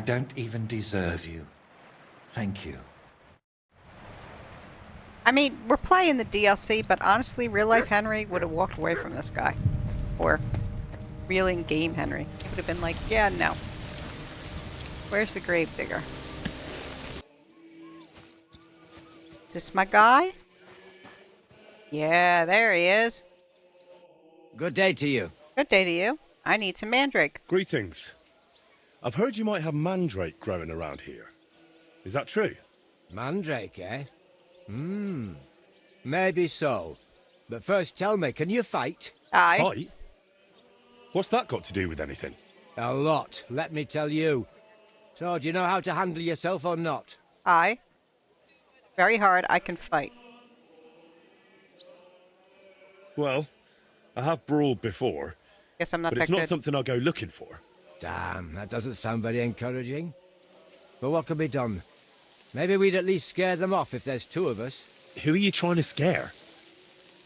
[SPEAKER 3] don't even deserve you. Thank you.
[SPEAKER 2] I mean, we're playing the DLC, but honestly, real life Henry would have walked away from this guy. Or real in game Henry would have been like, yeah, no. Where's the gravedigger? Is this my guy? Yeah, there he is.
[SPEAKER 15] Good day to you.
[SPEAKER 2] Good day to you. I need some mandrake.
[SPEAKER 4] Greetings. I've heard you might have mandrake growing around here. Is that true?
[SPEAKER 15] Mandrake, eh? Maybe so. But first tell me, can you fight?
[SPEAKER 2] Aye.
[SPEAKER 4] Fight? What's that got to do with anything?
[SPEAKER 15] A lot, let me tell you. So, do you know how to handle yourself or not?
[SPEAKER 2] Aye. Very hard. I can fight.
[SPEAKER 4] Well, I have brawled before,
[SPEAKER 2] Guess I'm not
[SPEAKER 4] but
[SPEAKER 2] that
[SPEAKER 4] it's not
[SPEAKER 2] good.
[SPEAKER 4] something I'll go looking for.
[SPEAKER 15] Damn, that doesn't sound very encouraging. But what can be done? Maybe we'd at least scare them off if there's 2 of us.
[SPEAKER 4] Who are you trying to scare?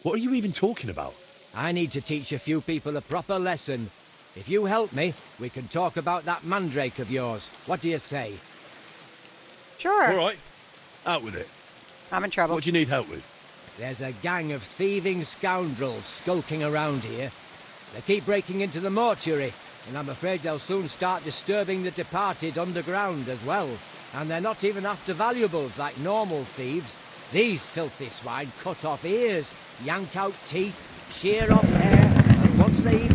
[SPEAKER 4] What are you even talking about?
[SPEAKER 15] I need to teach a few people a proper lesson. If you help me, we can talk about that mandrake of yours. What do you say?
[SPEAKER 2] Sure.
[SPEAKER 6] All right. Out with it.
[SPEAKER 2] I'm in trouble.
[SPEAKER 6] What do you need help with?
[SPEAKER 15] There's a gang of thieving scoundrels skulking around here. They keep breaking into the mortuary, and I'm afraid they'll soon start disturbing the departed underground as well. And they're not even after valuables like normal thieves. These filthy swine cut off ears, yank out teeth, shear off hair, and once they...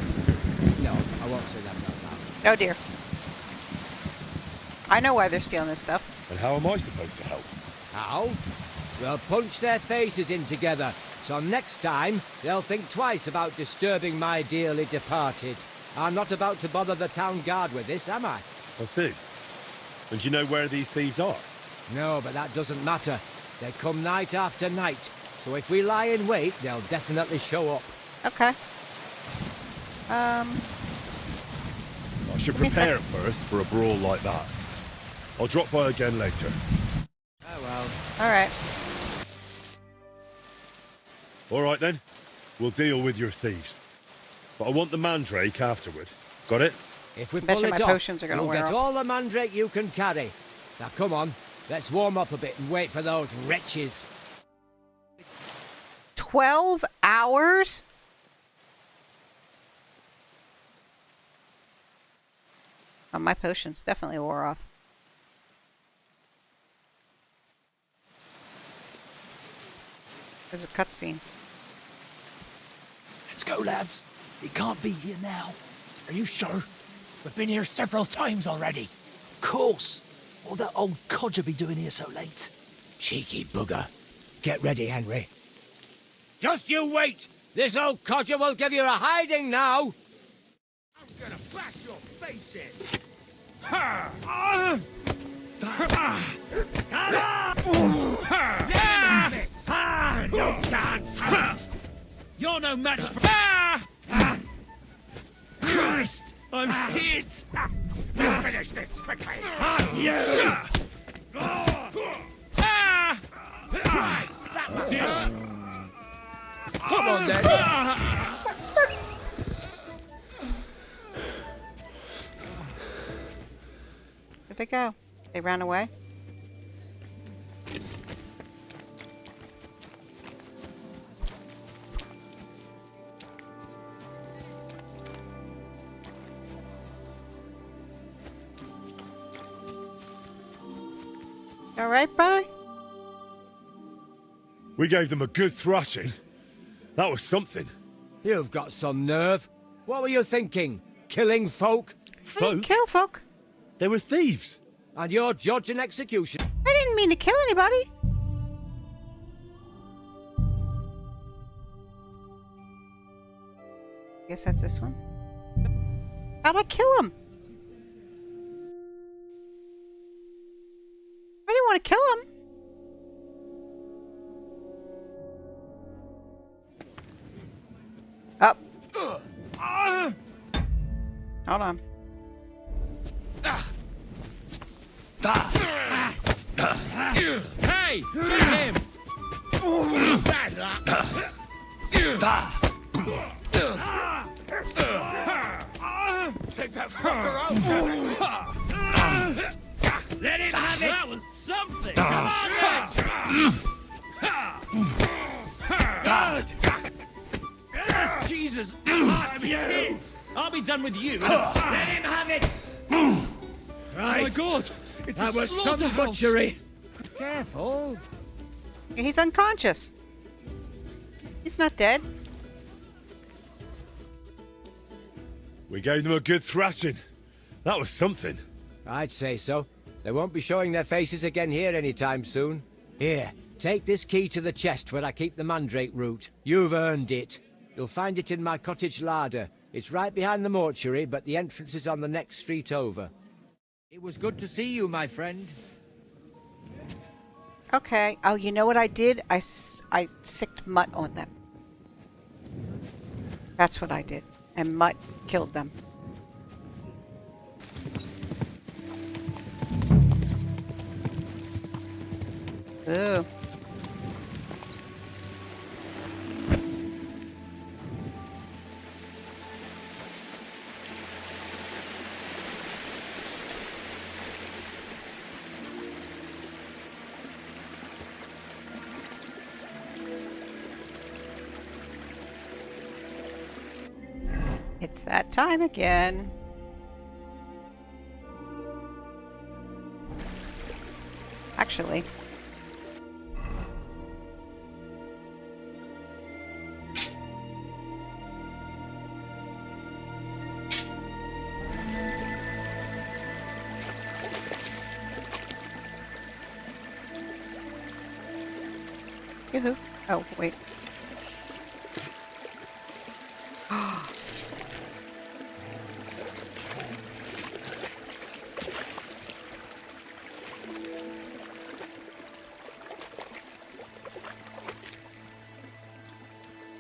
[SPEAKER 15] No, I won't say that out loud.
[SPEAKER 2] Oh dear. I know why they're stealing this stuff.
[SPEAKER 6] And how am I supposed to help?
[SPEAKER 15] How? We'll punch their faces in together, so next time they'll think twice about disturbing my dearly departed. I'm not about to bother the town guard with this, am I?
[SPEAKER 6] I see. And do you know where these thieves are?
[SPEAKER 15] No, but that doesn't matter. They come night after night, so if we lie in wait, they'll definitely show up.
[SPEAKER 2] Okay.
[SPEAKER 6] I should prepare first for a brawl like that. I'll drop by again later.
[SPEAKER 15] Oh well.
[SPEAKER 2] Alright.
[SPEAKER 6] Alright then. We'll deal with your thieves. But I want the mandrake afterward. Got it?
[SPEAKER 15] If we
[SPEAKER 2] Bet
[SPEAKER 15] pull
[SPEAKER 2] you
[SPEAKER 15] it
[SPEAKER 2] my
[SPEAKER 15] off,
[SPEAKER 2] potions are gonna
[SPEAKER 15] you'll
[SPEAKER 2] wear
[SPEAKER 15] get
[SPEAKER 2] off.
[SPEAKER 15] all the mandrake you can carry. Now come on, let's warm up a bit and wait for those wretches.
[SPEAKER 2] 12 hours? Oh, my potions definitely wore off. There's a cutscene.
[SPEAKER 16] Let's go, lads. He can't be here now. Are you sure? We've been here several times already. Of course. What'll that old codger be doing here so late?
[SPEAKER 15] Cheeky bugger. Get ready, Henry. Just you wait! This old codger will give you a hiding now!
[SPEAKER 1] I'm gonna bash your face in.
[SPEAKER 11] No chance! You're no match for... Christ! I'm hit!
[SPEAKER 1] Finish this quickly.
[SPEAKER 15] Come on, then.
[SPEAKER 2] Where'd they go? They ran away? All right, buddy?
[SPEAKER 6] We gave them a good thrashing. That was something.
[SPEAKER 15] You've got some nerve. What were you thinking? Killing folk?
[SPEAKER 2] I didn't kill folk.
[SPEAKER 6] They were thieves.
[SPEAKER 15] And you're judge and execution.
[SPEAKER 2] I didn't mean to kill anybody. Guess that's this one. How'd I kill him? I didn't want to kill him. Up. Hold on.
[SPEAKER 11] Hey! Get him!
[SPEAKER 1] Bad luck.
[SPEAKER 11] Take that fucker out! Let him have it! That was something! Come on, Jesus! I'm hit! I'll be done with you! Let him have it! Oh my God! It's
[SPEAKER 15] That
[SPEAKER 11] a
[SPEAKER 15] was some
[SPEAKER 11] slaughterhouse.
[SPEAKER 15] butchery. Careful.
[SPEAKER 2] He's unconscious. He's not dead.
[SPEAKER 6] We gave them a good thrashing. That was something.
[SPEAKER 15] I'd say so. They won't be showing their faces again here anytime soon. Here, take this key to the chest where I keep the mandrake root. You've earned it. You'll find it in my cottage larder. It's right behind the mortuary, but the entrance is on the next street over. It was good to see you, my friend.
[SPEAKER 2] Okay. Oh, you know what I did? I sicked Mutt on them. That's what I did. And Mutt killed them. Ooh. It's that time again. Actually. Yoo-hoo. Oh, wait.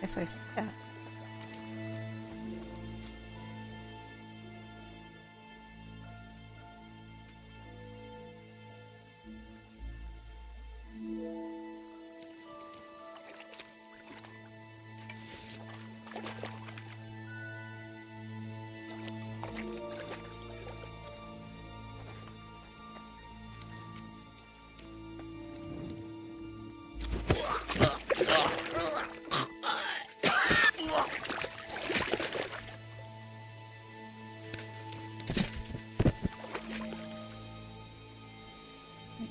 [SPEAKER 2] Yes, I see that.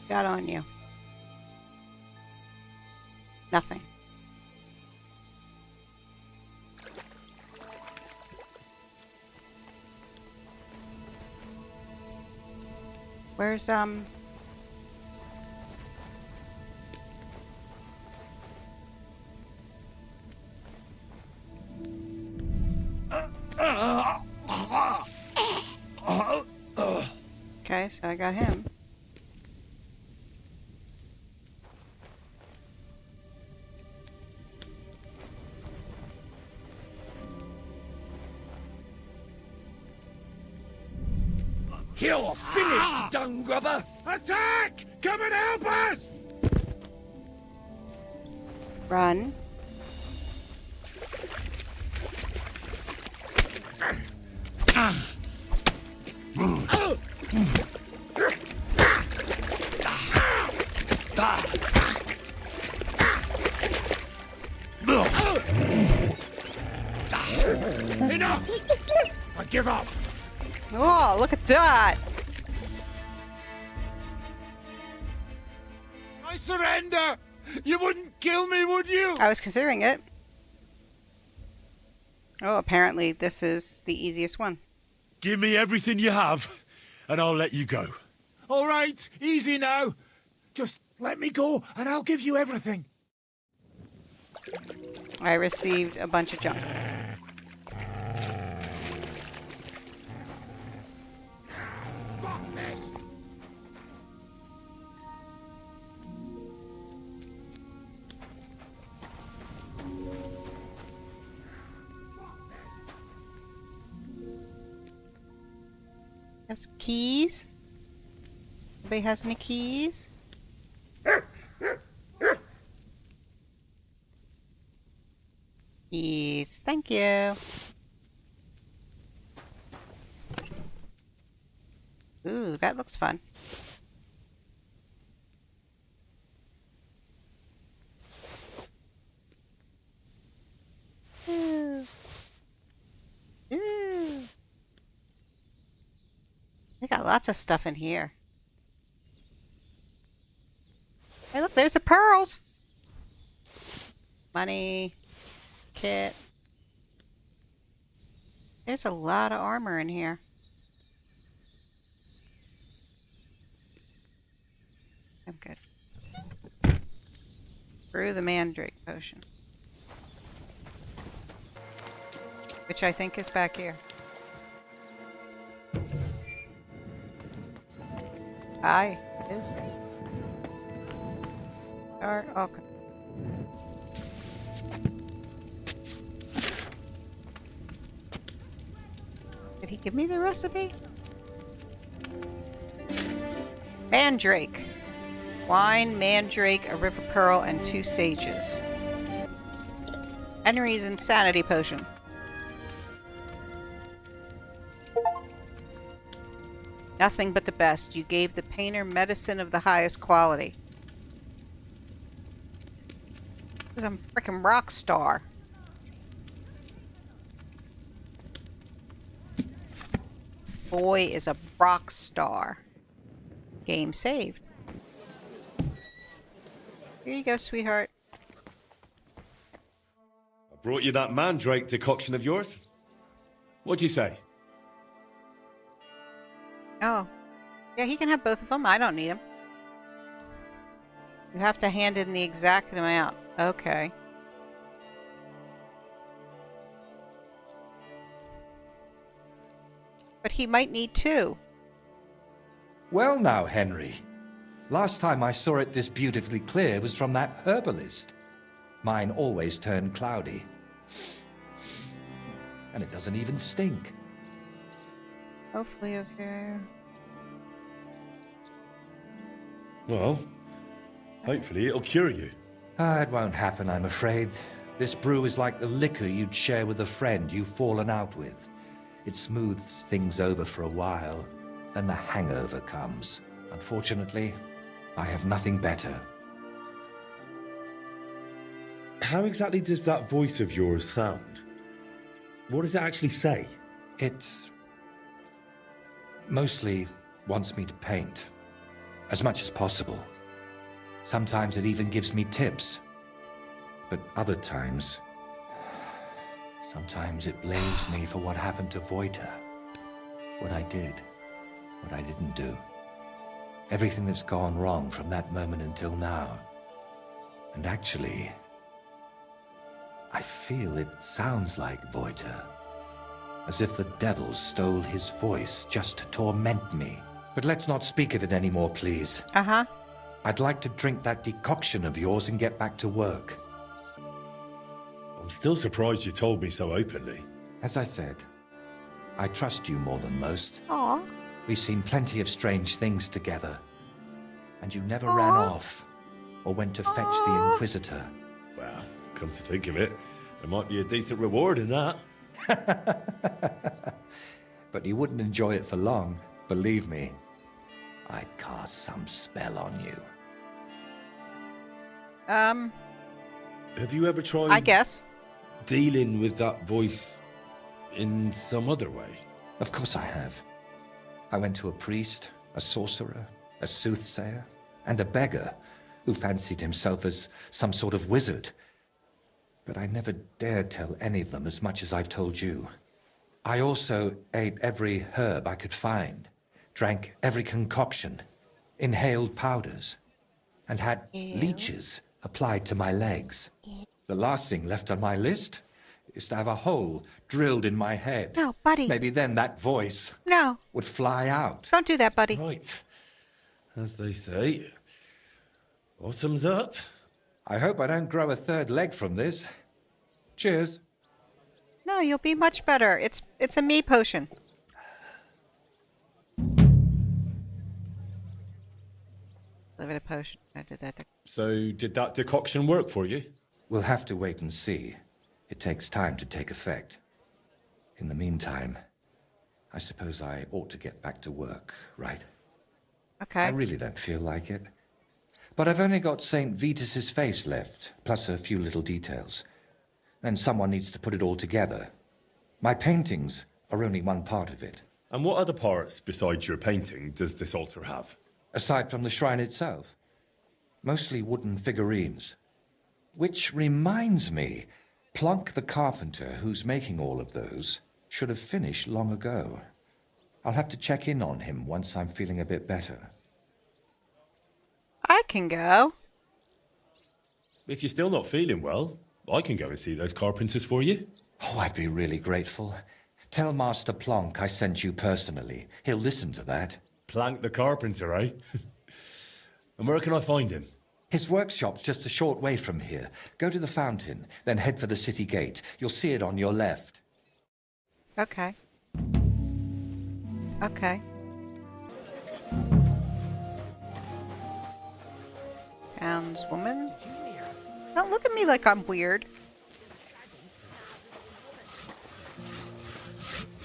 [SPEAKER 2] Got on you? Nothing. Where's Okay, so I got him.
[SPEAKER 11] You're finished, dung grubber!
[SPEAKER 6] Attack! Come and help us!
[SPEAKER 2] Run.
[SPEAKER 6] Enough! I give up.
[SPEAKER 2] Oh, look at that!
[SPEAKER 6] I surrender! You wouldn't kill me, would you?
[SPEAKER 2] I was considering it. Oh, apparently this is the easiest one.
[SPEAKER 6] Give me everything you have, and I'll let you go. All right, easy now. Just let me go, and I'll give you everything.
[SPEAKER 2] I received a bunch of junk. Have some keys. Anybody has any keys? Keys. Thank you. Ooh, that looks fun. Ooh. Ooh. They got lots of stuff in here. Hey, look, there's the pearls. Money. Kit. There's a lot of armor in here. I'm good. Brew the mandrake potion. Which I think is back here. Aye, it is. Okay. Did he give me the recipe? Mandrake. Wine, mandrake, a river pearl, and 2 sages. Henry's insanity potion. Nothing but the best. You gave the painter medicine of the highest quality. Because I'm a freaking rock star. boy is a rock star. Game saved. Here you go, sweetheart.
[SPEAKER 4] I brought you that mandrake decoction of yours. What'd you say?
[SPEAKER 2] Oh. Yeah, he can have both of them. I don't need them. You have to hand in the exact amount. Okay. But he might need 2.
[SPEAKER 3] Well now, Henry. Last time I saw it this beautifully clear was from that herbalist. Mine always turned cloudy. And it doesn't even stink.
[SPEAKER 2] Hopefully, okay.
[SPEAKER 4] Well, hopefully it'll cure you.
[SPEAKER 3] It won't happen, I'm afraid. This brew is like the liquor you'd share with a friend you've fallen out with. It smooths things over for a while, then the hangover comes. Unfortunately, I have nothing better.
[SPEAKER 4] How exactly does that voice of yours sound? What does it actually say?
[SPEAKER 3] It mostly wants me to paint, as much as possible. Sometimes it even gives me tips. But other times, sometimes it blames me for what happened to Voyta. What I did, what I didn't do. Everything that's gone wrong from that moment until now. And actually, I feel it sounds like Voyta. As if the devil stole his voice just to torment me. But let's not speak of it anymore, please.
[SPEAKER 2] Uh-huh.
[SPEAKER 3] I'd like to drink that decoction of yours and get back to work.
[SPEAKER 4] I'm still surprised you told me so openly.
[SPEAKER 3] As I said, I trust you more than most.
[SPEAKER 2] Aww.
[SPEAKER 3] We've seen plenty of strange things together. And you never
[SPEAKER 2] Aww.
[SPEAKER 3] ran off or went to fetch the Inquisitor.
[SPEAKER 4] Well, come to think of it, there might be a decent reward in that.
[SPEAKER 3] But you wouldn't enjoy it for long, believe me. I cast some spell on you.
[SPEAKER 4] Have you ever tried...
[SPEAKER 2] I guess.
[SPEAKER 4] ...dealing with that voice in some other way?
[SPEAKER 3] Of course I have. I went to a priest, a sorcerer, a soothsayer, and a beggar who fancied himself as some sort of wizard. But I never dared tell any of them as much as I've told you. I also ate every herb I could find, drank every concoction, inhaled powders, and had leeches applied to my legs. The last thing left on my list is to have a hole drilled in my head.
[SPEAKER 2] No, buddy.
[SPEAKER 3] Maybe then that voice would fly out.
[SPEAKER 2] Don't do that, buddy.
[SPEAKER 4] Right. As they say, bottoms up.
[SPEAKER 3] I hope I don't grow a third leg from this. Cheers.
[SPEAKER 2] No, you'll be much better. It's a me potion. Live it a potion. I did that.
[SPEAKER 4] So, did that decoction work for you?
[SPEAKER 3] We'll have to wait and see. It takes time to take effect. In the meantime, I suppose I ought to get back to work, right?
[SPEAKER 2] Okay.
[SPEAKER 3] I really don't feel like it. But I've only got St. Vitus's face left, plus a few little details. And someone needs to put it all together. My paintings are only one part of it.
[SPEAKER 4] And what other parts, besides your painting, does this altar have?
[SPEAKER 3] Aside from the shrine itself. Mostly wooden figurines. Which reminds me, Plonk the carpenter, who's making all of those, should have finished long ago. I'll have to check in on him once I'm feeling a bit better.
[SPEAKER 2] I can go.
[SPEAKER 4] If you're still not feeling well, I can go and see those carpenters for you.
[SPEAKER 3] Oh, I'd be really grateful. Tell Master Plonk I sent you personally. He'll listen to that.
[SPEAKER 4] Plank the carpenter, eh? And where can I find him?
[SPEAKER 3] His workshop's just a short way from here. Go to the fountain, then head for the city gate. You'll see it on your left.
[SPEAKER 2] Okay. Okay. Townswoman? Don't look at me like I'm weird.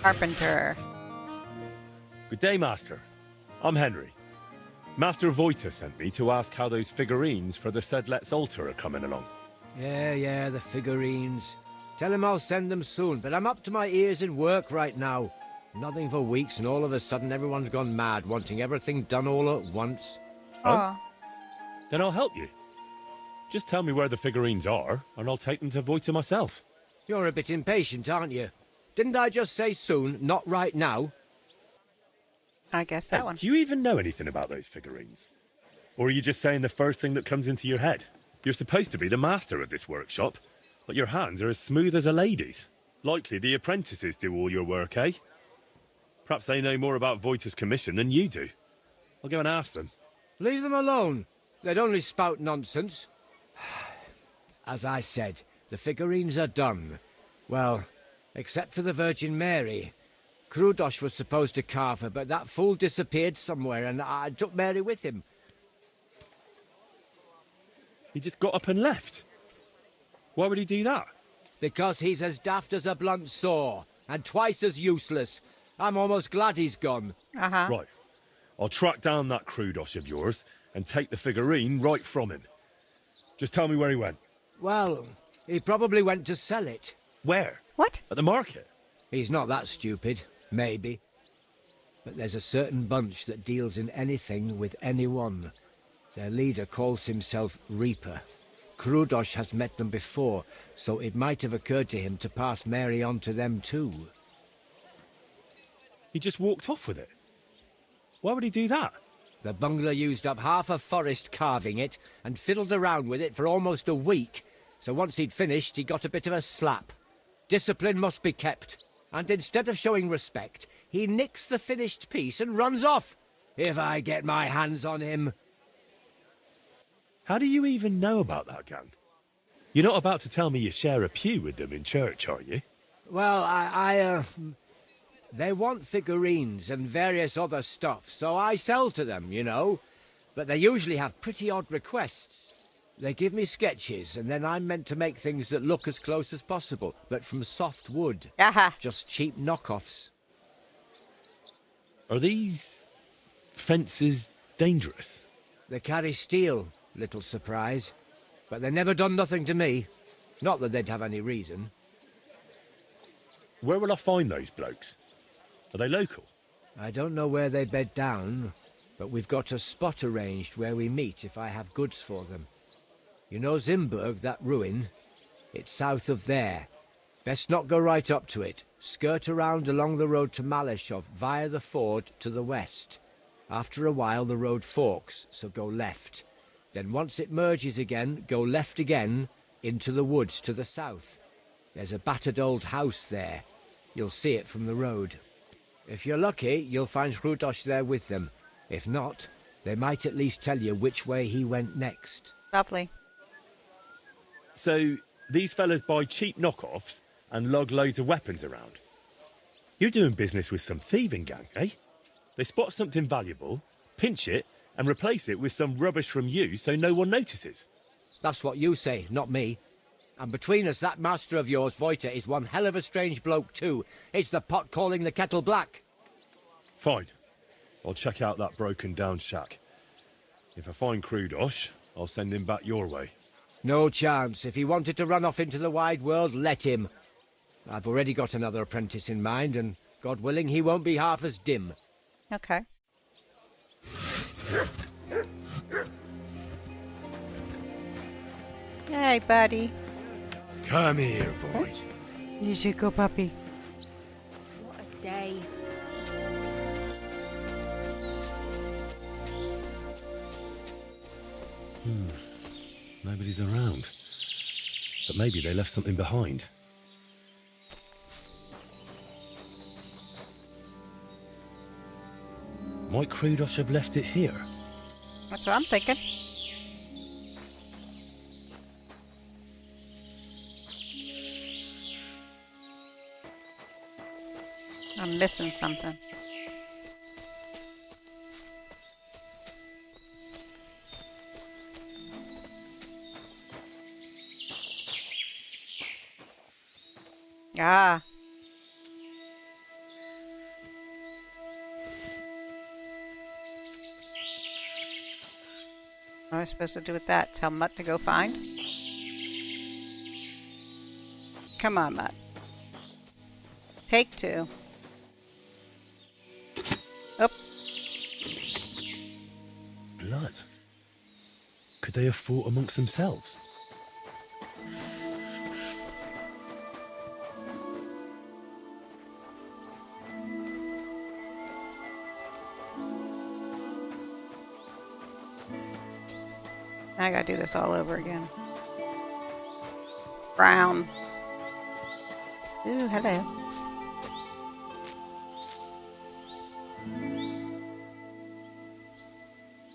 [SPEAKER 2] Carpenter.
[SPEAKER 4] Good day, Master. I'm Henry. Master Voyta sent me to ask how those figurines for the Sedlet's altar are coming along.
[SPEAKER 15] Yeah, the figurines. Tell him I'll send them soon, but I'm up to my ears in work right now. Nothing for weeks, and all of a sudden everyone's gone mad, wanting everything done all at once.
[SPEAKER 2] Oh.
[SPEAKER 4] Then I'll help you. Just tell me where the figurines are, and I'll take them to Voyta myself.
[SPEAKER 15] You're a bit impatient, aren't you? Didn't I just say soon, not right now?
[SPEAKER 2] I guess that one.
[SPEAKER 4] Do you even know anything about those figurines? Or are you just saying the first thing that comes into your head? You're supposed to be the master of this workshop, but your hands are as smooth as a lady's. Likely the apprentices do all your work, eh? Perhaps they know more about Voyta's commission than you do. I'll go and ask them.
[SPEAKER 15] Leave them alone. They'd only spout nonsense. As I said, the figurines are done. Well, except for the Virgin Mary. Krudosh was supposed to carve her, but that fool disappeared somewhere, and I took Mary with him.
[SPEAKER 4] He just got up and left? Why would he do that?
[SPEAKER 15] Because he's as daft as a blunt saw, and twice as useless. I'm almost glad he's gone.
[SPEAKER 4] Right. I'll track down that Krudosh of yours and take the figurine right from him. Just tell me where he went.
[SPEAKER 15] Well, he probably went to sell it.
[SPEAKER 4] Where?
[SPEAKER 2] What?
[SPEAKER 4] At the market?
[SPEAKER 15] He's not that stupid. Maybe. But there's a certain bunch that deals in anything with anyone. Their leader calls himself Reaper. Krudosh has met them before, so it might have occurred to him to pass Mary on to them too.
[SPEAKER 4] He just walked off with it? Why would he do that?
[SPEAKER 15] The bungler used up half a forest carving it and fiddled around with it for almost a week. So once he'd finished, he got a bit of a slap. Discipline must be kept. And instead of showing respect, he nicks the finished piece and runs off. If I get my hands on him.
[SPEAKER 4] How do you even know about that gang? You're not about to tell me you share a pew with them in church, are you?
[SPEAKER 15] Well, they want figurines and various other stuff, so I sell to them, you know. But they usually have pretty odd requests. They give me sketches, and then I'm meant to make things that look as close as possible, but from soft wood. Just cheap knockoffs.
[SPEAKER 4] Are these fences dangerous?
[SPEAKER 15] They carry steel, little surprise. But they never done nothing to me. Not that they'd have any reason.
[SPEAKER 4] Where will I find those blokes? Are they local?
[SPEAKER 15] I don't know where they bed down, but we've got a spot arranged where we meet if I have goods for them. You know Zimburg, that ruin? It's south of there. Best not go right up to it. Skirt around along the road to Malashov via the ford to the west. After a while the road forks, so go left. Then once it merges again, go left again into the woods to the south. There's a battered old house there. You'll see it from the road. If you're lucky, you'll find Krudosh there with them. If not, they might at least tell you which way he went next.
[SPEAKER 2] Lovely.
[SPEAKER 4] So, these fellas buy cheap knockoffs and lug loads of weapons around. You're doing business with some thieving gang, eh? They spot something valuable, pinch it, and replace it with some rubbish from you so no one notices.
[SPEAKER 15] That's what you say, not me. And between us, that master of yours, Voyta, is one hell of a strange bloke too. It's the pot calling the kettle black.
[SPEAKER 4] Fine. I'll check out that broken down shack. If I find Krudosh, I'll send him back your way.
[SPEAKER 15] No chance. If he wanted to run off into the wide world, let him. I've already got another apprentice in mind, and God willing, he won't be half as dim.
[SPEAKER 2] Okay. Hey, buddy.
[SPEAKER 6] Come here, boy.
[SPEAKER 2] You should go, puppy.
[SPEAKER 7] What a day.
[SPEAKER 4] Nobody's around. But maybe they left something behind. Might Krudosh have left it here?
[SPEAKER 2] That's what I'm thinking. I'm missing something. Ah. What am I supposed to do with that? Tell Mutt to go find? Come on, Mutt. Take two. Oh.
[SPEAKER 4] Blood. Could they have fought amongst themselves?
[SPEAKER 2] I gotta do this all over again. Brown. Ooh, hello.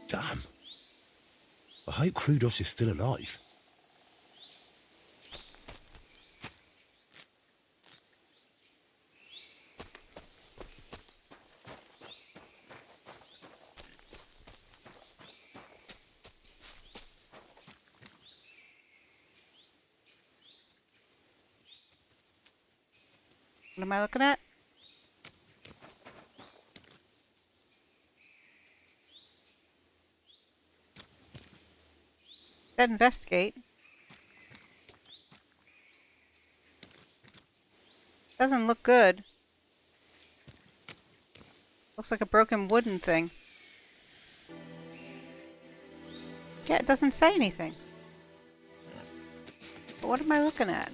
[SPEAKER 4] Damn. I hope Krudos is still alive.
[SPEAKER 2] What am I looking at? Said investigate. Doesn't look good. Looks like a broken wooden thing. Yeah, it doesn't say anything. But what am I looking at?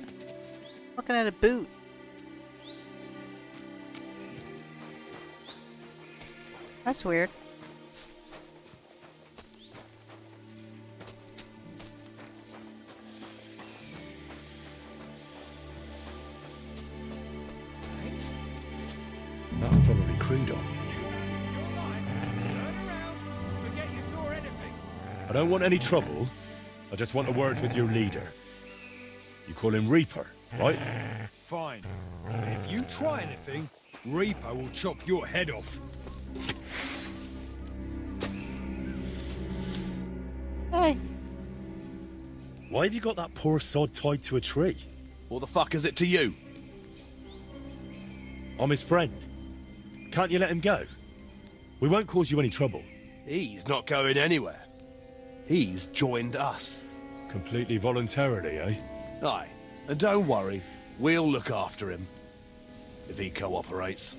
[SPEAKER 2] Looking at a boot. That's weird.
[SPEAKER 4] That's probably Krudos. I don't want any trouble. I just want a word with your leader. You call him Reaper, right?
[SPEAKER 11] Fine. But if you try anything, Reaper will chop your head off.
[SPEAKER 2] Hey.
[SPEAKER 4] Why have you got that poor sod tied to a tree?
[SPEAKER 17] What the fuck is it to you?
[SPEAKER 4] I'm his friend. Can't you let him go? We won't cause you any trouble.
[SPEAKER 17] He's not going anywhere. He's joined us.
[SPEAKER 4] Completely voluntarily, eh?
[SPEAKER 17] Aye. And don't worry, we'll look after him. If he cooperates.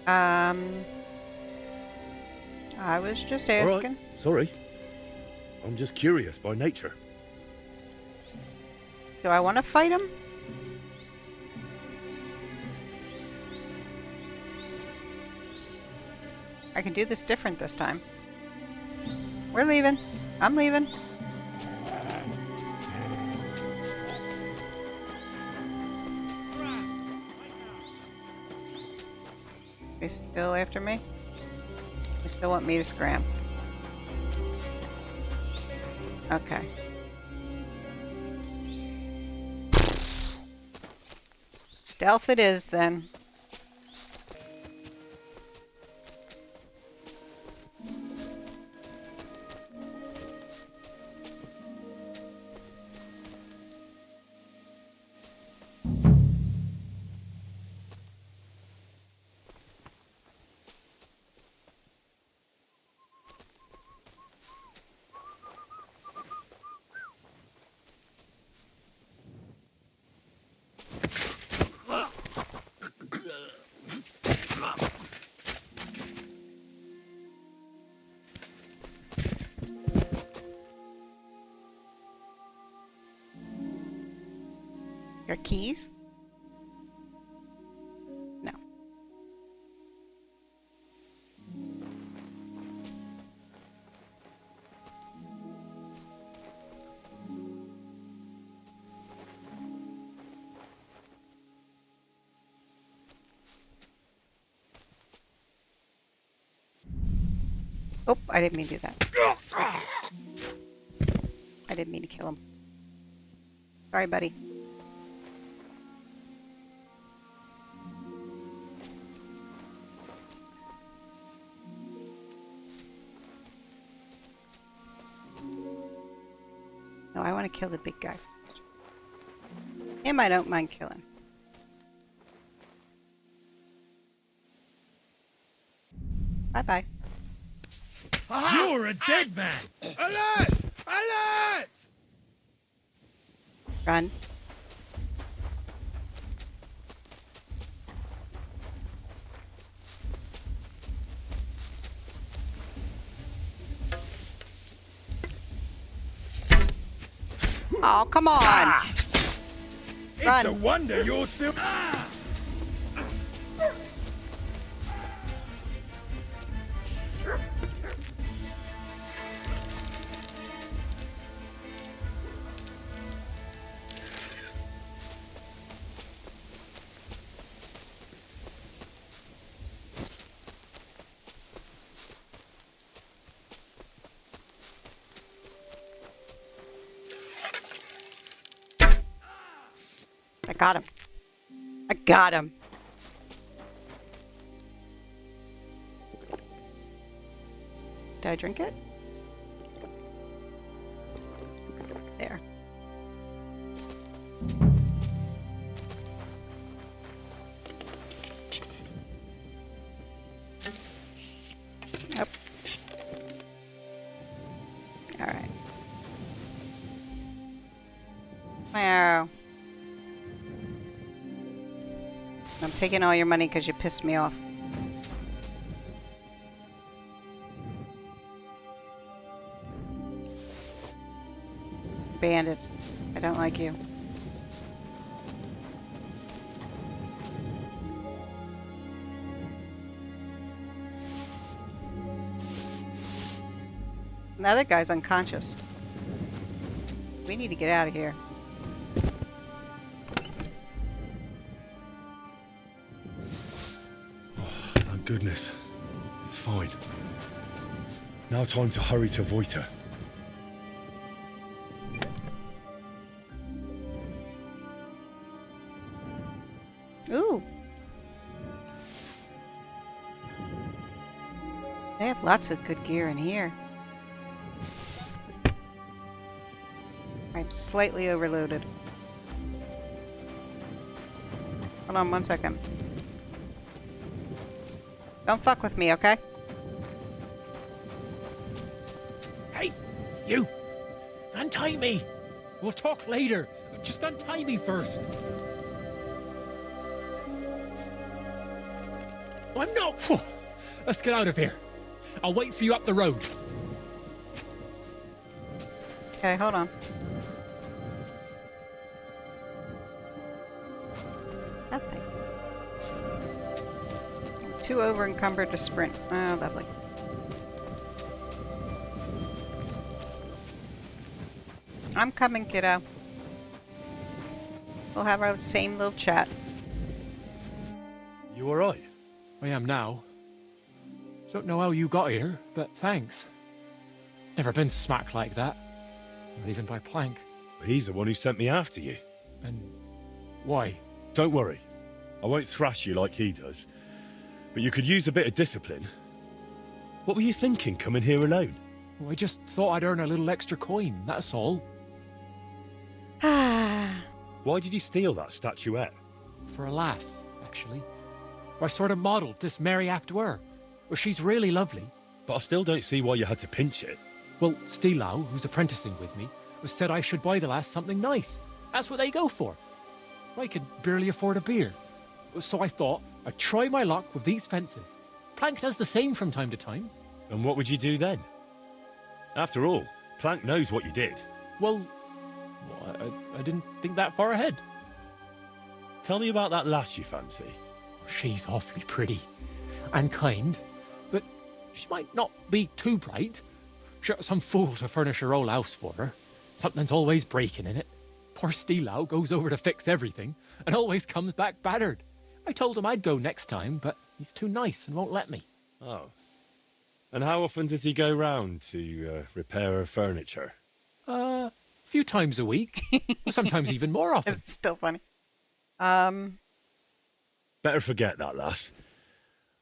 [SPEAKER 2] I was just asking.
[SPEAKER 4] All right. Sorry. I'm just curious by nature.
[SPEAKER 2] Do I want to fight him? I can do this different this time. We're leaving. I'm leaving. They still after me? They still want me to scram. Okay. Stealth it is then. Your keys? No. Oh, I didn't mean to do that. I didn't mean to kill him. Sorry, buddy. No, I want to kill the big guy first. Him I don't mind killing. Bye-bye.
[SPEAKER 11] You're a dead man! Alert! Alert!
[SPEAKER 2] Run. Oh, come on.
[SPEAKER 6] Ah!
[SPEAKER 2] Run.
[SPEAKER 6] It's a wonder you're still...
[SPEAKER 2] I got him. I got him. Did I drink it? There. Yep. All right. My arrow. I'm taking all your money because you pissed me off. Bandits. I don't like you. The other guy's unconscious. We need to get out of here.
[SPEAKER 4] Thank goodness. It's fine. Now time to hurry to Voyta.
[SPEAKER 2] Ooh. They have lots of good gear in here. I'm slightly overloaded. Hold on 1 second. Don't fuck with me, okay?
[SPEAKER 14] Hey, you! Untie me! We'll talk later. Just untie me first. I'm not... Phew. Let's get out of here. I'll wait for you up the road.
[SPEAKER 2] Okay, hold on. Nothing. I'm too over encumbered to sprint. Oh, lovely. I'm coming, kiddo. We'll have our same little chat.
[SPEAKER 4] You alright?
[SPEAKER 14] I am now. Don't know how you got here, but thanks. Never been smacked like that. Not even by Plank.
[SPEAKER 4] He's the one who sent me after you.
[SPEAKER 14] And why?
[SPEAKER 4] Don't worry. I won't thrash you like he does. But you could use a bit of discipline. What were you thinking coming here alone?
[SPEAKER 14] Well, I just thought I'd earn a little extra coin, that's all.
[SPEAKER 4] Why did you steal that statuette?
[SPEAKER 14] For a lass, actually. I sort of modelled this Mary after her. Well, she's really lovely.
[SPEAKER 4] But I still don't see why you had to pinch it.
[SPEAKER 14] Well, Stilau, who's apprenticing with me, said I should buy the lass something nice. That's what they go for. I could barely afford a beer. So I thought I'd try my luck with these fences. Plank does the same from time to time.
[SPEAKER 4] And what would you do then? After all, Plank knows what you did.
[SPEAKER 14] Well, I didn't think that far ahead.
[SPEAKER 4] Tell me about that lass you fancy.
[SPEAKER 14] She's awfully pretty and kind, but she might not be too bright. She got some fool to furnish her old house for her. Something's always breaking in it. Poor Stilau goes over to fix everything and always comes back battered. I told him I'd go next time, but he's too nice and won't let me.
[SPEAKER 4] Oh. And how often does he go round to repair her furniture?
[SPEAKER 14] A few times a week. Sometimes even more often.
[SPEAKER 2] It's still funny.
[SPEAKER 4] Better forget that, lass.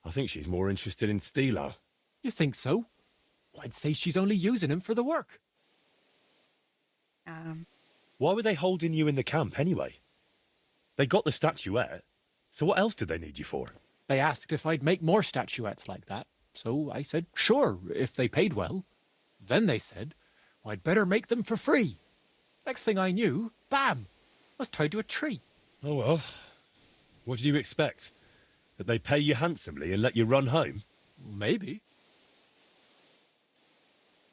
[SPEAKER 4] I think she's more interested in Stilau.
[SPEAKER 14] You think so? I'd say she's only using him for the work.
[SPEAKER 4] Why were they holding you in the camp anyway? They got the statuette, so what else did they need you for?
[SPEAKER 14] They asked if I'd make more statuettes like that, so I said sure, if they paid well. Then they said, well, I'd better make them for free. Next thing I knew, bam, I was tied to a tree.
[SPEAKER 4] Oh well, what did you expect? That they pay you handsomely and let you run home?
[SPEAKER 14] Maybe.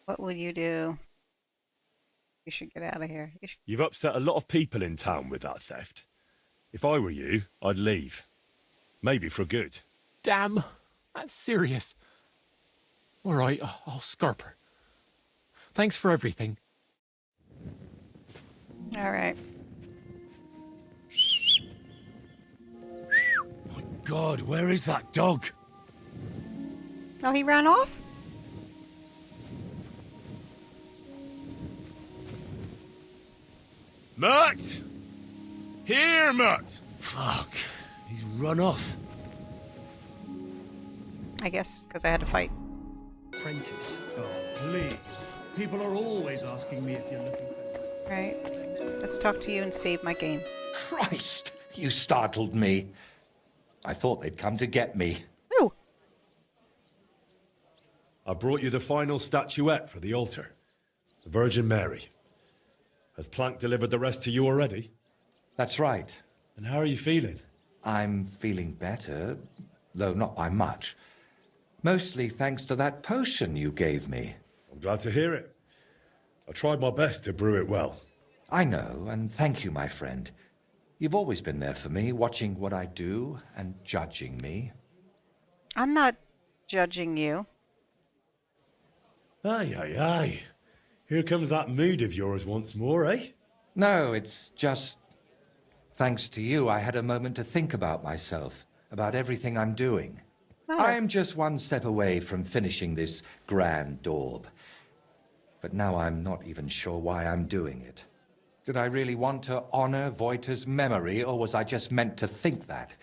[SPEAKER 2] What will you do? You should get out of here.
[SPEAKER 4] You've upset a lot of people in town with that theft. If I were you, I'd leave. Maybe for good.
[SPEAKER 14] Damn, that's serious. All right, I'll scarp her. Thanks for everything.
[SPEAKER 2] All right.
[SPEAKER 4] God, where is that dog?
[SPEAKER 2] Oh, he ran off?
[SPEAKER 4] Mutt! Here, Mutt! Fuck, he's run off.
[SPEAKER 2] I guess, because I had to fight.
[SPEAKER 11] Apprentice. Oh, please. People are always asking me if you're looking for...
[SPEAKER 2] Right. Let's talk to you and save my game.
[SPEAKER 3] Christ, you startled me. I thought they'd come to get me.
[SPEAKER 2] Ooh.
[SPEAKER 4] I brought you the final statuette for the altar. The Virgin Mary. Has Plank delivered the rest to you already?
[SPEAKER 3] That's right.
[SPEAKER 4] And how are you feeling?
[SPEAKER 3] I'm feeling better, though not by much. Mostly thanks to that potion you gave me.
[SPEAKER 4] I'm glad to hear it. I tried my best to brew it well.
[SPEAKER 3] I know, and thank you, my friend. You've always been there for me, watching what I do and judging me.
[SPEAKER 2] I'm not judging you.
[SPEAKER 4] Aye, aye, aye. Here comes that mood of yours once more, eh?
[SPEAKER 3] No, it's just... Thanks to you, I had a moment to think about myself, about everything I'm doing.
[SPEAKER 2] Oh.
[SPEAKER 3] I'm just one step away from finishing this grand daub. But now I'm not even sure why I'm doing it. Did I really want to honor Voyta's memory, or was I just meant to think that?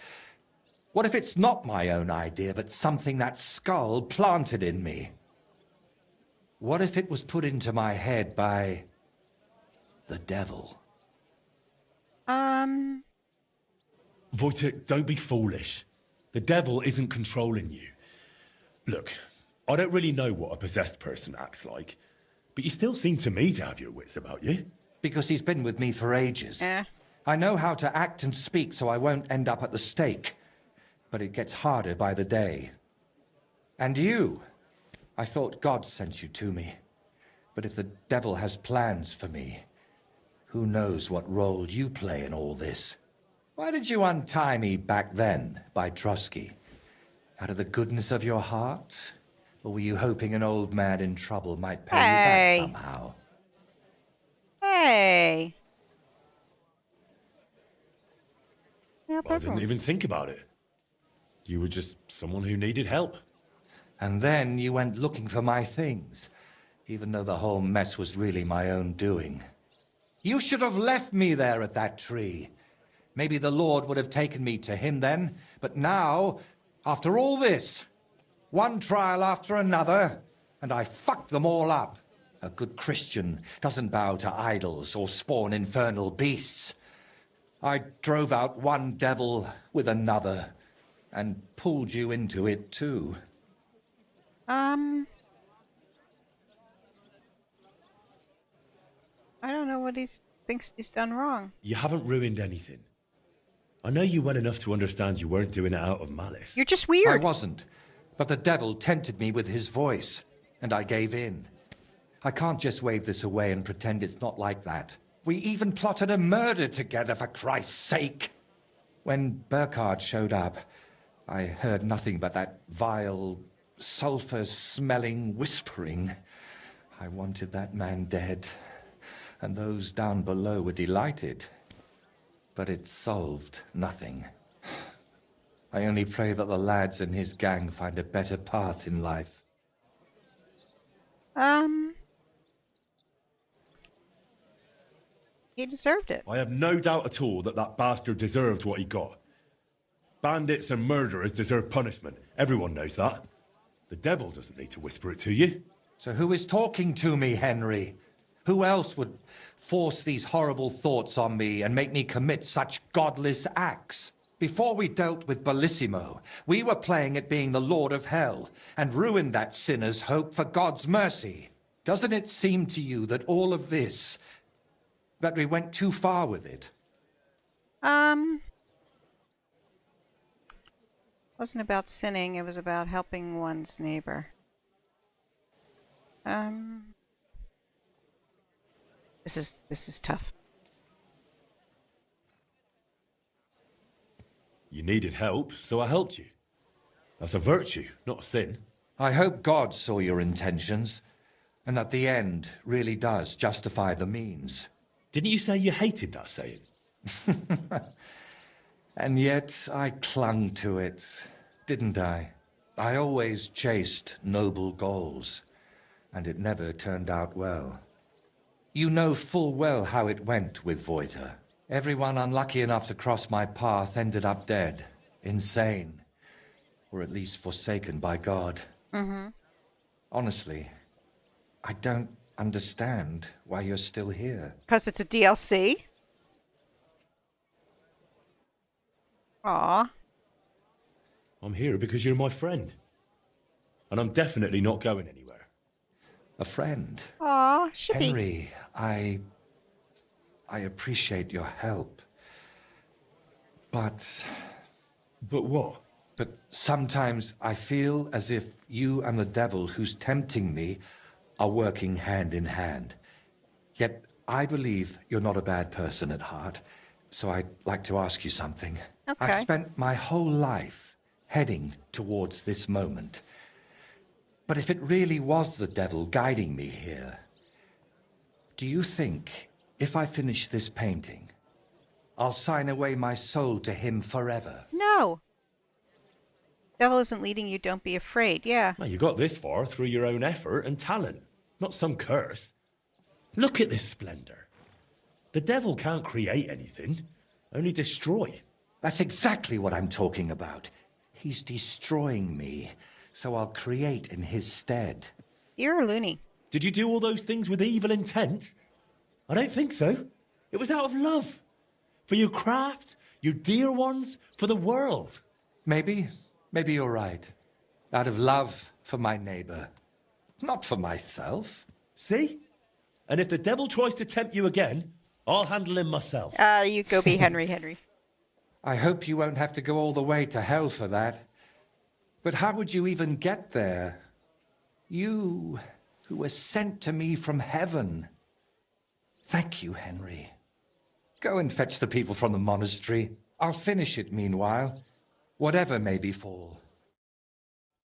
[SPEAKER 3] What if it's not my own idea, but something that skull planted in me? What if it was put into my head by... the devil?
[SPEAKER 4] Voyta, don't be foolish. The devil isn't controlling you. Look, I don't really know what a possessed person acts like, but you still seem to me to have your wits about you.
[SPEAKER 3] Because he's been with me for ages. I know how to act and speak so I won't end up at the stake. But it gets harder by the day. And you, I thought God sent you to me. But if the devil has plans for me, who knows what role you play in all this? Why did you untie me back then by Trusky? Out of the goodness of your heart? Or were you hoping an old man in trouble might pay you back somehow?
[SPEAKER 2] Hey!
[SPEAKER 4] I didn't even think about it. You were just someone who needed help.
[SPEAKER 3] And then you went looking for my things, even though the whole mess was really my own doing. You should have left me there at that tree. Maybe the Lord would have taken me to him then, but now, after all this, one trial after another, and I fucked them all up. A good Christian doesn't bow to idols or spawn infernal beasts. I drove out one devil with another, and pulled you into it too.
[SPEAKER 2] I don't know what he thinks he's done wrong.
[SPEAKER 4] You haven't ruined anything. I know you well enough to understand you weren't doing it out of malice.
[SPEAKER 2] You're just weird.
[SPEAKER 3] I wasn't, but the devil tempted me with his voice, and I gave in. I can't just wave this away and pretend it's not like that. We even plotted a murder together, for Christ's sake. When Burkhard showed up, I heard nothing but that vile, sulphur-smelling whispering. I wanted that man dead, and those down below were delighted. But it solved nothing. I only pray that the lads in his gang find a better path in life.
[SPEAKER 2] He deserved it.
[SPEAKER 4] I have no doubt at all that that bastard deserved what he got. Bandits and murderers deserve punishment. Everyone knows that. The devil doesn't need to whisper it to you.
[SPEAKER 3] So who is talking to me, Henry? Who else would force these horrible thoughts on me and make me commit such godless acts? Before we dealt with Bellissimo, we were playing at being the Lord of Hell and ruined that sinner's hope for God's mercy. Doesn't it seem to you that all of this, that we went too far with it?
[SPEAKER 2] Wasn't about sinning, it was about helping one's neighbor. This is tough.
[SPEAKER 4] You needed help, so I helped you. That's a virtue, not a sin.
[SPEAKER 3] I hope God saw your intentions, and that the end really does justify the means.
[SPEAKER 4] Didn't you say you hated that saying?
[SPEAKER 3] And yet I clung to it, didn't I? I always chased noble goals, and it never turned out well. You know full well how it went with Voyta. Everyone unlucky enough to cross my path ended up dead, insane, or at least forsaken by God.
[SPEAKER 2] Mm-hmm.
[SPEAKER 3] Honestly, I don't understand why you're still here.
[SPEAKER 2] Because it's a DLC. Aw.
[SPEAKER 4] I'm here because you're my friend. And I'm definitely not going anywhere.
[SPEAKER 3] A friend?
[SPEAKER 2] Aw, Shippy.
[SPEAKER 3] Henry, I appreciate your help. But...
[SPEAKER 4] But what?
[SPEAKER 3] But sometimes I feel as if you and the devil who's tempting me are working hand in hand. Yet I believe you're not a bad person at heart, so I'd like to ask you something.
[SPEAKER 2] Okay.
[SPEAKER 3] I've spent my whole life heading towards this moment. But if it really was the devil guiding me here, do you think if I finish this painting, I'll sign away my soul to him forever?
[SPEAKER 2] No. Devil isn't leading you, don't be afraid. Yeah.
[SPEAKER 4] Well, you got this far through your own effort and talent, not some curse. Look at this splendor. The devil can't create anything, only destroy.
[SPEAKER 3] That's exactly what I'm talking about. He's destroying me, so I'll create in his stead.
[SPEAKER 2] You're a loony.
[SPEAKER 4] Did you do all those things with evil intent? I don't think so. It was out of love. For your craft, your dear ones, for the world.
[SPEAKER 3] Maybe you're right. Out of love for my neighbor. Not for myself.
[SPEAKER 4] See? And if the devil tries to tempt you again, I'll handle him myself.
[SPEAKER 2] You go be Henry.
[SPEAKER 3] I hope you won't have to go all the way to hell for that. But how would you even get there? You, who were sent to me from heaven. Thank you, Henry. Go and fetch the people from the monastery. I'll finish it meanwhile, whatever may befall.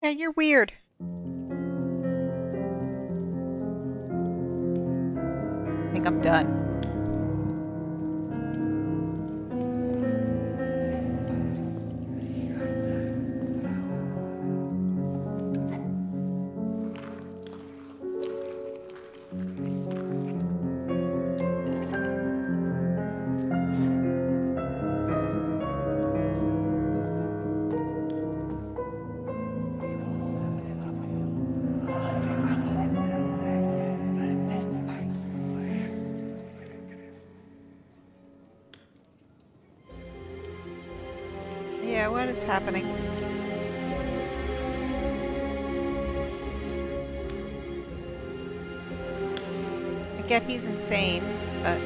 [SPEAKER 2] Yeah, you're weird. I think I'm done. Yeah, what is happening? I get he's insane, but...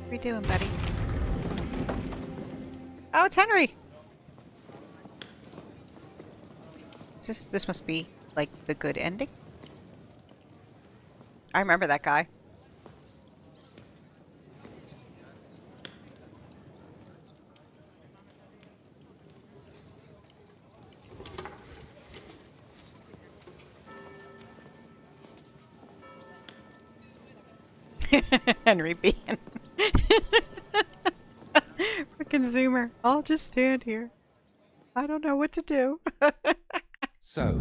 [SPEAKER 2] What are you doing, buddy? Oh, it's Henry! This must be, like, the good ending? I remember that guy. Henry being frickin' Zoomer. I'll just stand here. I don't know what to do.
[SPEAKER 3] So,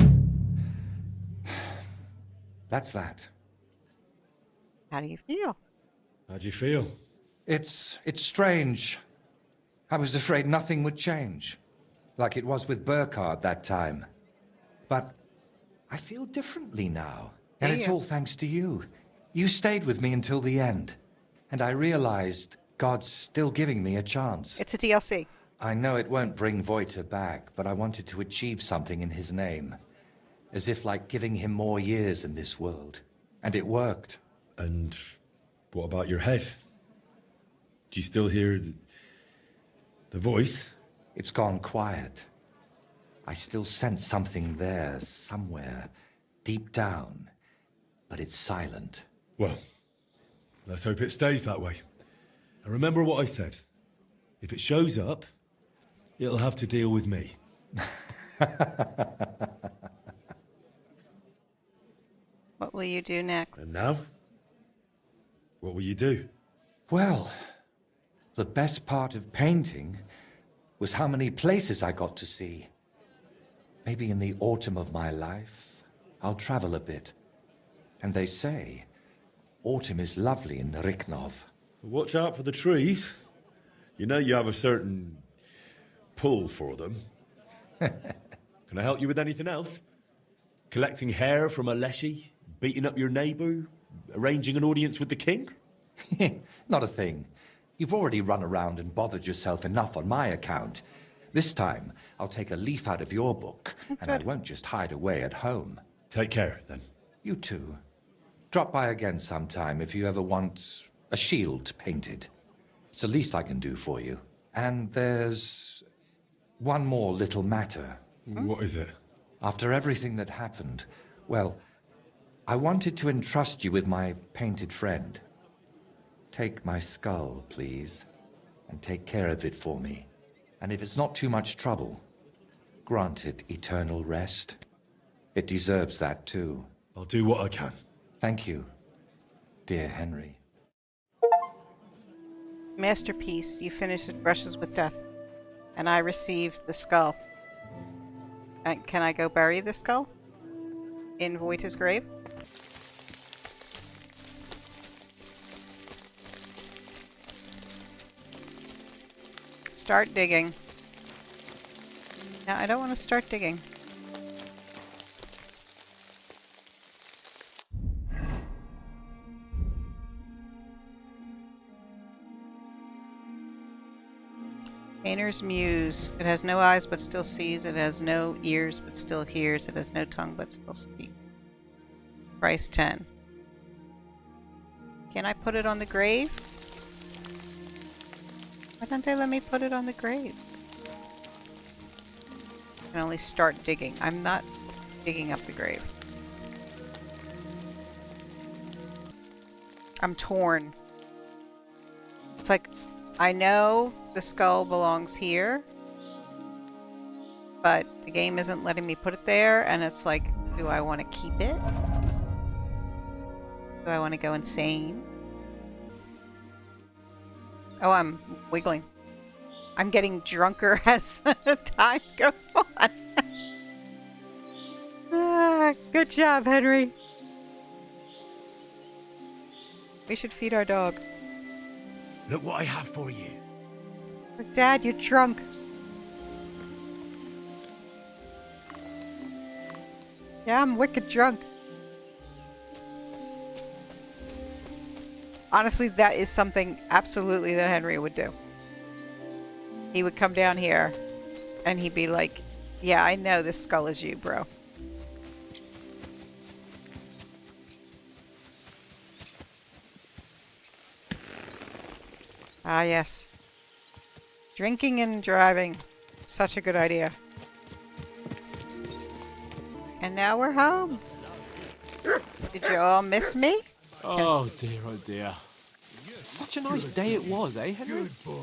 [SPEAKER 3] that's that.
[SPEAKER 2] How do you feel?
[SPEAKER 4] How do you feel?
[SPEAKER 3] It's strange. I was afraid nothing would change, like it was with Burkhard that time. But I feel differently now, and it's all thanks to you. You stayed with me until the end, and I realized God's still giving me a chance.
[SPEAKER 2] It's a DLC.
[SPEAKER 3] I know it won't bring Voyta back, but I wanted to achieve something in his name. As if like giving him more years in this world. And it worked.
[SPEAKER 4] And what about your head? Do you still hear the voice?
[SPEAKER 3] It's gone quiet. I still sense something there, somewhere, deep down. But it's silent.
[SPEAKER 4] Well, let's hope it stays that way. And remember what I said. If it shows up, it'll have to deal with me.
[SPEAKER 2] What will you do next?
[SPEAKER 4] And now? What will you do?
[SPEAKER 3] Well, the best part of painting was how many places I got to see. Maybe in the autumn of my life, I'll travel a bit. And they say, autumn is lovely in Riknov.
[SPEAKER 4] Watch out for the trees. You know you have a certain pull for them. Can I help you with anything else? Collecting hair from a leshy? Beating up your neighbour? Arranging an audience with the king?
[SPEAKER 3] Not a thing. You've already run around and bothered yourself enough on my account. This time, I'll take a leaf out of your book, and I won't just hide away at home.
[SPEAKER 4] Take care, then.
[SPEAKER 3] You too. Drop by again sometime if you ever want a shield painted. It's the least I can do for you. And there's one more little matter.
[SPEAKER 4] What is it?
[SPEAKER 3] After everything that happened, well, I wanted to entrust you with my painted friend. Take my skull, please, and take care of it for me. And if it's not too much trouble, grant it eternal rest. It deserves that too.
[SPEAKER 4] I'll do what I can.
[SPEAKER 3] Thank you, dear Henry.
[SPEAKER 2] Masterpiece, you finished It Brushes with Death. And I received the skull. Can I go bury the skull? In Voyta's grave? Start digging. No, I don't want to start digging. Painter's Muse. It has no eyes but still sees. It has no ears but still hears. It has no tongue but still speaks. Price 10. Can I put it on the grave? Why don't they let me put it on the grave? I can only start digging. I'm not digging up the grave. I'm torn. It's like, I know the skull belongs here, but the game isn't letting me put it there, and it's like, do I want to keep it? Do I want to go insane? Oh, I'm wiggling. I'm getting drunker as time goes on. Good job, Henry. We should feed our dog.
[SPEAKER 6] Look what I have for you.
[SPEAKER 2] But Dad, you're drunk. Yeah, I'm wicked drunk. Honestly, that is something absolutely that Henry would do. He would come down here and he'd be like, yeah, I know this skull is you, bro. Ah, yes. Drinking and driving. Such a good idea. And now we're home. Did you all miss me?
[SPEAKER 18] Oh dear, oh dear. Such a nice day it was, eh, Henry?
[SPEAKER 6] Good boy.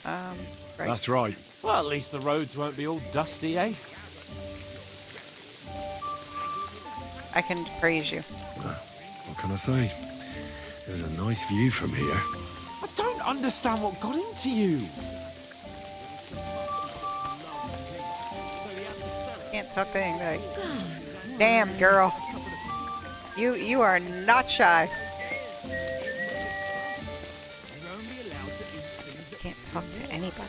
[SPEAKER 2] Right.
[SPEAKER 18] That's right. Well, at least the roads won't be all dusty, eh?
[SPEAKER 2] I can praise you.
[SPEAKER 4] What can I say? There's a nice view from here.
[SPEAKER 18] I don't understand what got into you.
[SPEAKER 2] Can't talk to anybody. Damn, girl. You are not shy. talk to anybody.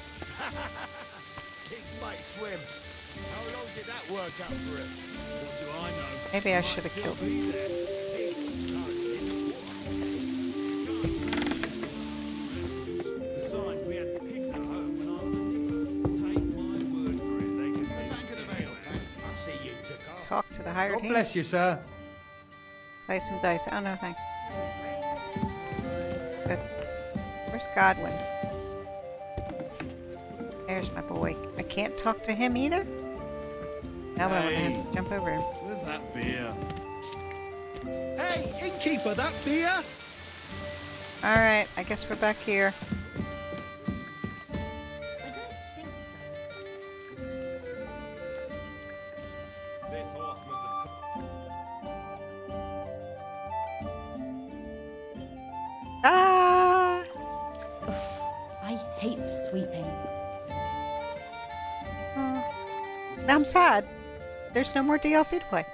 [SPEAKER 6] Pigs might swim. How long did that work out for him? What do I know?
[SPEAKER 2] Maybe I should have killed him.
[SPEAKER 11] Besides, we had pigs at home when I was a nipper. Take my word for it, they can be. Tankard of ale, then. I see you took off.
[SPEAKER 2] Talk to the hired
[SPEAKER 19] God
[SPEAKER 2] hand.
[SPEAKER 19] bless you, sir.
[SPEAKER 2] Play some dice. Oh, no, thanks. Good. Where's Godwin? There's my boy. I can't talk to him either? Now I'm gonna have to jump over him.
[SPEAKER 17] Where's that beer?
[SPEAKER 19] Hey, innkeeper, that beer?
[SPEAKER 2] Alright, I guess we're back here.
[SPEAKER 17] This horse must have
[SPEAKER 2] Ah!
[SPEAKER 20] I hate sweeping.
[SPEAKER 2] Oh. Now I'm sad. There's no more DLC to play.